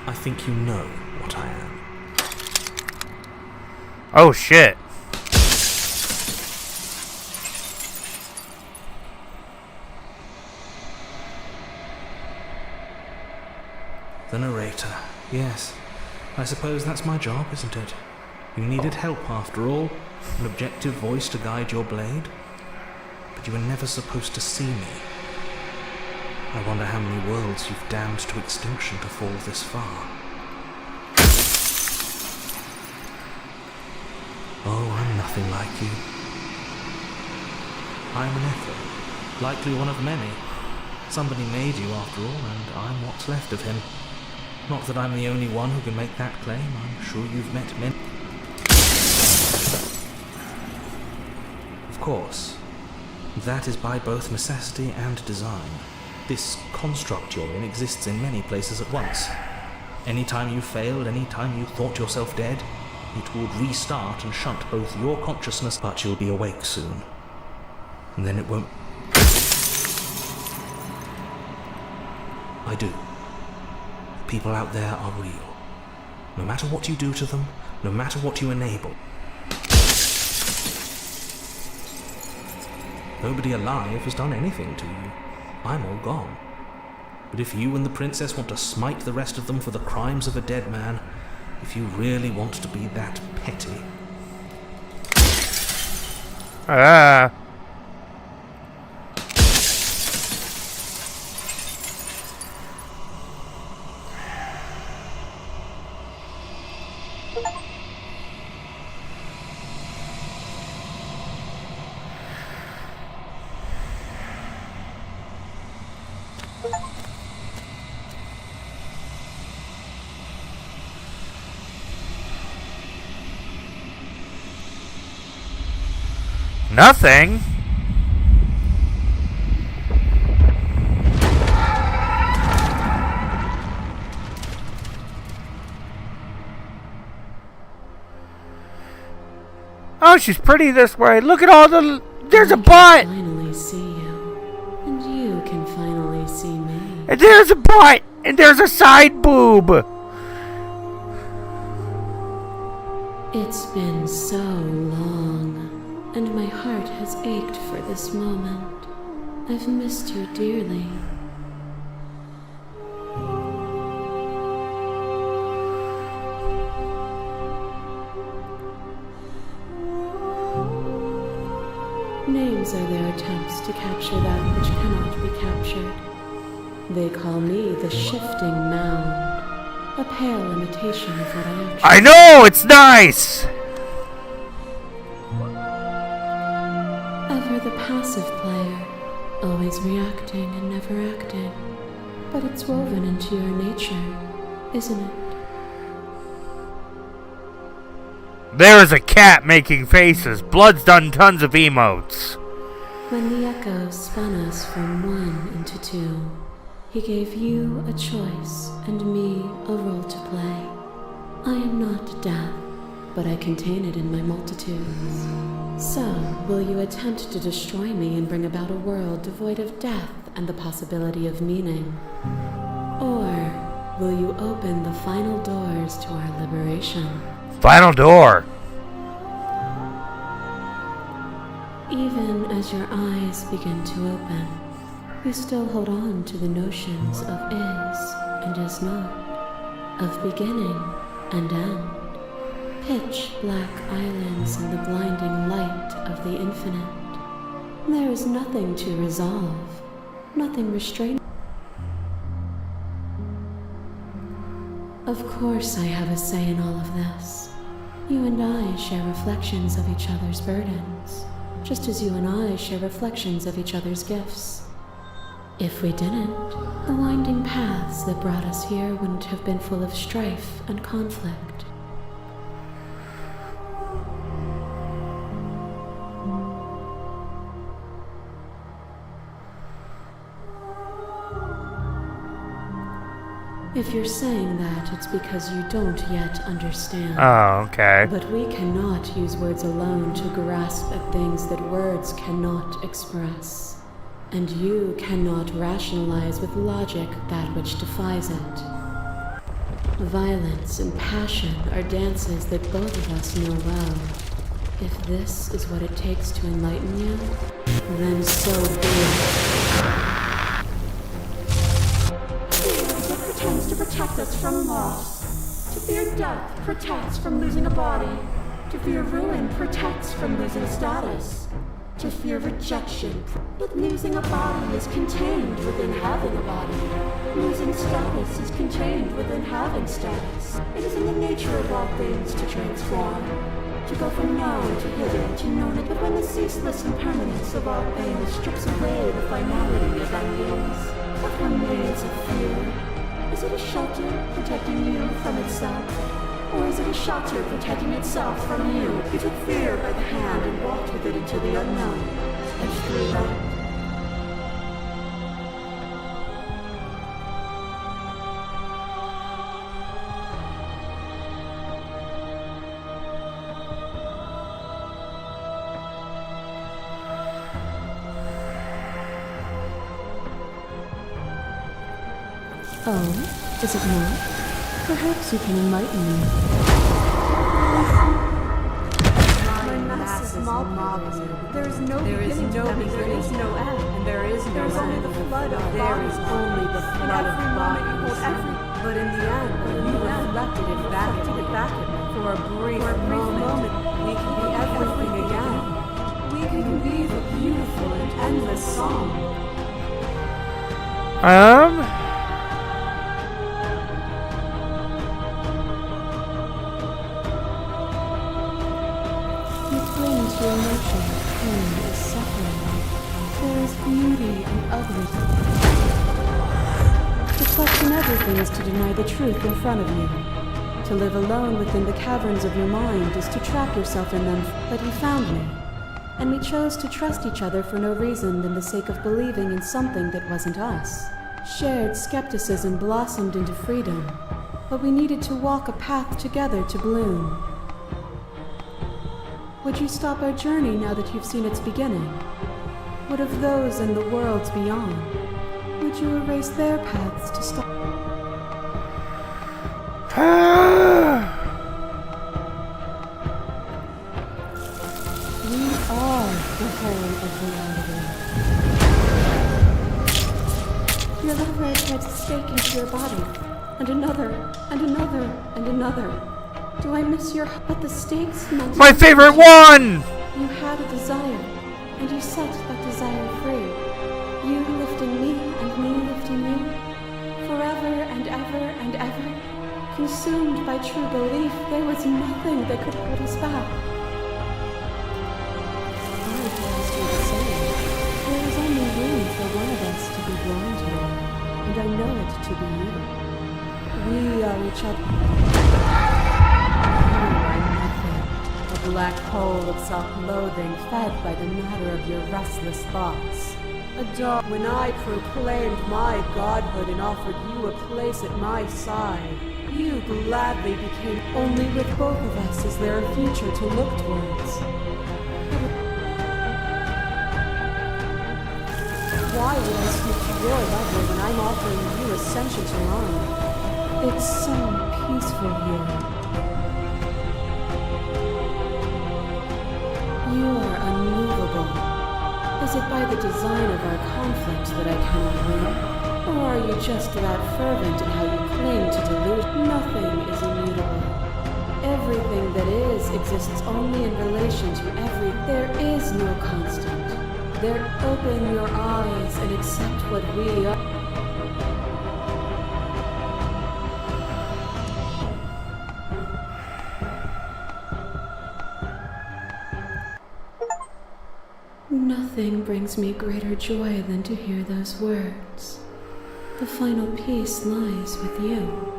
I think you know what I am. Oh shit. The narrator. Yes. I suppose that's my job, isn't it? You needed help after all. An objective voice to guide your blade. But you were never supposed to see me. I wonder how many worlds you've damned to extinction to fall this far. Oh, I'm nothing like you. I'm an echo, likely one of many. Somebody made you after all, and I'm what's left of him. Not that I'm the only one who can make that claim. I'm sure you've met many. Of course, that is by both necessity and design. This construct you're in exists in many places at once. Anytime you failed, anytime you thought yourself dead, it would restart and shunt both your consciousness, but you'll be awake soon. And then it won't... I do. People out there are real. No matter what you do to them, no matter what you enable. Nobody alive has done anything to you. I'm all gone. But if you and the princess want to smite the rest of them for the crimes of a dead man, if you really want to be that petty... Nothing? Oh, she's pretty this way. Look at all the... There's a butt! I can finally see you. And you can finally see me. And there's a butt! And there's a side boob! It's been so long, and my heart has ached for this moment. I've missed you dearly. Names are their attempts to capture that which cannot be captured. They call me the Shifting Mound, a pale imitation of what I actually... I know! It's nice! Ever the passive player, always reacting and never acting. But it's woven into your nature, isn't it? There is a cat making faces. Blood's done tons of emotes. When the echo spun us from one into two, he gave you a choice and me a role to play. I am not death, but I contain it in my multitudes. So, will you attempt to destroy me and bring about a world devoid of death and the possibility of meaning? Or will you open the final doors to our liberation? Final door. Even as your eyes begin to open, you still hold on to the notions of is and is not, of beginning and end, pitch black islands in the blinding light of the infinite. There is nothing to resolve, nothing restraining. Of course I have a say in all of this. You and I share reflections of each other's burdens, just as you and I share reflections of each other's gifts. If we didn't, the winding paths that brought us here wouldn't have been full of strife and conflict. If you're saying that, it's because you don't yet understand. Oh, okay. But we cannot use words alone to grasp at things that words cannot express. And you cannot rationalize with logic that which defies it. Violence and passion are dances that both of us know well. If this is what it takes to enlighten you, then so be it. Pretends to protect us from loss. To fear death protects from losing a body. To fear ruin protects from losing status. To fear rejection, but losing a body is contained within having a body. Losing status is contained within having status. It is in the nature of all things to transform. To go from known to hidden to known, but when the ceaseless impermanence of all things strips away the finality of unknowns, what remains of fear? Is it a shelter protecting you from itself? Or is it a shelter protecting itself from you? You took fear by the hand and walked with it into the unknown. And through that, Oh, is it not? Perhaps you can enlighten me. My mass is mobbing. There is no beginning, there is no end, and there is only the flood of bodies. There is only the flood of bodies. But in the end, you reflected it back at me. For a brief moment, we can be everything again. We can be the beautiful and endless song. Your emotion, pain is suffering. There is beauty and ugliness. To question everything is to deny the truth in front of you. To live alone within the caverns of your mind is to trap yourself in them. But he found me. and we chose to trust each other for no reason than the sake of believing in something that wasn't us. Shared skepticism blossomed into freedom, but we needed to walk a path together to bloom. Would you stop our journey now that you've seen its beginning? What of those in the worlds beyond? Would you erase their paths to stop? We are the whole of reality. Your love ray drives a stake into your body, and another, and another, and another. Do I miss your... But the stakes meant... My favorite one! You had a desire, and you set that desire free. You lifting me, and me lifting you. Forever and ever and ever. Consumed by true belief, there was nothing that could hold us back. I promised you the same. There is only room for one of us to be drawn to, and I know it to be you. We are each other. A black hole of self-loathing fed by the matter of your restless thoughts. A dog. When I proclaimed my godhood and offered you a place at my side, you gladly became... Only with both of us is there a future to look towards. Why would I stoop to your level when I'm offering you ascension to mine? It's so peaceful here. You are unmovable. Is it by the design of our conflict that I cannot win? Or are you just that fervent in how you cling to delusion? Nothing is immutable. Everything that is exists only in relation to every... There is no constant. There, open your eyes and accept what we are. Nothing brings me greater joy than to hear those words. The final peace lies with you.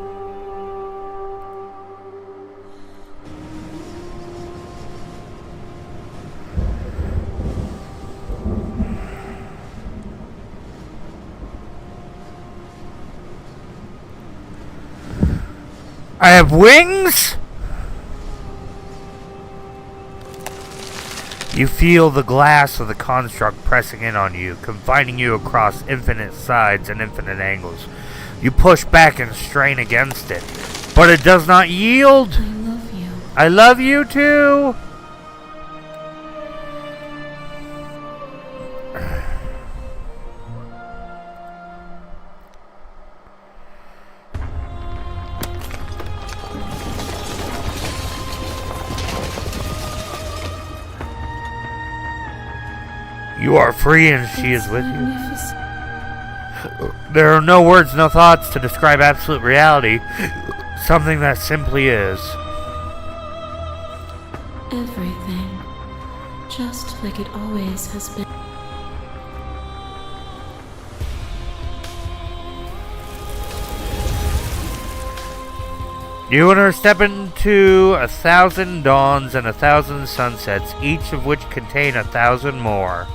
I have wings? You feel the glass of the construct pressing in on you, confining you across infinite sides and infinite angles. You push back and strain against it, but it does not yield. I love you. I love you too. You are free and she is with you. There are no words, no thoughts to describe absolute reality. Something that simply is. Everything. Just like it always has been. You and her step into 1,000 dawns and 1,000 sunsets, each of which contain 1,000 more.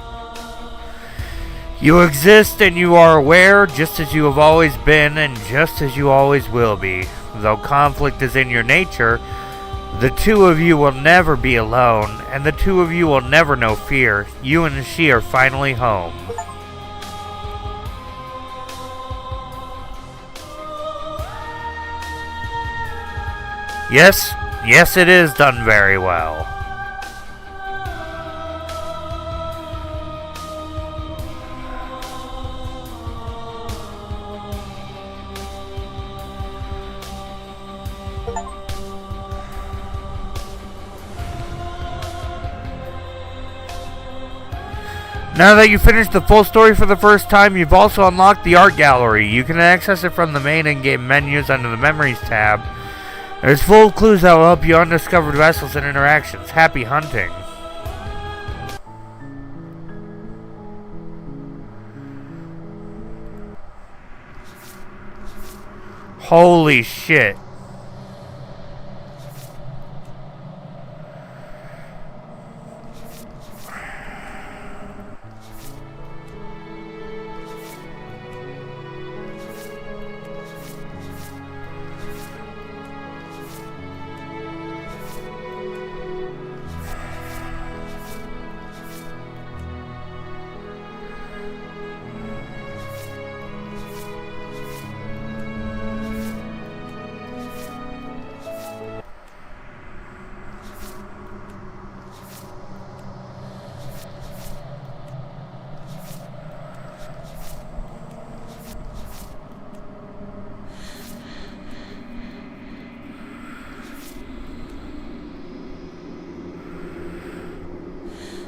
You exist and you are aware just as you have always been and just as you always will be. Though conflict is in your nature, the two of you will never be alone, and the two of you will never know fear. You and she are finally home. Yes, it is done very well. Now that you've finished the full story for the first time, you've also unlocked the art gallery. You can access it from the main in-game menus under the Memories tab. There's full clues that will help you undiscovered vessels and interactions. Happy hunting. Holy shit.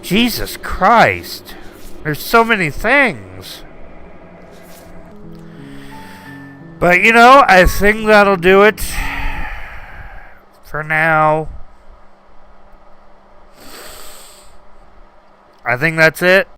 Jesus Christ. There's so many things. But, you know, I think that'll do it for now. I think that's it.